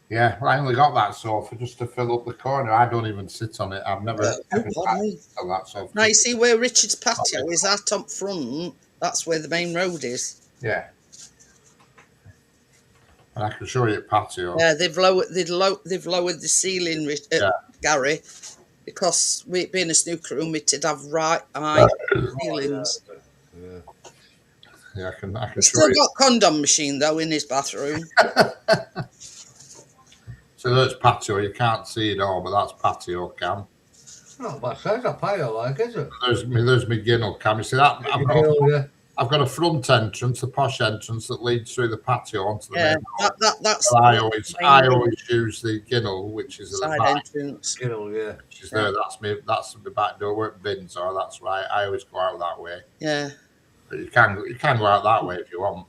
Yeah, well, I only got that sofa just to fill up the corner. I don't even sit on it. I've never on that sofa. Now you see where Richard's patio is at up front. That's where the main road is. Yeah. And I can show you a patio. Yeah, they've lowered the ceiling, Gary, because it being a snooker room, it'd have right high ceilings. Yeah, I can He's show you. still got condom machine though in his bathroom. So that's patio. You can't see it all, but that's patio cam. Not bad size, a patio like, is it? There's my ginnel cam. You see that? I've got a front entrance, a posh entrance that leads through the patio onto the main road. That's. So I always use the ginnel, which is side the back. entrance. Ginnel, yeah. Which is there. That's the back door where bins are. That's right. I always go out that way. Yeah. But you can go out that way if you want.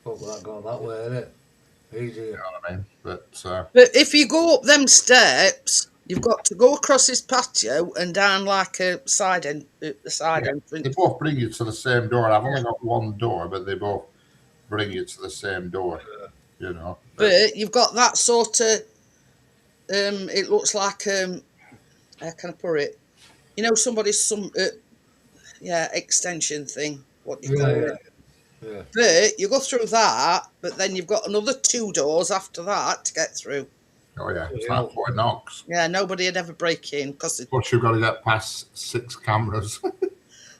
But we're not going that way, is it? Easy. You know what I mean? But if you go up them steps, you've got to go across this patio and down like a side entrance. They both bring you to the same door. I've only got one door, but they both bring you to the same door. You know. But you've got that sort of. It looks like how can I put it? You know, somebody's extension thing. What do you call it? Yeah. But you go through that, but then you've got another 2 doors after that to get through. Oh yeah, it's like Fort Knox. Yeah, nobody would ever break in because. Plus, you've got to get past 6 cameras.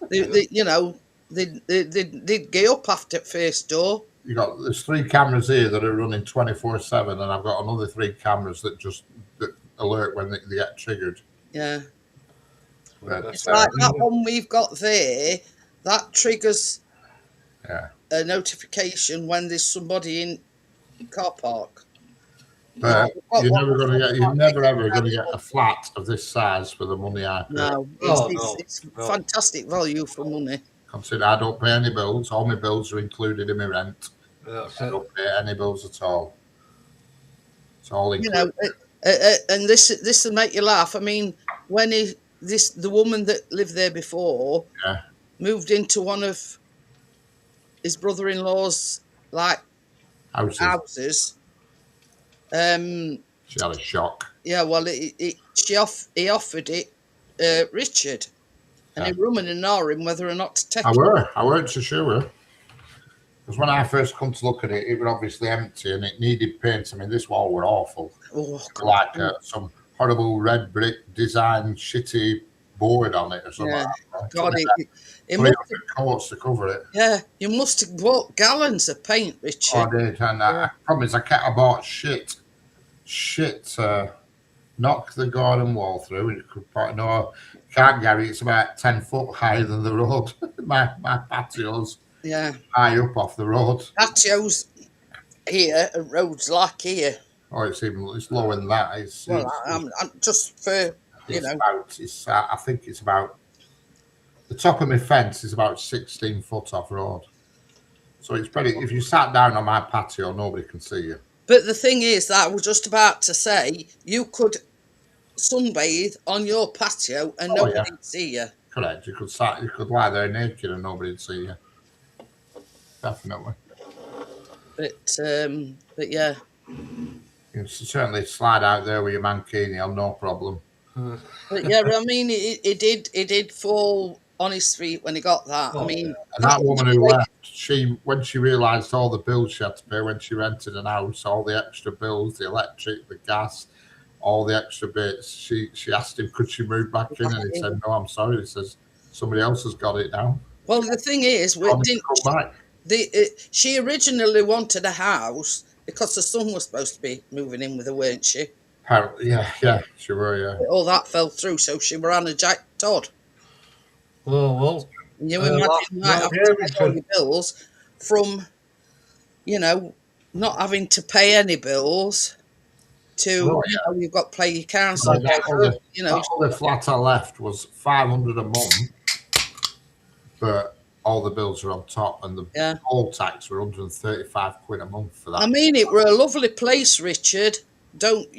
you know, they'd get up after first door. There's 3 cameras here that are running 24/7, and I've got another 3 cameras that alert when they get triggered. Yeah. But, It's like that one we've got there, that triggers a notification when there's somebody in the car park. But you're never ever going to get a flat of this size for the money I pay. No, it's fantastic value for money. Consider I don't pay any bills. All my bills are included in my rent. I don't pay any bills at all. It's all included. And this will make you laugh. I mean, when the woman that lived there before moved into one of his brother-in-law's houses. She had a shock. Yeah, well, he offered it Richard, and he rummed and gnawed whether or not to take it. I weren't so sure. Because when I first come to look at it, it was obviously empty and it needed paint. I mean, this wall were awful. Oh, like some horrible red brick design, shitty board on it or something. Yeah. Like that. God, it must have coats to cover it. Yeah, you must have bought gallons of paint, Richard. I did, and I promise I bought shit. Knock the garden wall through. You could can't, Gary. It's about 10 foot higher than the road. my patio's high up off the road. Patios here and roads like here. Oh, it's lower than that. I'm just for I think it's about the top of my fence is about 16 foot off road. So it's pretty. If you sat down on my patio, nobody can see you. But the thing is that I was just about to say you could sunbathe on your patio and nobody would see you. Correct. You could lie there naked and nobody would see you. Definitely. But yeah. You can certainly slide out there with your mankini on, no problem. But yeah, I mean, it did fall on his feet when he got that. I mean, and that woman who left, when she realised all the bills she had to pay when she rented an house, all the extra bills, the electric, the gas, all the extra bits, she asked him, could she move back in? And he said, no, I'm sorry. He says, somebody else has got it now. Well, the thing is, she originally wanted a house because the son was supposed to be moving in with her, weren't she? Yeah, she were, yeah. All that fell through, so she were on a Jack Todd. Well. You imagine you might have to pay all your bills from, not having to pay any bills to, you've got to pay your council. The flat I left was $500 a month, but all the bills are on top, and the poll tax were £135 a month for that. I mean, it were a lovely place, Richard. Don't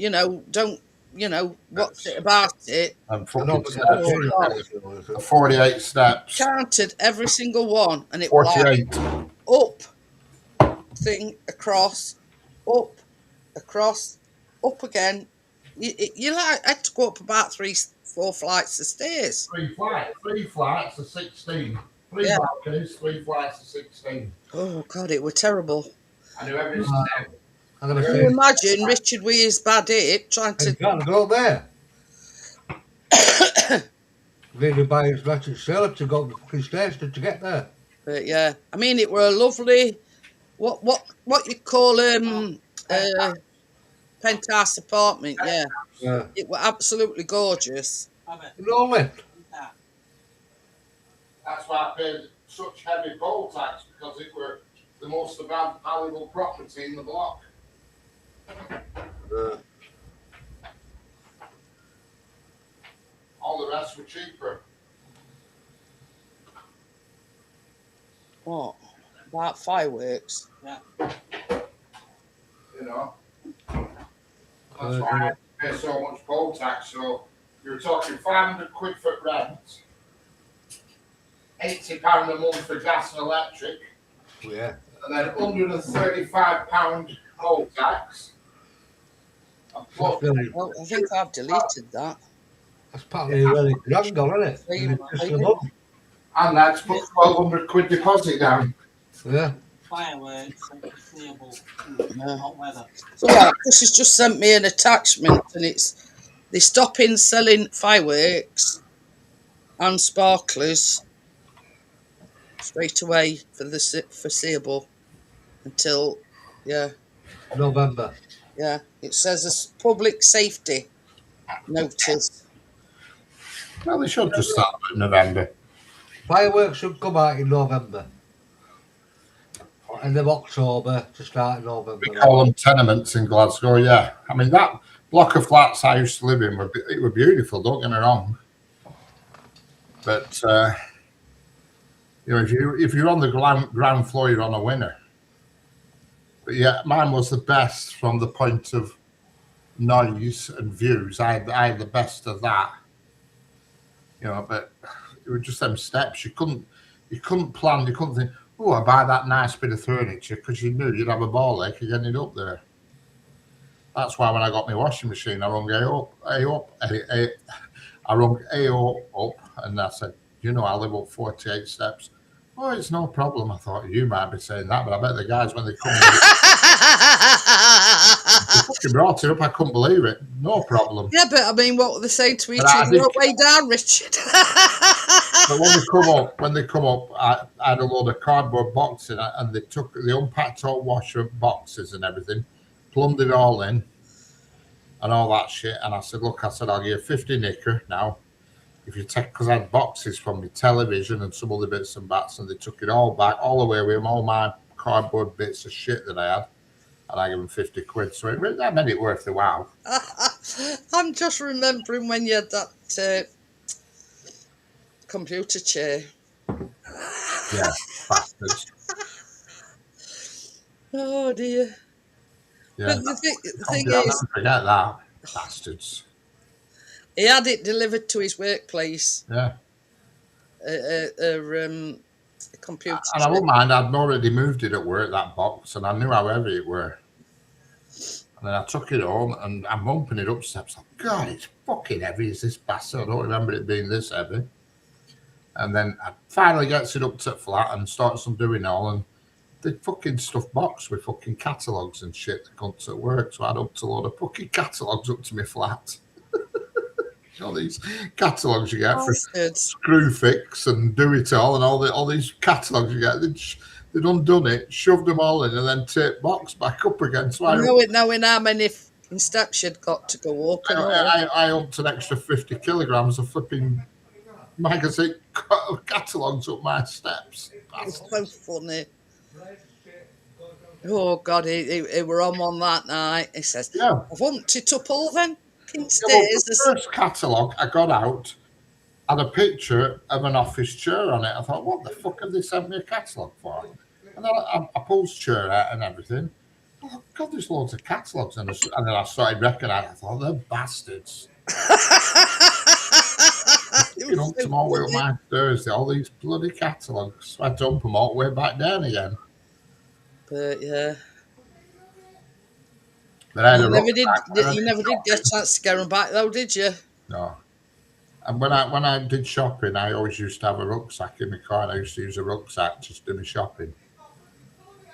what's it about it? And 48 steps. Counted every single one, and it 48. Was up, thing across, up, across, up again. You had to go up about 3-4 flights of stairs. 3 flights of 16. 3 balconies, 3 flights of 16. Oh God, it were terrible. I knew every step. Can you imagine Richard with his bad hip trying to go up there? Really by his ratchet sailor to go up the stairs to get there. But yeah, I mean, it were a lovely, what you call penthouse apartment. Yeah, it were absolutely gorgeous. Lovely. That's why I paid such heavy poll tax, because it were the most valuable property in the block. All the rest were cheaper. What? About fireworks? Yeah. That's why I had to pay so much poll tax. So you were talking £500 for rent, £80 a month for gas and electric. Yeah. And then £135 poll tax. Well, I think I've deleted that. That's partly really grand, isn't it? And that's put £1,200 deposit down. Yeah. Fireworks and foreseeable hot weather. So this has just sent me an attachment, and they're stopping selling fireworks and sparklers straight away for the foreseeable until, November. yeah. It says a public safety notice. Well, they should just start in November. Fireworks should come out in November. Or end of October to start in November. We call them tenements in Glasgow, yeah. I mean, that block of flats I used to live in, it were beautiful, don't get me wrong. But, you know, if you're on the ground floor, you're on a winner. But yeah, mine was the best from the point of noise and views. I had the best of that. You know, but it was just them steps. You couldn't plan, you couldn't think, oh, I buy that nice bit of furniture, because you knew you'd have a ball ache getting it up there. That's why when I got my washing machine, I rung AO up, and I said, you know, I live up 48 steps. Oh, it's no problem. I thought you might be saying that, but I bet the guys, when they come in, they fucking brought it up. I couldn't believe it. No problem. Yeah, but I mean, what were they saying to each other? No way down, Richard. But when they come up, I had a load of cardboard boxes, and they unpacked all washer boxes and everything, plumbed it all in, and all that shit. And I said, look, I'll give you 50 knicker now. If you take, because I had boxes from my television and some other bits and bats, and they took it all back, all the way with all my cardboard bits of shit that I had, and I gave them 50 quid. So that made it worth the while. I'm just remembering when you had that computer chair. Yeah, bastards. Oh dear. Yeah, But the thing is, I'll never forget that, bastards. he had it delivered to his workplace. Yeah. A computer. And I wouldn't mind. I'd already moved it at work, that box, and I knew how heavy it were. And then I took it home, and I'm bumping it up steps. Like, God, it's fucking heavy, is this bastard? I don't remember it being this heavy. And then I finally gets it up to flat and starts doing all, and the fucking stuffed box with fucking catalogues and shit that comes at work. So I had up to a load of fucking catalogues up to my flat. All these catalogues you get for Screw Fix and Do It All, and all these catalogues you get, they'd undone it, shoved them all in, and then taped box back up again. So knowing how many steps you'd got to go up. I upped an extra 50 kilograms of flipping magazine catalogues up my steps. It's so funny. Oh God, he were on that night. He says, yeah. I've humped it up all then. The first catalogue I got out had a picture of an office chair on it. I thought, what the fuck have they sent me a catalogue for? And then I pulled the chair out and everything. Oh God, there's loads of catalogues, and then I started recognising. I thought, they're bastards. You know, them all the way up my Thursday, all these bloody catalogues. So I dump them all the way back down again. But yeah. But you never did get a chance to get them back though, did you? No. And when I did shopping, I always used to have a rucksack in my car, and I used to use a rucksack just to do my shopping.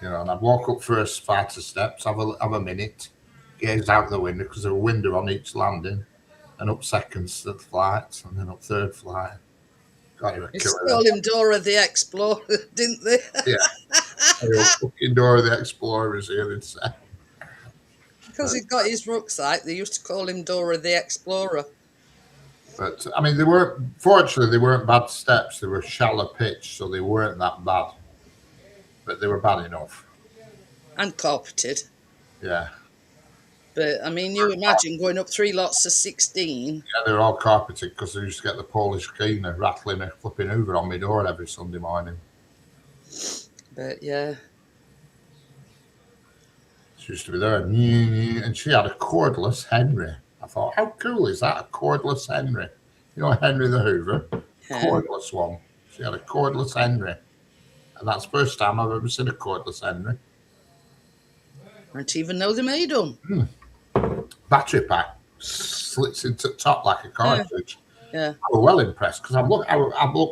You know, and I'd walk up first flight of steps, have a minute, gaze out the window, because there was a window on each landing, and up second flight, and then up third flight. God, you were killer. They called him Dora the Explorer, didn't they? Yeah. Fucking Dora the Explorer is here, they'd say. Because he got his rucksack, they used to call him Dora the Explorer. But, I mean, they weren't bad steps. They were shallow pitch, so they weren't that bad. But they were bad enough. And carpeted. Yeah. But, I mean, you imagine going up 3 lots of 16. Yeah, they were all carpeted, because they used to get the Polish cleaner rattling and flipping over on my door every Sunday morning. But, yeah. She used to be there, and she had a cordless Henry. I thought, how cool is that, a cordless Henry? You know, Henry the Hoover, cordless one. She had a cordless Henry. And that's the first time I've ever seen a cordless Henry. I didn't even know they made them. Battery pack slits into the top like a cartridge. Yeah. I was well impressed, because I looked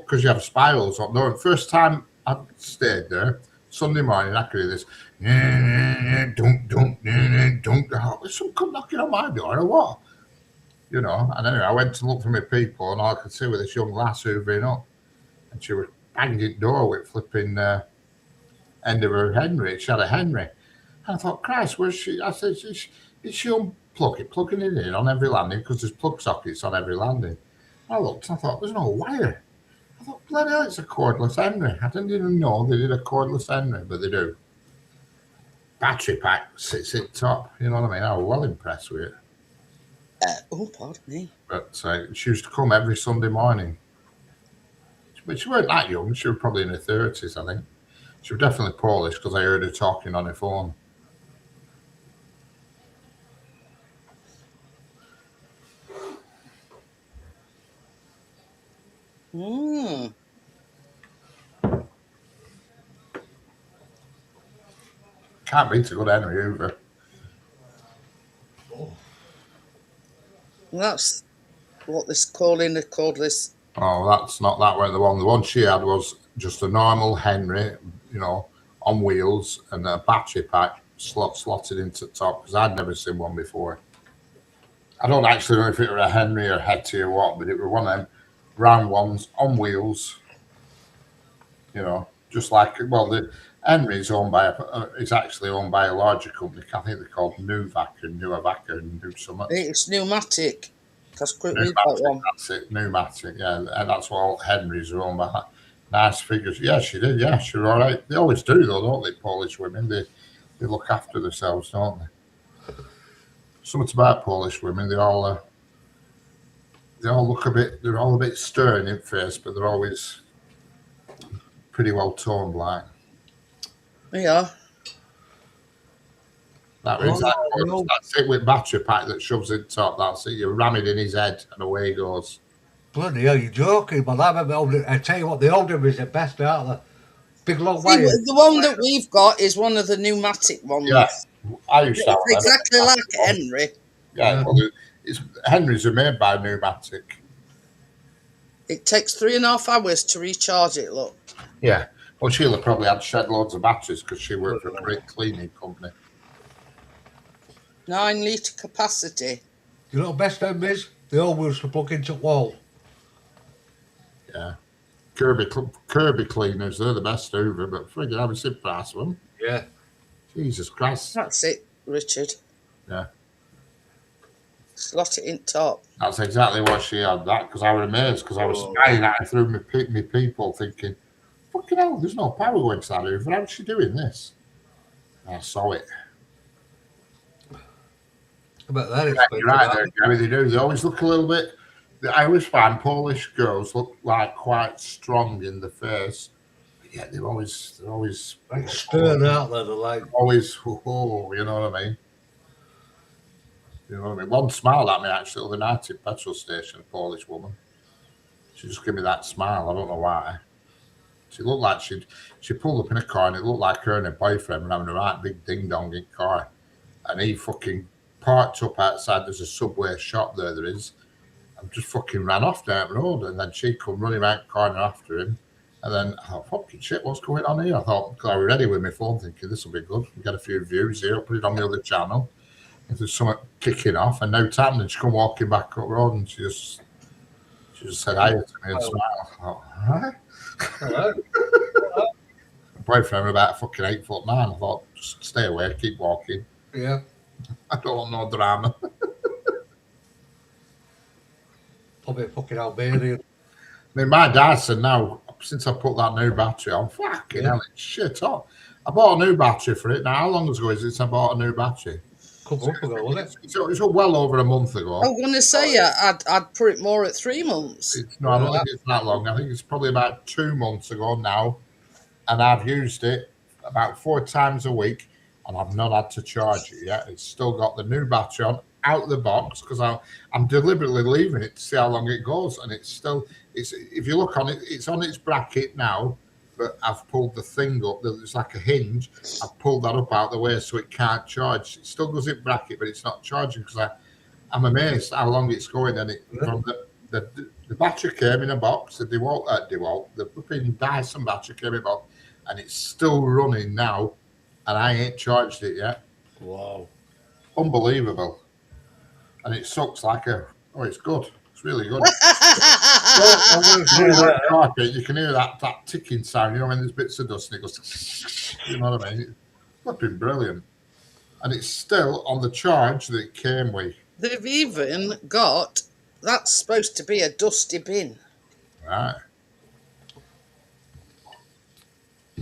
because you have spirals up there. First time I stayed there, Sunday morning, I could hear this. Is someone come knocking on my door or what? And anyway, I went to look for my people, and all I could see was this young lass hoovering up, and she was banged it door with flipping end of her Henry. She had a Henry. And I thought, Christ, where's she? I said, is she unplug it, plugging it in on every landing? Because there's plug sockets on every landing. I looked, I thought, there's no wire. I thought, bloody hell, it's a cordless Henry. I didn't even know they did a cordless Henry, but they do. Battery pack sits at top. You know what I mean? I was well impressed with it. Oh, pardon me. But she used to come every Sunday morning. But she weren't that young. She was probably in her 30s, I think. She was definitely Polish because I heard her talking on her phone. Can't beat a good Henry either. That's what this calling a cordless. Oh, that's not that way. The one she had was just a normal Henry, you know, on wheels and a battery pack slotted into the top because I'd never seen one before. I don't actually know if it were a Henry or Hetty or what, but it was one of them round ones on wheels. You know, just like, well, the Henry is actually owned by a larger company. I think they're called Nuvac and New something. It's pneumatic. That's quick. We've got one. That's it, pneumatic. Yeah, and that's what all Henrys are owned by. Nice figures. Yeah, she did. Yeah, she was all right. They always do, though, don't they? Polish women. They look after themselves, don't they? Something about Polish women. They all look a bit. They're all a bit stern in face, but they're always pretty well toned, like. Yeah. That's it with battery pack that shoves in top. That's it. You ram it in his head and away he goes. Bloody hell, you're joking, but I tell you what, the older is the best, aren't they? Big long wire. The one that we've got is one of the pneumatic ones. Yeah, I used to have them. Exactly like a Henry. Yeah, well, Henrys are made by pneumatic. It takes 3.5 hours to recharge it, look. Yeah. Well, Sheila probably had shed loads of batteries because she worked for a great cleaning company. 9 litre capacity. You know what the best thing is? They always plug into the wall. Yeah. Kirby cleaners, they're the best over, but friggin' have a sit price of them. Yeah. Jesus Christ. That's it, Richard. Yeah. Slot it in top. That's exactly what she had, that, because I was amazed, because I was spying at her through my people thinking, fucking hell, there's no power going to that Hoover. How's she doing this? And I saw it. But that is you're right there, Gary. They do. They always look a little bit. I always find Polish girls look like quite strong in the face. But yeah, they're always like stern out there. They're like always, you know what I mean? You know what I mean? One smiled at me actually the other night at petrol station. A Polish woman. She just gave me that smile. I don't know why. She looked like she pulled up in a car and it looked like her and her boyfriend were having a right big ding dong in car, and he fucking parked up outside. There's a Subway shop there is, and just fucking ran off down the road. And then she come running around the corner after him. And then I thought, fucking shit, what's going on here? I thought, because I was ready with my phone thinking this will be good. We get a few views here, I'll put it on the other channel. If there's something kicking off, and no time, and she come walking back up the road and she just said hi to me and smiled. I thought, huh? hello. My boyfriend was about fucking 8'9". I thought, just stay away, keep walking. Yeah. I don't want no drama. Probably fucking Albanian. I mean, my dad said now, since I put that new battery on, fucking hell, it's shit on. I bought a new battery for it. Now, how long ago is it since I bought a new battery? A couple months ago, wasn't it? It's well over a month ago. I was going to say, I'd put it more at 3 months. No, I don't think it's that long. I think it's probably about 2 months ago now. And I've used it about 4 times a week, and I've not had to charge it yet. It's still got the new battery on out of the box because I'm deliberately leaving it to see how long it goes. And it's if you look on it, it's on its bracket now, but I've pulled the thing up. There's like a hinge. I've pulled that up out of the way so it can't charge. It still goes in bracket, but it's not charging because I'm amazed how long it's going. And from the battery came in a box. The flipping Dyson battery came in a box, and it's still running now, and I ain't charged it yet. Wow. Unbelievable. And it sucks like it's good. It's really good. that carpet, you can hear that ticking sound. You know when there's bits of dust and it goes. You know what I mean? It's flipping brilliant, and it's still on the charge that it came with. They've even got that's supposed to be a dusty bin. Right.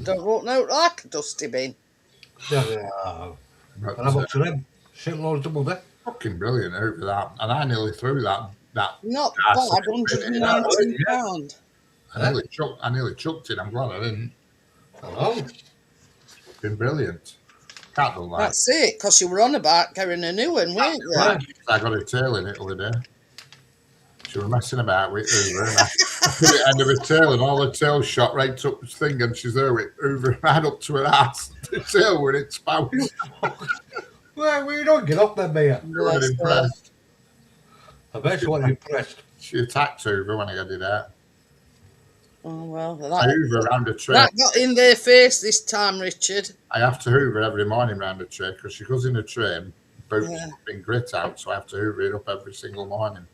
Don't look like a dusty bin. Yeah. But, And how much are them? Shitloads double there. fucking brilliant over that, and I nearly threw that. Not gas bad, in £119. I nearly chucked it. I'm glad I didn't. Oh. It's been brilliant. Can't do that. That's it, because you were on about getting a new one, weren't you? Right. I got a tail in it the other day. She was messing about with Hoover, and I put it end of her tail, and all the tail shot right up his thing, and she's there with Hoover right up to her ass. The tail with its spout. Well, we don't get up there, Mia. She was impressed. I bet she wasn't impressed. She attacked Hoover when I got it out. Oh, well. Hoover around a tray. That got in their face this time, Richard. I have to Hoover every morning round a tray because she goes in a tray and boots been grit out, so I have to Hoover it up every single morning.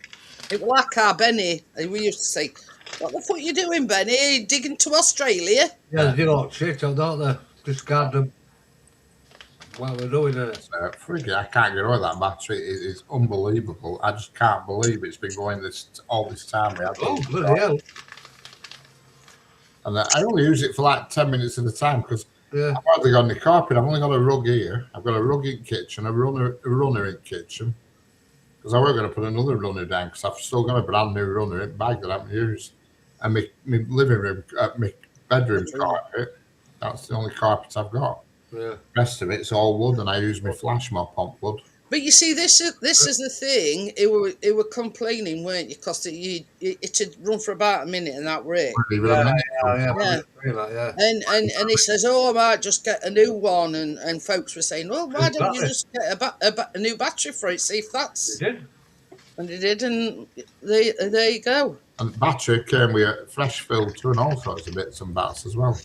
It was like our Benny. We used to say, "What the fuck you doing, Benny? Are you digging to Australia?" Yeah, they do all shit, don't they? Discard them. What we're doing there. Friggy, I can't get over that battery. It is unbelievable. I just can't believe it's been going all this time. Oh, bloody hell. And I only use it for like 10 minutes at a time because Yeah. I've hardly got any carpet. I've only got a rug here. I've got a rug in kitchen, a runner in kitchen. Because I was going to put another runner down because I've still got a brand new runner in bag that I haven't used. And my living room, my bedroom carpet, that's the only carpet I've got. Yeah. The rest of it's all wood, and I use my flash mop on wood. But you see, this is the thing. It were complaining, weren't you? Because it had run for about a minute, and that were it. Yeah. And he says, "Oh, I might just get a new one." And folks were saying, "Well, why don't you just get a new battery for it? See if that's." They did. And he did, and there you go. And the battery came with a fresh filter and all sorts of bits and bats as well.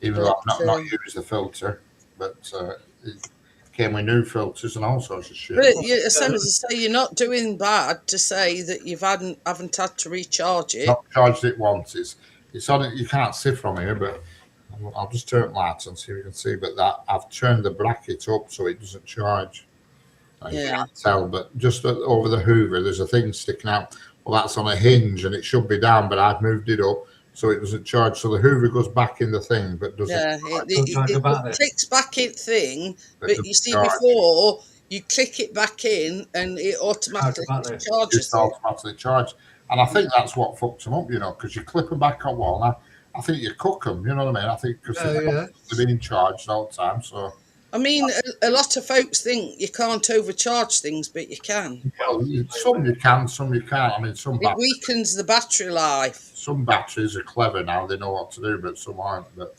Even though I've not used the filter, but it came with new filters and all sorts of shit. But same as I say, you're not doing bad to say that you haven't had to recharge it. Not charged it once. It's on it. You can't see from here, but I'll just turn lights on so you can see. But that I've turned the bracket up so it doesn't charge. You can't tell, but just over the Hoover, there's a thing sticking out. Well, that's on a hinge and it should be down, but I've moved it up so it doesn't charge. So the Hoover goes back in the thing, but doesn't. Yeah, it clicks back in thing, but you see before you click it back in and it automatically charges. It's automatically charged, and I think that's what fucks them up, because you clip them back on wall. Now, I think you cook them, you know what I mean? I think because they've been charged all the time, so. I mean, a lot of folks think you can't overcharge things, but you can. Well, some you can, some you can't. I mean, it weakens the battery life. Some batteries are clever now; they know what to do, but some aren't. But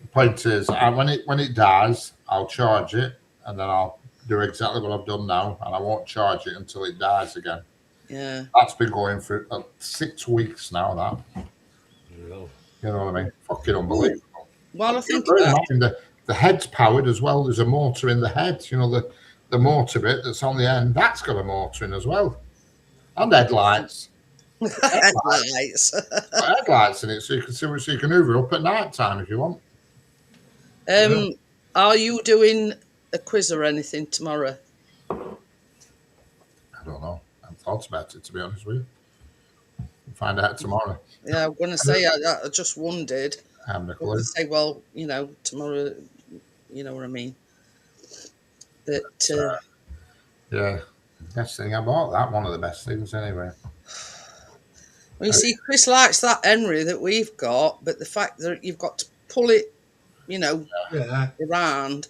the point is, when it dies, I'll charge it, and then I'll do exactly what I've done now, and I won't charge it until it dies again. Yeah, that's been going for 6 weeks now. That you know what I mean? Fucking unbelievable. Well, I think about the head's powered as well. There's a motor in the head. The motor bit that's on the end, that's got a motor in as well. And headlights. Headlights in it, so you can see, so you can Hoover up at night time if you want. Are you doing a quiz or anything tomorrow? I don't know. I haven't thought about it, to be honest with you. We'll find out tomorrow. Yeah, I'm going to say I just wondered. I haven't a clue. Say, well, tomorrow, you know what I mean. But yeah, best thing I bought. That one of the best things anyway. Well, you see, Chris likes that Henry that we've got, but the fact that you've got to pull it, around.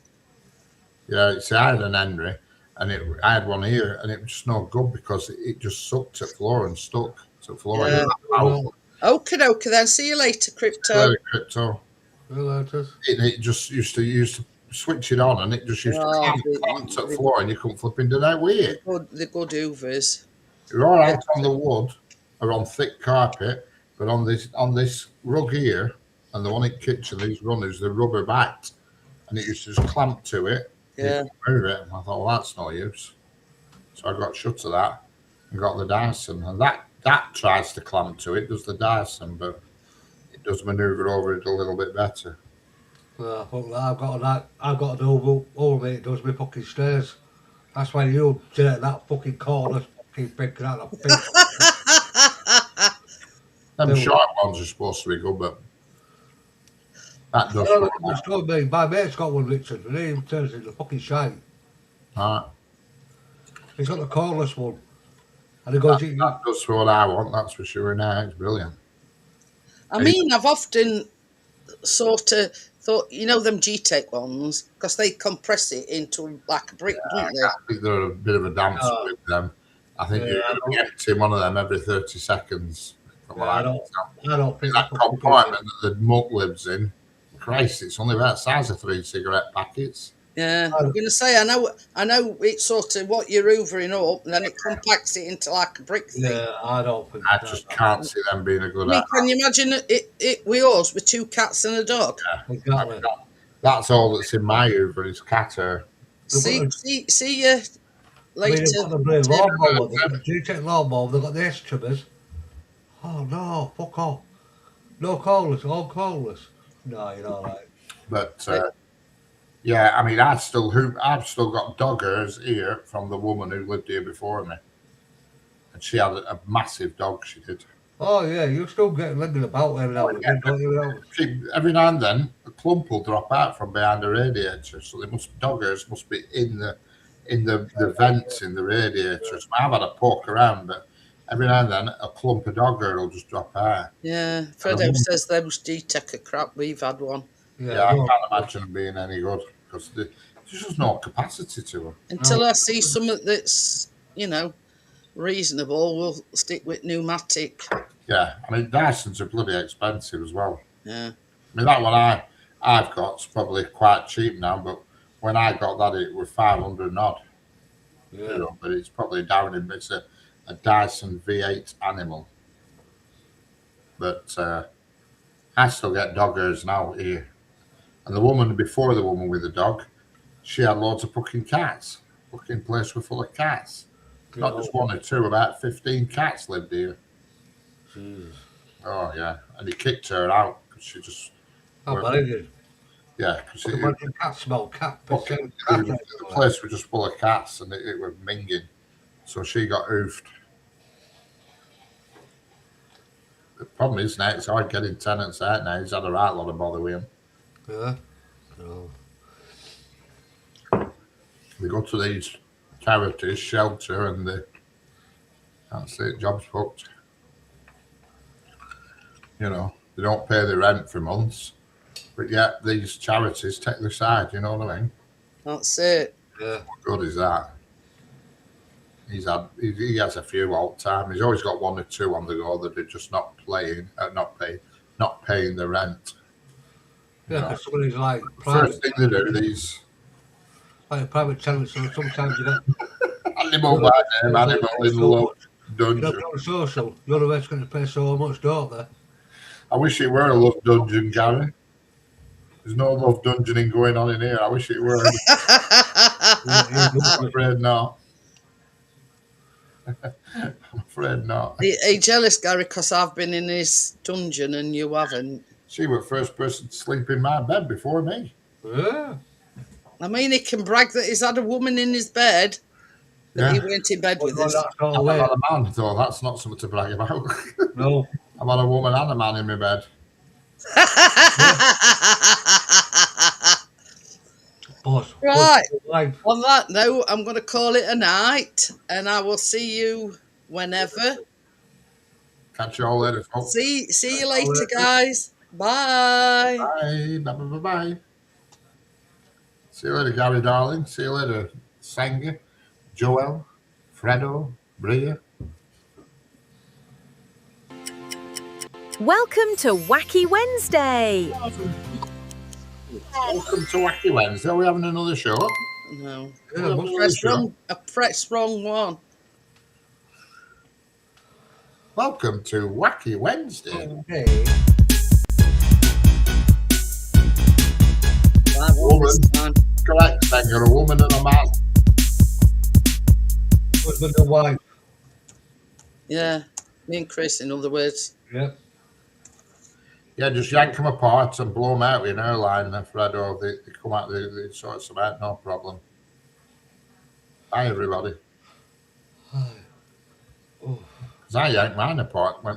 Yeah, see, I had an Henry, and I had one here, and it was just no good because it just sucked at floor and stuck to the floor. Yeah. Okay, then. See you later, Crypto. Crypto. It just used to switch it on, and it just used to clamp to the floor, and you couldn't flip into that with it. The good Hoovers. You're all right on the wood or on thick carpet, but on this rug here and the one in the kitchen, these runners, they're rubber backed, and it used to just clamp to it. Yeah. Move it. And I thought, well, that's no use. So I got shut of that. and got the Dyson, and that tries to clamp to it, does the Dyson, but it does manoeuvre over it a little bit better. Well, I've got an over it does my fucking stairs. That's why you did it that fucking corner, fucking picking out the pink. Them short ones are supposed to be good, but that does. My mate's got one, Richard, and he turns into fucking shite. Right. He's got the cordless one. And he goes, that does what I want, that's for sure. Now it's brilliant. I mean, I've often sort of thought, you know, them G-Tech ones, because they compress it into like a brick, don't they? I think they're a bit of a dance with them. I think you're emptying one of them every 30 seconds. I don't think that compartment that the muck lives in, Christ, it's only about the size of 3 cigarette packets. Yeah, I'm going to say, I know it's sort of what you're hoovering up, and then it compacts it into like a brick thing. Yeah, I don't think I just can't see them being a good idea. Can you imagine it with us, with 2 cats and a dog? Yeah, exactly. That's all that's in my hoover is cat hair. See you later. They've got the G-Tech lawnmower, they've got the S trimmers. Oh no, fuck off. No cordless, all cordless. No, you're all right. But yeah, I mean, I've still got dog hairs here from the woman who lived here before me, and she had a massive dog. She did. Oh yeah, you still get living about every now and then, don't you? Every now and then, a clump will drop out from behind the radiator, so dog hairs must be in the vents in the radiator. So I've had a poke around, but every now and then a clump of dog hair will just drop out. Yeah, Fredo says those G-Tech are crap. We've had one. Yeah, I can't imagine them being any good because there's just no capacity to them. Until I see something that's, you know, reasonable, we'll stick with pneumatic. Yeah, I mean, Dysons are bloody expensive as well. Yeah. I mean, that one I've got is probably quite cheap now, but when I got that, it was 500 and odd. Yeah. You know, but it's probably down in, it's a Dyson V8 Animal. But I still get dog hairs now here. And the woman before the woman with the dog, she had loads of fucking cats. Fucking place was full of cats. Not just 1 or 2, about 15 cats lived here. Jeez. Oh, yeah. And he kicked her out because she just... Oh, very good. Yeah, because cat smell, the place was just full of cats and it was minging. So she got hoofed. The problem is now it's hard getting tenants out now. He's had a right lot of bother with him. Yeah. No. They go to these charities, shelter, and that's it, job's fucked. You know, they don't pay the rent for months, but yet these charities take their side, you know what I mean? That's it. Yeah. What good is that? He has a few all the time. He's always got 1 or 2 on the go that are just not paying the rent. Yeah, because somebody's like first thing they do, these like private tenants, so sometimes you get animal by name, animal in love dungeon. You don't social, you're the rest going to pay so much, don't they? I wish it were a love dungeon, Gary. There's no love dungeoning going on in here. I wish it were. I'm afraid not. I'm afraid not. Are you jealous, Gary, because I've been in his dungeon and you haven't? She was the first person to sleep in my bed before me. Yeah. I mean, he can brag that he's had a woman in his bed, that he went in bed with us. I've had a man, though. That's not something to brag about. No. I've had a woman and a man in my bed. Right. On that note, I'm going to call it a night, and I will see you whenever. Catch you all later, folks. See you later, guys. Bye. Bye. Bye. See you later, Gary, darling. See you later, Sanger, Joel, Fredo, Bria. Welcome to Wacky Wednesday. Welcome to Wacky Wednesday. Are we having another show? No. Yeah, I pressed wrong one. Welcome to Wacky Wednesday. Okay. Woman. Correct, then. You're a woman and a man. Husband and wife. Yeah, me and Chris, in other words. Yeah. Yeah, just yank them apart and blow them out with an air line, Fredo. They come out, they sort them out, no problem. Bye, everybody. Oh. Because I yanked mine apart, went